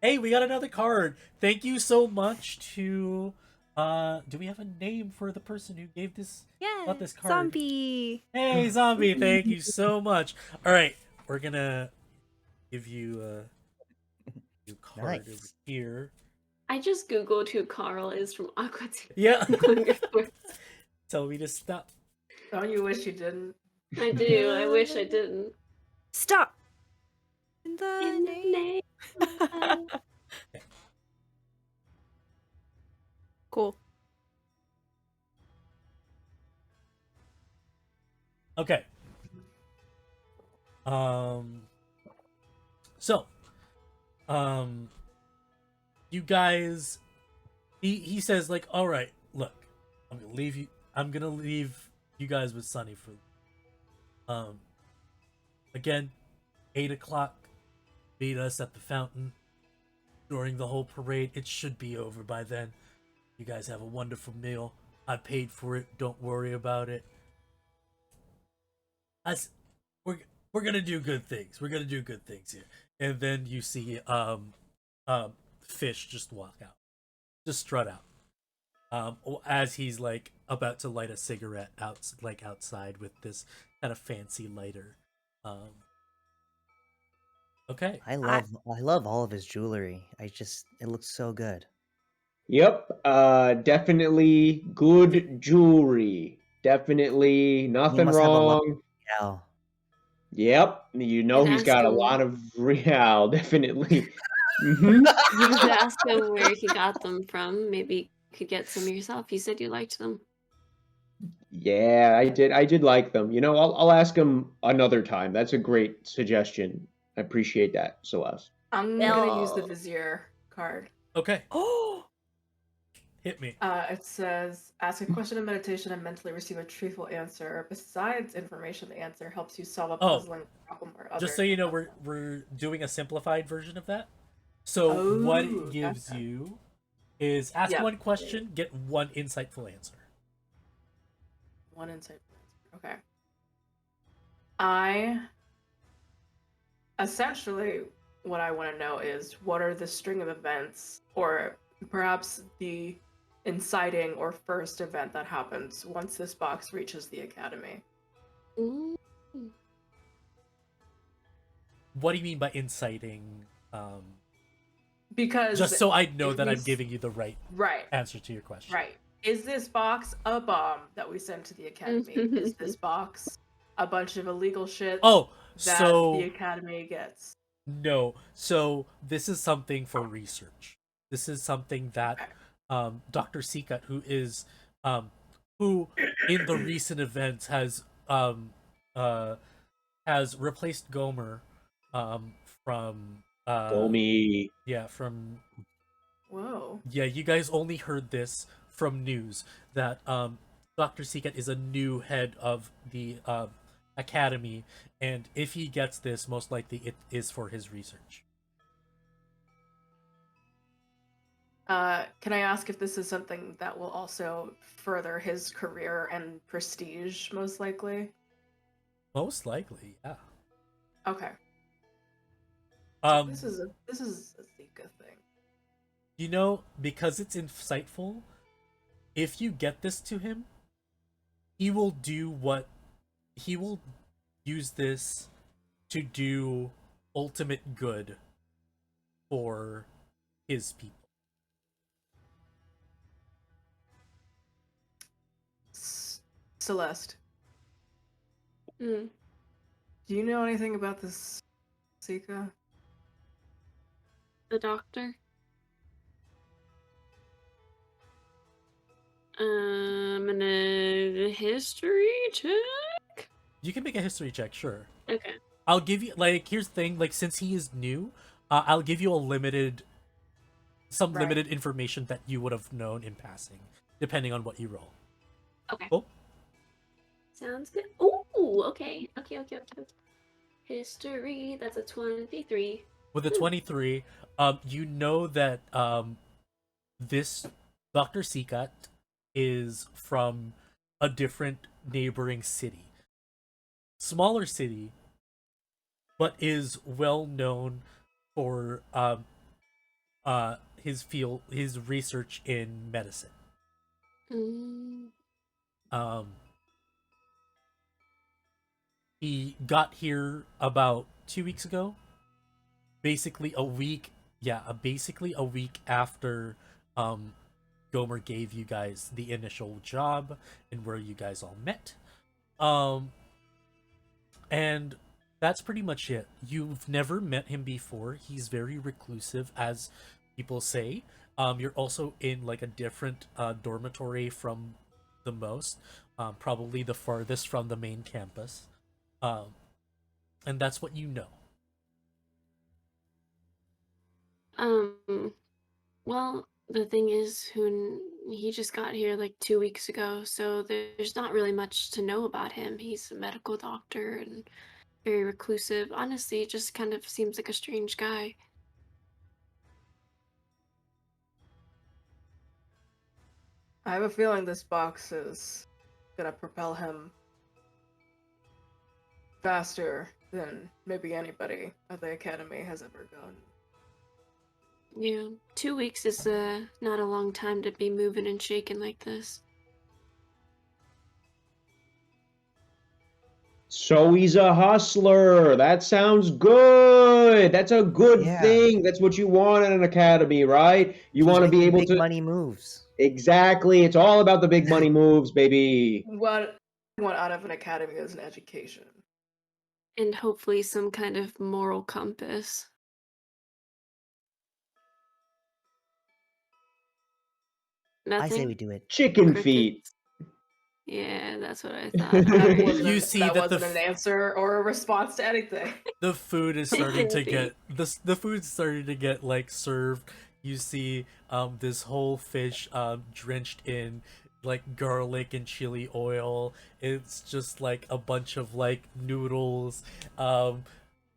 A: Hey, we got another card. Thank you so much to do we have a name for the person who gave this got this card?
F: Zombie.
A: Hey, Zombie, thank you so much. All right, we're gonna give you a new card over here.
D: I just googled who Carl is from Aqua Teen.
A: Yeah. Tell me to stop.
E: Don't you wish you didn't?
D: I do. I wish I didn't.
F: Stop. In the name. Cool.
A: Okay. So, you guys, he says, like, all right, look, I'm gonna leave you guys with Sunny for, again, 8 o'clock, meet us at the fountain during the whole parade. It should be over by then. You guys have a wonderful meal. I paid for it. Don't worry about it. We're gonna do good things. We're gonna do good things here. And then you see Fish just walk out, just strut out, as he's like about to light a cigarette outside with this kind of fancy lighter. Okay.
C: I love all of his jewelry. It looks so good.
B: Yep. Definitely good jewelry. Definitely nothing wrong.
C: Yeah.
B: Yep. You know he's got a lot of real, definitely.
D: You could ask him where he got them from. Maybe you could get some yourself. You said you liked them.
B: Yeah, I did like them. You know, I'll ask him another time. That's a great suggestion. I appreciate that, Celeste.
E: I'm gonna use the Vizier card.
A: Okay.
F: Oh.
A: Hit me.
E: It says, ask a question in meditation and mentally receive a truthful answer. Besides information, the answer helps you solve a puzzling problem or other.
A: Just so you know, we're doing a simplified version of that. So what it gives you is ask one question, get one insightful answer.
E: One insightful answer. Okay. I essentially, what I want to know is, what are the string of events, or perhaps the inciting or first event that happens once this box reaches the academy?
D: Ooh.
A: What do you mean by inciting?
E: Because
A: just so I know that I'm giving you the right answer to your question.
E: Right. Is this box a bomb that we send to the academy? Is this box a bunch of illegal shit that the academy gets?
A: No. So this is something for research. This is something that Dr. Seacut, who is who in the recent events has replaced Gomer from
B: Gomi.
A: Yeah, from
E: Whoa.
A: Yeah, you guys only heard this from news that Dr. Seacut is a new head of the academy, and if he gets this, most likely it is for his research.
E: Can I ask if this is something that will also further his career and prestige, most likely?
A: Most likely, yeah.
E: Okay. So
A: Um,
E: this is a Zika thing.
A: you know, because it's insightful, if you get this to him, he will he will use this to do ultimate good for his people.
E: Celeste,
D: Mm.
E: do you know anything about this Zika?
D: The doctor. And a history check.
A: You can make a history check, sure.
D: Okay.
A: I'll give you here's the thing, since he is new, I'll give you limited
E: Right.
A: information that you would have known in passing, depending on what you roll.
D: Okay.
A: Cool.
D: Sounds good. Oh, okay. Okay. History. That's a 23.
A: With a 23, you know that this Dr. Sikat is from a different neighboring city. Smaller city, but is well known for his research in medicine.
D: Mm.
A: He got here about 2 weeks ago. Basically a week after Gomer gave you guys the initial job and where you guys all met. And that's pretty much it. You've never met him before. He's very reclusive, as people say. You're also in like a different dormitory from the most, probably the farthest from the main campus. And that's what you know.
D: Well, the thing is, he just got here like 2 weeks ago, so there's not really much to know about him. He's a medical doctor and very reclusive. Honestly, it just kind of seems like a strange guy.
E: I have a feeling this box is gonna propel him faster than maybe anybody at the academy has ever gone.
D: Yeah, 2 weeks is not a long time to be moving and shaking like this.
B: So he's a hustler. That sounds good. That's a good
C: Yeah.
B: thing. That's what you want in an academy, right? You
C: He's
B: want to be
C: making
B: able
C: big
B: to.
C: money moves.
B: Exactly. It's all about the big money moves, baby.
E: What I want out of an academy is an education.
D: And hopefully some kind of moral compass.
C: I
D: Nothing?
C: say we do it.
B: Chicken
D: Crickets?
B: feet.
D: Yeah, that's what I
E: That
D: thought.
E: wasn't,
A: You see
E: that
A: that
E: wasn't an answer or a response to anything.
A: The food is starting to
D: Chicken
A: get the food's starting to get like served. You see this whole fish drenched in like garlic and chili oil. It's just like a bunch of like noodles.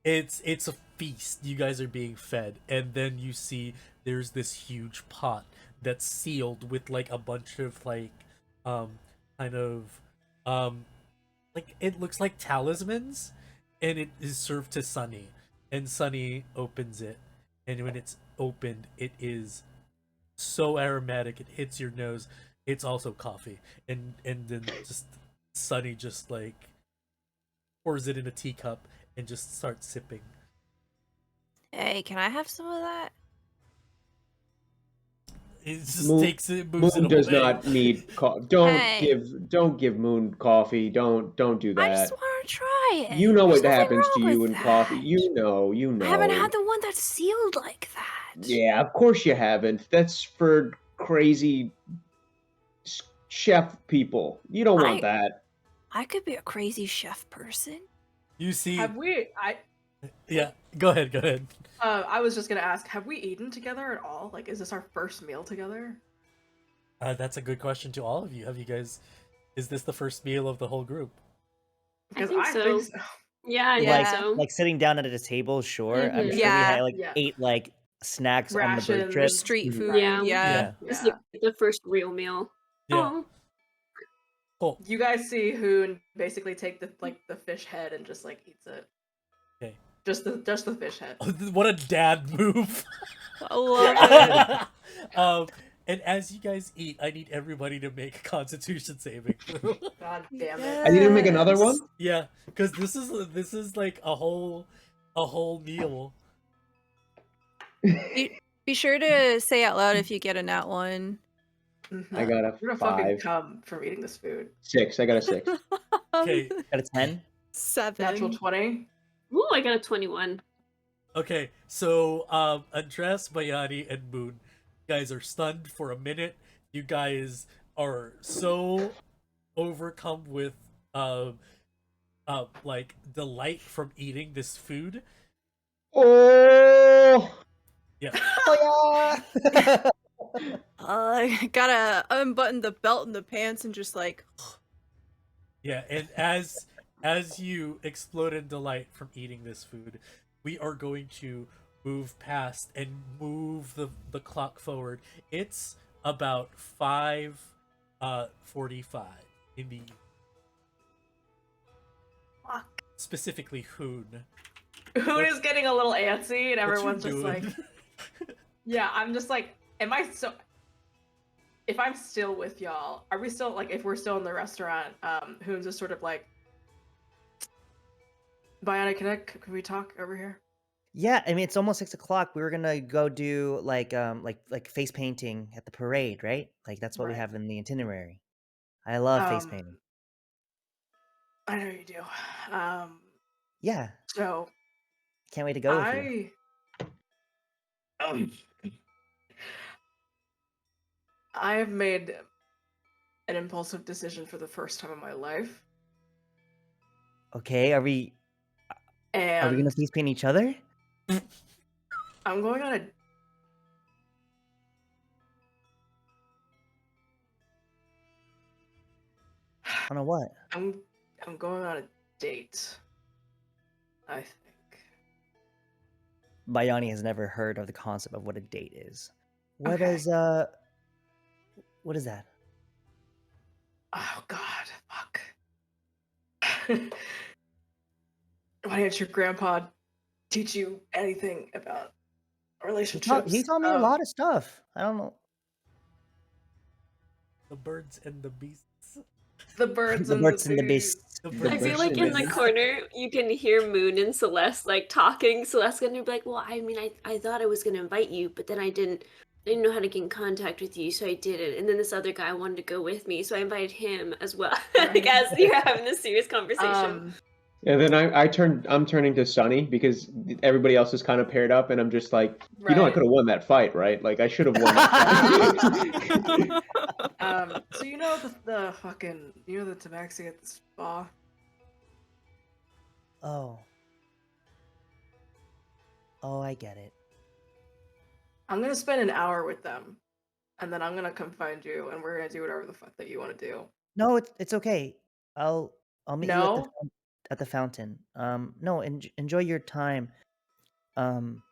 A: It's a feast. You guys are being fed, and then you see there's this huge pot that's sealed with like a bunch of like kind of like it looks like talismans, and it is served to Sunny, and Sunny opens it, and when it's opened, it is so aromatic it hits your nose. It's also coffee, and then just Sunny just like pours it in a teacup and just starts sipping.
F: Hey, can I have some of that?
A: It just
B: Moon-
A: takes it, moves
B: Moon
A: it
B: does
A: away.
B: not need coffee.
F: Hey.
B: Don't give Moon coffee. Don't do
F: I
B: that.
F: just want to try it.
B: You know
F: There's
B: what
F: nothing
B: happens to
F: wrong
B: you
F: with
B: in coffee.
F: that.
B: You know.
F: I haven't had the one that's sealed like that.
B: Yeah, of course you haven't. That's for crazy chef people. You don't want that.
F: I could be a crazy chef person.
A: You see,
E: Have we?
A: yeah. Go ahead.
E: I was just gonna ask. Have we eaten together at all? Like, is this our first meal together?
A: That's a good question to all of you. Have you guys? Is this the first meal of the whole group?
E: Because
D: think
E: I
D: so.
E: think so.
D: Yeah, I
F: Yeah.
D: think so.
C: Like sitting down at a table, sure. I'm
D: Mhm.
C: sure
F: Yeah.
C: we had like
E: Yeah.
C: ate like snacks on the bird
E: Rations.
C: trip.
F: Street
B: Mhm.
F: food.
D: Yeah.
F: Yeah.
D: It's like the first real meal.
A: Yeah.
D: Oh,
A: Cool.
E: You guys see Hoon basically take the fish head and just like eats it.
A: Okay.
E: just the fish head.
A: What a dad move.
F: I love it.
A: And as you guys eat, I need everybody to make a Constitution saving throw.
E: God damn it.
B: I need to make another one.
A: Yeah, because this is like a whole meal.
F: Be sure to say out loud if you get a nat one.
B: I got a
E: You're gonna fucking
B: 5.
E: come from eating this food.
B: 6. I got a 6.
A: Okay,
C: Got a 10.
F: 7.
E: Natural 20.
D: Ooh, I got a 21.
A: okay. So, Andres, Bayani, and Moon, you guys are stunned for a minute. You guys are so overcome with like delight from eating this food.
B: Oh!
A: Yeah.
C: Oh yeah.
F: Gotta unbutton the belt and the pants and just like.
A: Yeah, and as you explode in delight from eating this food, we are going to move past and move the clock forward. It's about 5:45 in the
E: Fuck.
A: specifically Hoon.
E: Hoon is getting a little antsy, and
A: What you
E: everyone's just
A: doing?
E: like, yeah, I'm just like, am I so? If I'm still with y'all, are we still like? If we're still in the restaurant, Hoon's just sort of like, Bionic, can we talk over here?
C: Yeah, I mean it's almost 6 o'clock. We were gonna go do like face painting at the parade, right? Like that's what we
E: Right.
C: have in the itinerary. I love face
E: Um,
C: painting.
E: I know you do.
C: Yeah,
E: So
C: can't wait to go with you.
E: I have made an impulsive decision for the first time in my life,
C: Okay, are we
E: and
C: gonna face paint each other?
E: I'm going on a.
C: On a what?
E: I'm going on a date. I think.
C: Bayani has never heard of the concept of what a date is. What
E: Okay.
C: is what is that?
E: Oh God, fuck. Why didn't your grandpa teach you anything about relationships?
C: He taught me a lot of stuff. I don't know.
A: The birds and the beasts.
E: The birds
C: The
E: and
C: birds
E: the
C: and the
E: bees.
C: beasts.
A: The
B: The
D: I
A: birds
D: feel
B: birds
D: like
B: and
D: in the
B: bees.
D: corner you can hear Moon and Celeste like talking. Celeste gonna be like, "Well, I mean, I thought I was gonna invite you, but then I didn't know how to get in contact with you, so I didn't. And then this other guy wanted to go with me, so I invited him as well." Like as you're having this serious conversation.
B: And then I'm turning to Sunny because everybody else is kind of paired up, and I'm just like, you know, I
E: Right.
B: could have won that fight, right? Like I should have won that fight.
E: So you know the fucking the tabaxi at the spa?
C: Oh. Oh, I get it.
E: I'm gonna spend an hour with them, and then I'm gonna come find you, and we're gonna do whatever the fuck that you want to do.
C: No, it's okay. I'll meet you
E: No?
C: at the fountain. No, enjoy your time. I'm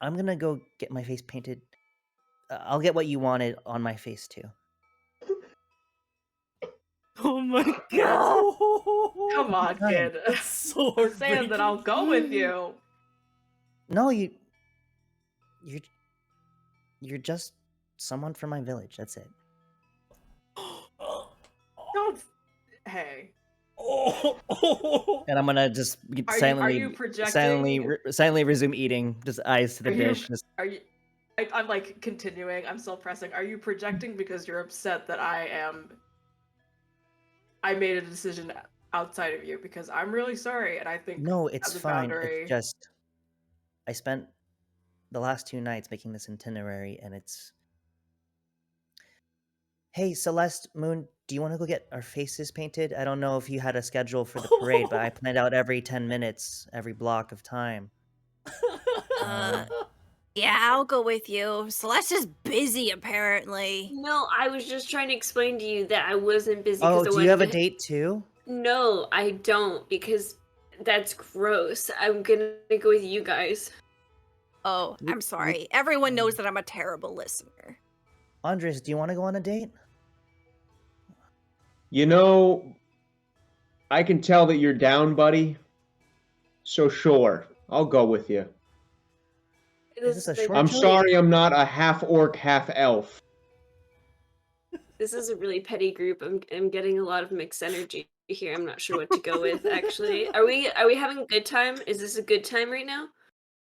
C: gonna go get my face painted. I'll get what you wanted on my face too.
A: Oh my god!
E: Come on,
C: Fine.
E: kid.
A: It's so
E: I'm saying that I'll go with
A: heartbreaking.
E: you.
C: No, you're just someone from my village. That's it.
E: Don't. Hey.
C: And I'm gonna just
E: Are
C: silently,
E: you projecting?
C: silently resume eating. Just eyes to the
E: Are you-
C: dish. Just
E: Are you? I'm like continuing. I'm still pressing. Are you projecting because you're upset that I made a decision outside of you? Because I'm really sorry, and I think
C: no, it's
E: as a
C: fine.
E: boundary-
C: It's just I spent the last 2 nights making this itinerary, and it's. Hey, Celeste, Moon, do you want to go get our faces painted? I don't know if you had a schedule for the parade, but I planned out every 10 minutes, every block of time.
F: Yeah, I'll go with you. Celeste is busy, apparently.
D: No, I was just trying to explain to you that I wasn't busy.
C: Oh,
D: 'cause I
C: do you have a
D: wanted to-
C: date too?
D: No, I don't, because that's gross. I'm gonna go with you guys.
F: Oh, I'm sorry. Everyone knows that I'm a terrible listener.
C: Andres, do you want to go on a date?
B: You know, I can tell that you're down, buddy. So sure, I'll go with you.
C: Is this a short
B: I'm
C: jump?
B: sorry I'm not a half orc, half elf.
D: This is a really petty group. I'm getting a lot of mixed energy here. I'm not sure what to go with actually. Are we having a good time? Is this a good time right now?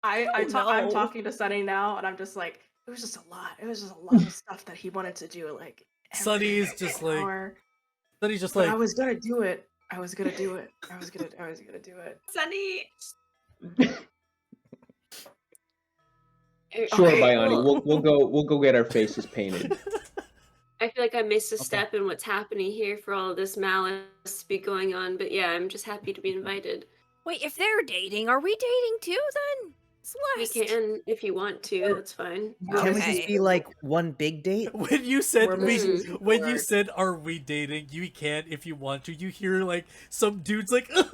E: I'm
F: no.
E: talking to Sunny now, and I'm just like, it was just a lot. It was just a lot of stuff that he wanted to do. Like
A: Sunny's just like,
E: hour.
A: Sunny's just
E: But
A: like,
E: I was gonna do it. I was gonna do it. I was gonna do it.
D: Sunny.
B: Sure,
D: Okay,
B: Bayani,
D: well,
B: we'll go get our faces painted.
D: I feel like I missed a
C: Okay.
D: step in what's happening here for all of this malice to be going on, but yeah, I'm just happy to be invited.
F: Wait, if they're dating, are we dating too then?
D: We
F: Celeste.
D: can if you want to. That's fine.
C: Can we
F: Okay.
C: just be like one big date?
A: when you said
E: We're missing
A: when you
E: Lord.
A: said are we dating, you can if you want to. You hear like some dudes like in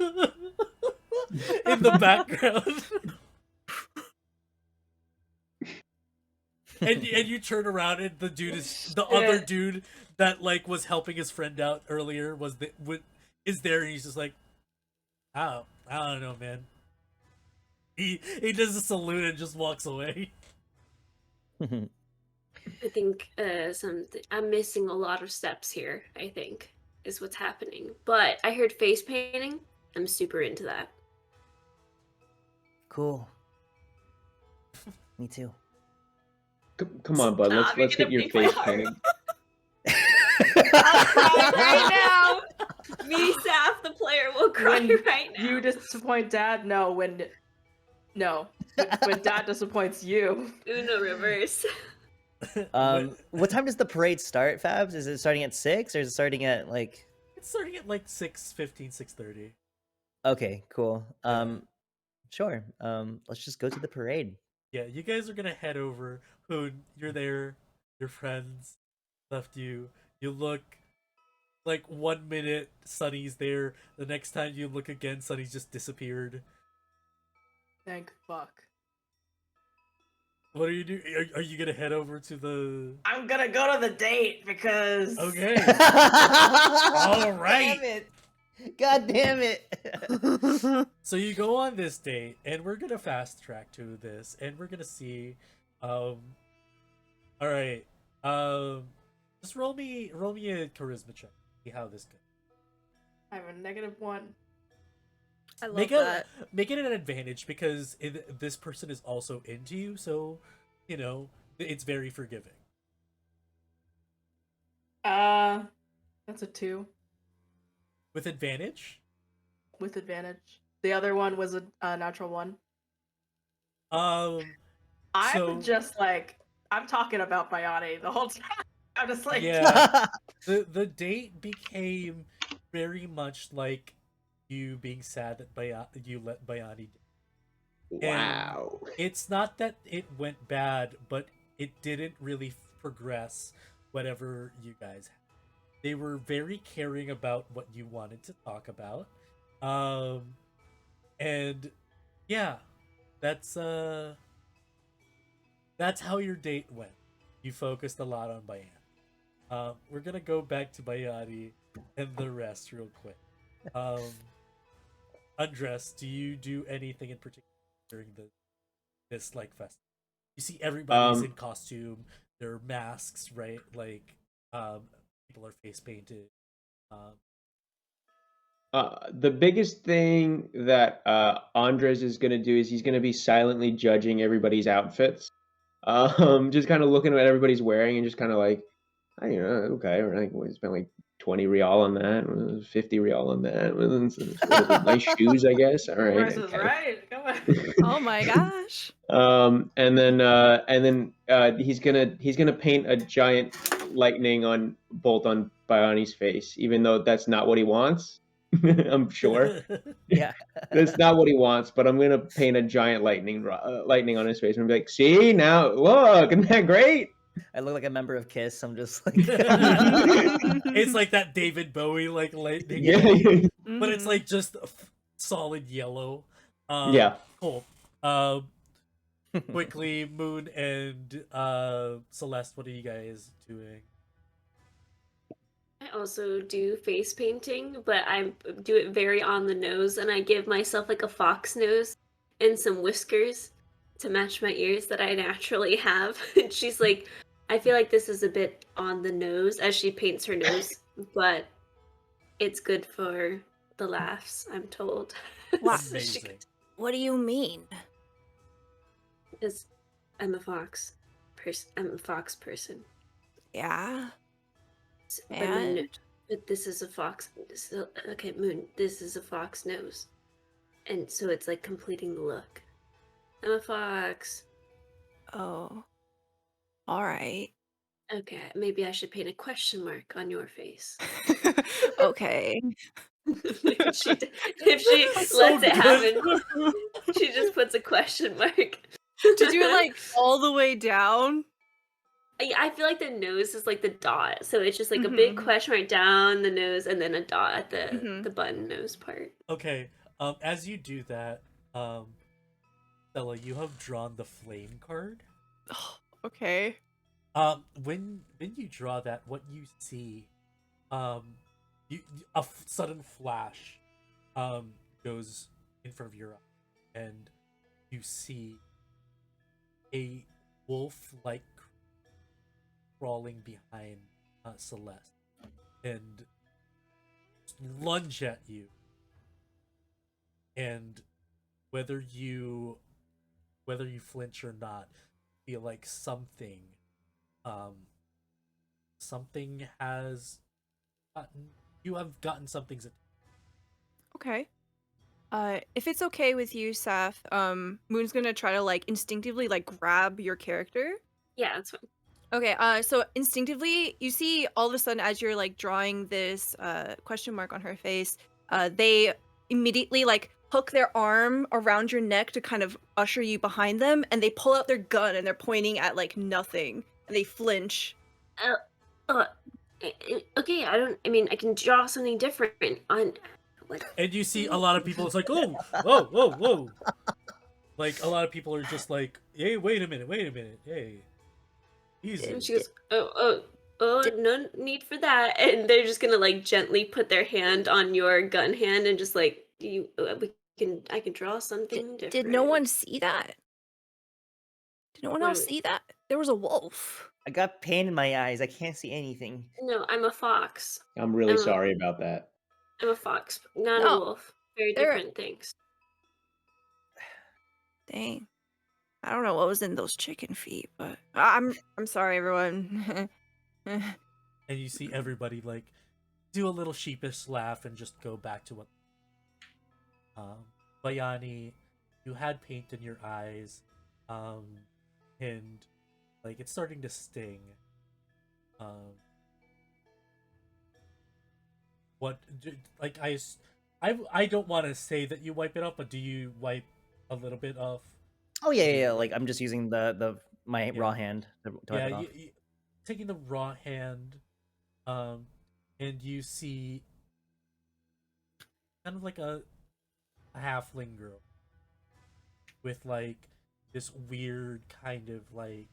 A: the background. And you turn around and the dude is the other dude that like was helping his friend out earlier is there, and he's just like, I don't know, man. He does a salute and just walks away.
D: I think I'm missing a lot of steps here, I think, is what's happening. But I heard face painting. I'm super into that.
C: Cool. Me too.
B: Come on, bud.
D: Stop,
B: Let's
D: you're
B: get your
D: gonna break
B: face
D: my heart.
B: painted.
D: I'll cry right now. Me, Saf, the player, will cry
E: When
D: right now.
E: you disappoint Dad, when Dad disappoints you.
D: Uno reverse.
C: What time does the parade start, Fabs? Is it starting at 6 or is it starting at like?
A: It's starting at like 6:15, 6:30.
C: Okay, cool. Sure. Let's just go to the parade.
A: Yeah, you guys are gonna head over. Hoon, you're there. Your friends left you. You look like 1 minute, Sunny's there. The next time you look again, Sunny's just disappeared.
E: Thank fuck.
A: What are you doing? Are you gonna head over to the?
E: I'm gonna go to the date because.
A: Okay.
C: All
A: right.
C: Damn it! God damn it!
A: So you go on this date, and we're gonna fast track to this, and we're gonna see. All right. Just roll me a charisma check. See how this goes.
E: I have a -1.
F: I love
A: Make
F: that.
A: make it an advantage because this person is also into you, so you know it's very forgiving.
E: That's a 2
A: With advantage.
E: with advantage. The other one was a natural 1.
A: So-
E: I'm just like, I'm talking about Bayani the whole time. I'm just like,
A: Yeah. the date became very much like you being sad that you let Bayani.
B: Wow.
A: It's not that it went bad, but it didn't really progress. Whatever you guys had. They were very caring about what you wanted to talk about. And yeah, that's how your date went. You focused a lot on Bayani. We're gonna go back to Bayani and the rest real quick. Undress, do you do anything in particular during this like festival? You see everybody's in costume, their masks, right? Like people are face painted.
B: The biggest thing that Andres is gonna do is he's gonna be silently judging everybody's outfits. Just kind of looking at what everybody's wearing and just kind of like, I don't know, okay, or like we spent like 20 real on that, 50 real on that. Nice shoes, I guess. All right.
E: Price is
B: Okay.
E: right. Come on.
F: Oh my gosh.
B: And then he's gonna paint a giant lightning bolt on Bayani's face, even though that's not what he wants. I'm sure
C: Yeah.
B: that's not what he wants, but I'm gonna paint a giant lightning on his face and be like, "See now, look, isn't that great?"
C: I look like a member of Kiss. I'm just like.
A: It's like that David Bowie like lightning,
B: Yeah,
A: but it's
F: Mhm.
A: like just solid yellow.
B: yeah.
A: Cool. Quickly, Moon and Celeste, what are you guys doing?
D: I also do face painting, but I do it very on the nose, and I give myself like a fox nose and some whiskers to match my ears that I naturally have. And she's like, I feel like this is a bit on the nose as she paints her nose, but it's good for the laughs, I'm told.
F: Wow.
D: So she-
A: Amazing.
F: What do you mean?
D: Because I'm a fox person. I'm a fox person.
F: Yeah.
D: But no,
F: And
D: but this is a fox. Okay, Moon. This is a fox nose, and so it's like completing the look. I'm a fox.
F: oh, all right.
D: Okay, maybe I should paint a question mark on your face.
F: Okay.
D: If she
A: So
D: lets it
A: good.
D: happen, she just puts a question mark.
F: Did you like all the way down?
D: I feel like the nose is like the dot, so it's just like a
F: Mhm,
D: big
F: mhm.
D: question mark down the nose, and then a dot at the
F: Mhm.
D: button nose part.
A: Okay, as you do that, Stella, you have drawn the flame card.
F: Okay.
A: When you draw that, what you see, um, sudden flash, goes in front of your eye, and you see a wolf-like crawling behind Celeste, and lunge at you, and whether you flinch or not, feel like um something has you have gotten something's attention.
F: Okay. If it's okay with you, Seth, Moon's gonna try to like instinctively like grab your character.
D: Yeah, that's fine.
F: Okay, so instinctively, you see all of a sudden as you're like drawing this question mark on her face, they immediately like hook their arm around your neck to kind of usher you behind them, and they pull out their gun and they're pointing at like nothing, and they flinch.
D: Uh, okay, I don't. I mean, I can draw something different on. What?
A: And you see a lot of people. It's like, oh, whoa, whoa, whoa. Like a lot of people are just like, hey, wait a minute, hey, easy.
D: And she goes, no need for that. And they're just gonna like gently put their hand on your gun hand and just like, I can draw something different.
F: Did no one see that? Did no one
D: What
F: else
D: do we-
F: see that? There was a wolf.
C: I got pain in my eyes. I can't see anything.
D: No, I'm a fox.
B: I'm really
D: I'm
B: sorry about that.
D: I'm a fox, not
F: No,
D: a wolf. Very
F: they're-
D: different things.
F: Dang. I don't know what was in those chicken feet, but I'm sorry, everyone.
A: And you see everybody like do a little sheepish laugh and just go back to what. Bayani, you had paint in your eyes, and like it's starting to sting. What like I don't want to say that you wipe it off, but do you wipe a little bit off?
C: Oh yeah. Like I'm just using my raw hand to wipe it
A: Yeah,
C: off.
A: you taking the raw hand, and you see kind of like a halfling girl with like this weird kind of like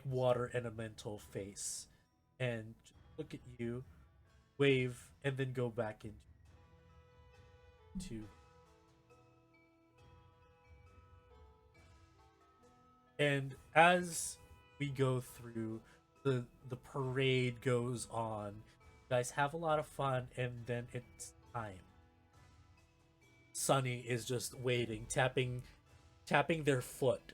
A: water elemental face, and look at you, wave, and then go back into and as we go through, the parade goes on. You guys have a lot of fun, and then it's time. Sunny is just waiting, tapping their foot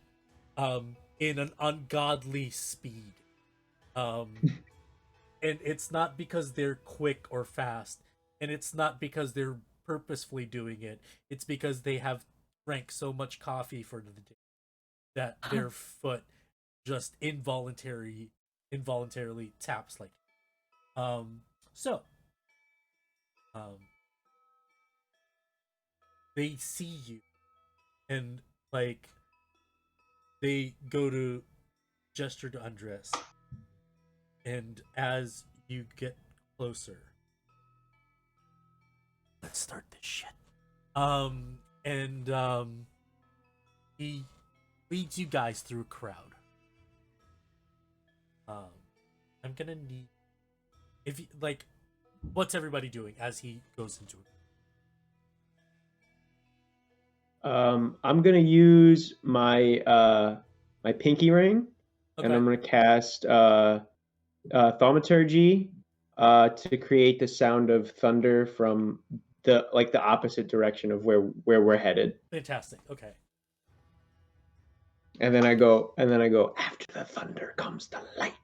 A: in an ungodly speed. And it's not because they're quick or fast, and it's not because they're purposefully doing it. It's because they have drank so much coffee for the day that their foot just involuntarily taps like so they see you, and like they go to gesture to undress, and as you get closer, let's start this shit. And he leads you guys through a crowd. I'm gonna need if you, like, what's everybody doing as he goes into it?
B: I'm gonna use my pinky ring, and
A: Okay.
B: I'm gonna cast thaumaturgy to create the sound of thunder from the opposite direction of where we're headed.
A: Fantastic. Okay.
B: And then I go, after the thunder comes the light.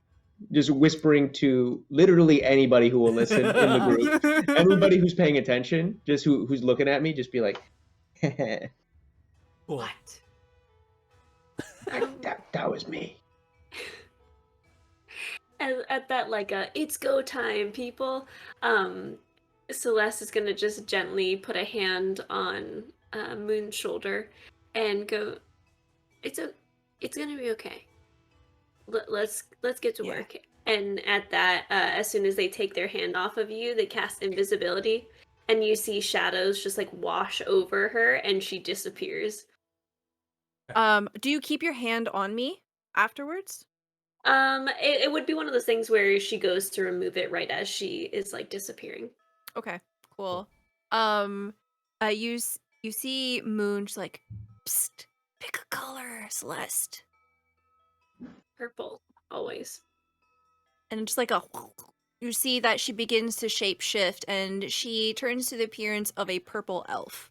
B: Just whispering to literally anybody who will listen in the group. Everybody who's paying attention, just who's looking at me, just be like,
A: Cool.
E: What?
B: that was me.
D: At that, like, it's go time, people. Celeste is gonna just gently put a hand on Moon's shoulder and go, it's gonna be okay. Let's get to
F: Yeah.
D: work. And at that, as soon as they take their hand off of you, they cast invisibility, and you see shadows just like wash over her, and she disappears.
F: Do you keep your hand on me afterwards?
D: It would be one of those things where she goes to remove it right as she is like disappearing.
F: Okay, cool. You see Moon just like, psst, pick a color, Celeste,
D: Purple, always.
F: and just like you see that she begins to shape shift, and she turns to the appearance of a purple elf.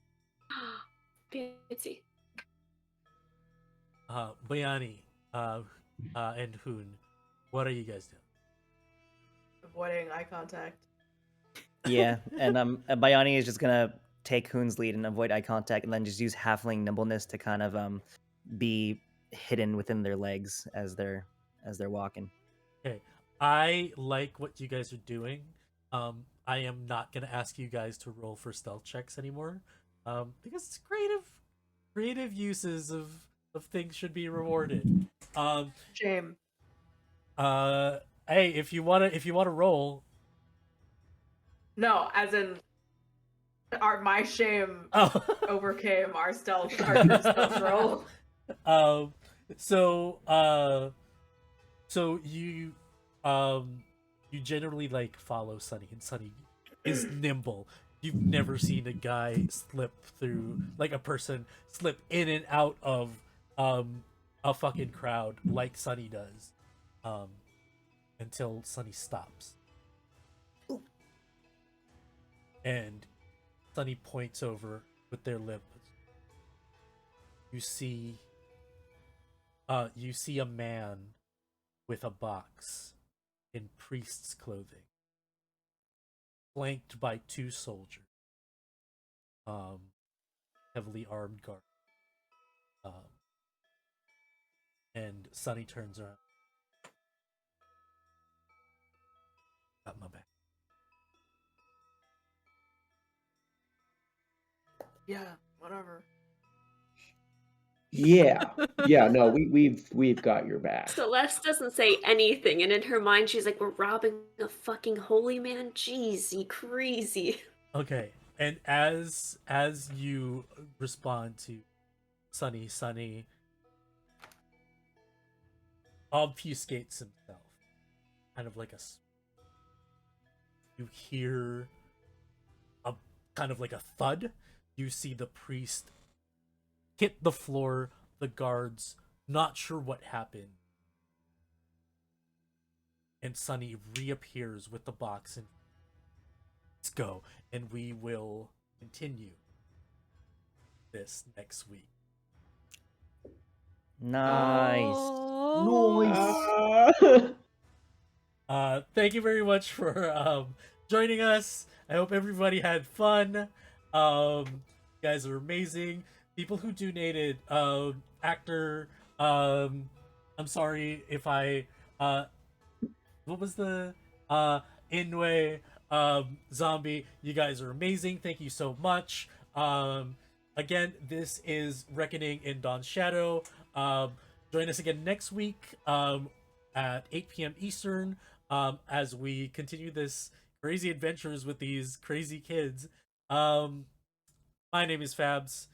D: Fancy.
A: Bayani, and Hoon, what are you guys doing?
E: Avoiding eye contact.
C: Yeah, and Bayani is just gonna take Hoon's lead and avoid eye contact, and then just use halfling nimbleness to kind of be hidden within their legs as they're walking.
A: Okay, I like what you guys are doing. I am not gonna ask you guys to roll for stealth checks anymore, because it's creative uses of things should be rewarded.
E: Shame.
A: Hey, if you wanna roll,
E: No, as in, my shame
A: oh.
E: overcame our group stealth roll.
A: So you generally like follow Sunny, and Sunny is nimble. You've never seen a guy slip through, like a person slip in and out of a fucking crowd like Sunny does, until Sunny stops. And Sunny points over with their lip. You see a man with a box in priest's clothing, flanked by two soldiers, heavily armed guards. And Sunny turns around. Got my back.
E: Yeah, whatever.
B: Yeah, no, we've got your back.
D: Celeste doesn't say anything, and in her mind, she's like, "We're robbing a fucking holy man. Jeez, you crazy."
A: Okay, and as you respond to Sunny obfuscates himself, kind of like you hear a kind of like a thud. You see the priest hit the floor, the guards not sure what happened, and Sunny reappears with the box and let's go, and we will continue this next week.
C: Nice.
A: Thank you very much for joining us. I hope everybody had fun. You guys are amazing. People who donated, actor, I'm sorry if I what was the Inway, zombie, you guys are amazing. Thank you so much. Again, this is Reckoning in Dawn's Shadow. Join us again next week at 8 p.m. Eastern as we continue this crazy adventures with these crazy kids. My name is Fabs.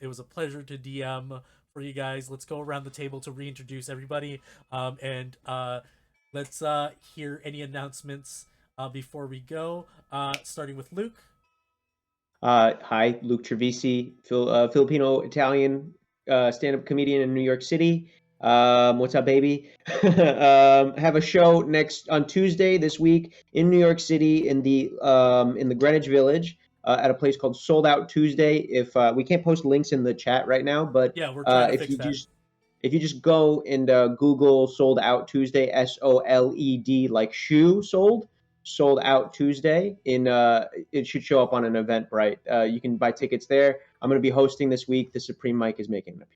A: It was a pleasure to DM for you guys. Let's go around the table to reintroduce everybody, and let's hear any announcements before we go, starting with Luke.
B: Hi, Luke Trevisi, Filipino Italian stand-up comedian in New York City. What's up, baby? Have a show next on Tuesday this week in New York City in the Greenwich Village at a place called Sold Out Tuesday. If we can't post links in the chat right now, but
A: Yeah, we're trying to
B: if
A: fix
B: you
A: that.
B: just go and Google Sold Out Tuesday, SOLED, like shoe sold out Tuesday it should show up on an Eventbrite. You can buy tickets there. I'm going to be hosting this week. The Supreme Mike is making it.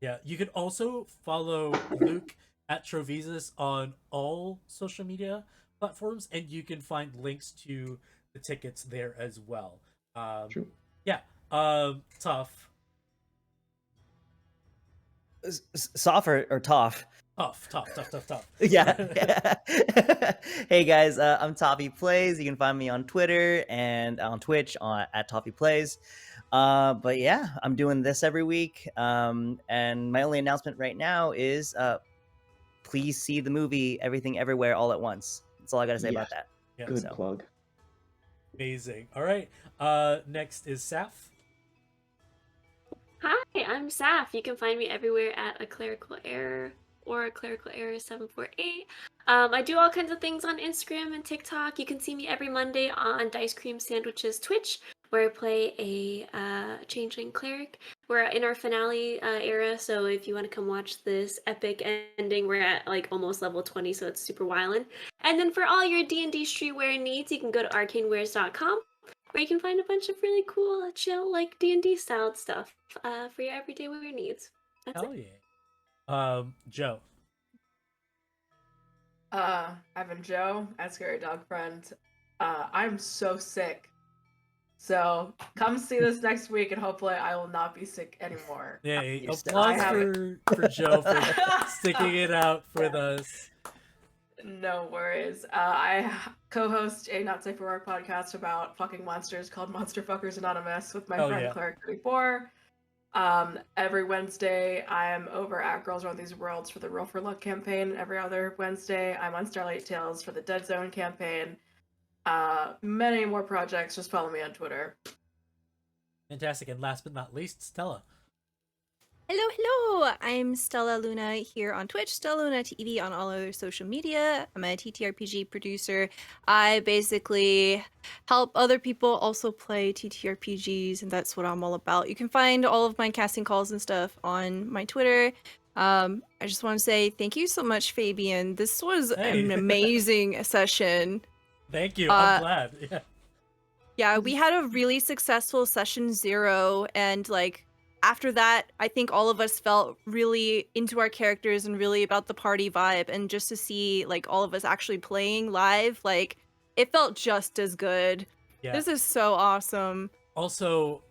A: Yeah, you can also follow Luke at Trovisis on all social media platforms, and you can find links to the tickets there as well.
B: True.
A: Yeah, tough.
C: Soft or tough?
A: Tough.
C: Yeah. Hey guys, I'm Toffee Plays. You can find me on Twitter and on Twitch at Toffee Plays. But yeah, I'm doing this every week. And my only announcement right now is please see the movie Everything Everywhere All at Once. That's all I gotta say about that.
A: Yeah,
B: Good
C: so.
B: plug.
A: amazing. All right. Next is Saf.
D: Hi, I'm Saf. You can find me everywhere at A Clerical Error or A Clerical Error 748. I do all kinds of things on Instagram and TikTok. You can see me every Monday on Dice Cream Sandwiches Twitch, where I play a changeling cleric. We're in our finale era, so if you want to come watch this epic ending, we're at like almost level 20, so it's super wildin'. And then for all your D&D streetwear needs, you can go to arcanewares.com, where you can find a bunch of really cool, chill, like D&D styled stuff for your everyday wear needs. That's
A: Hell
D: it.
A: yeah. Joe.
E: I've Joe, at Scary Dog Friend. I'm so sick. So come see this next week, and hopefully I will not be sick anymore.
A: Yeah,
C: You're so
A: applause
E: sick.
A: for Joe for sticking it out with us.
E: No worries. I co-host a Not Safe for Work podcast about fucking monsters called Monster Fuckers Anonymous with my
A: Oh,
E: friend
A: yeah.
E: Cleric 34. Every Wednesday, I'm over at Girls Around These Worlds for the Roll for Luck campaign. Every other Wednesday, I'm on Starlight Tales for the Dead Zone campaign. Many more projects. Just follow me on Twitter.
A: Fantastic. And last but not least, Stella.
F: Hello. I'm Stella Luna here on Twitch, Stella Luna TV on all other social media. I'm a TTRPG producer. I basically help other people also play TTRPGs, and that's what I'm all about. You can find all of my casting calls and stuff on my Twitter. I just want to say thank you so much, Fabian. This was
A: Hey.
F: an amazing session.
A: Thank you. I'm glad. Yeah.
F: Yeah, we had a really successful session 0, and like after that, I think all of us felt really into our characters and really about the party vibe, and just to see like all of us actually playing live, like it felt just as good.
A: Yeah.
F: This is so awesome.
A: Also,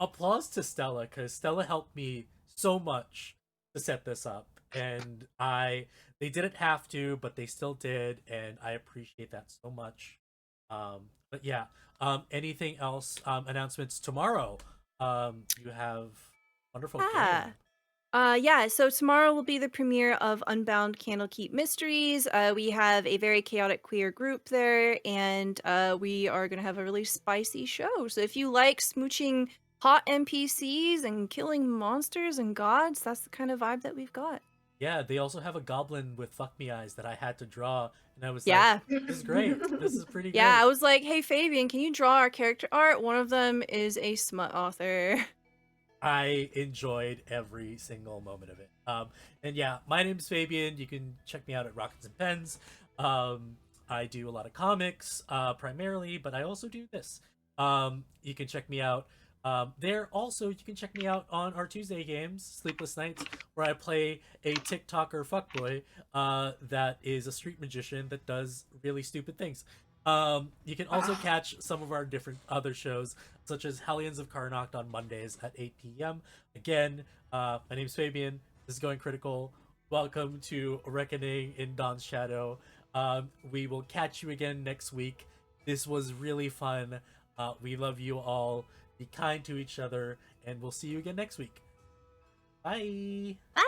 A: applause to Stella, because Stella helped me so much to set this up, and they didn't have to, but they still did, and I appreciate that so much. But yeah, anything else? Announcements tomorrow. You have wonderful game.
F: Yeah, so tomorrow will be the premiere of Unbound Candlekeep Mysteries. We have a very chaotic queer group there, and we are going to have a really spicy show. So if you like smooching hot NPCs and killing monsters and gods, that's the kind of vibe that we've got.
A: Yeah, they also have a goblin with fuck me eyes that I had to draw, and I was
F: Yeah.
A: like, this is great. This is pretty
F: Yeah, I
A: great.
F: was like, hey, Fabian, can you draw our character art? One of them is a smut author.
A: I enjoyed every single moment of it. And yeah, my name's Fabian. You can check me out at Rockets and Pens. I do a lot of comics, primarily, but I also do this. You can check me out there. Also, you can check me out on our Tuesday games, Sleepless Nights, where I play a TikToker fuckboy that is a street magician that does really stupid things. You can also catch some of our different other shows, such as Hellions of Karnak on Mondays at 8 p.m. Again, my name's Fabian. This is Going Critical. Welcome to Reckoning in Dawn's Shadow. We will catch you again next week. This was really fun. We love you all. Be kind to each other, and we'll see you again next week. Bye.
F: Bye.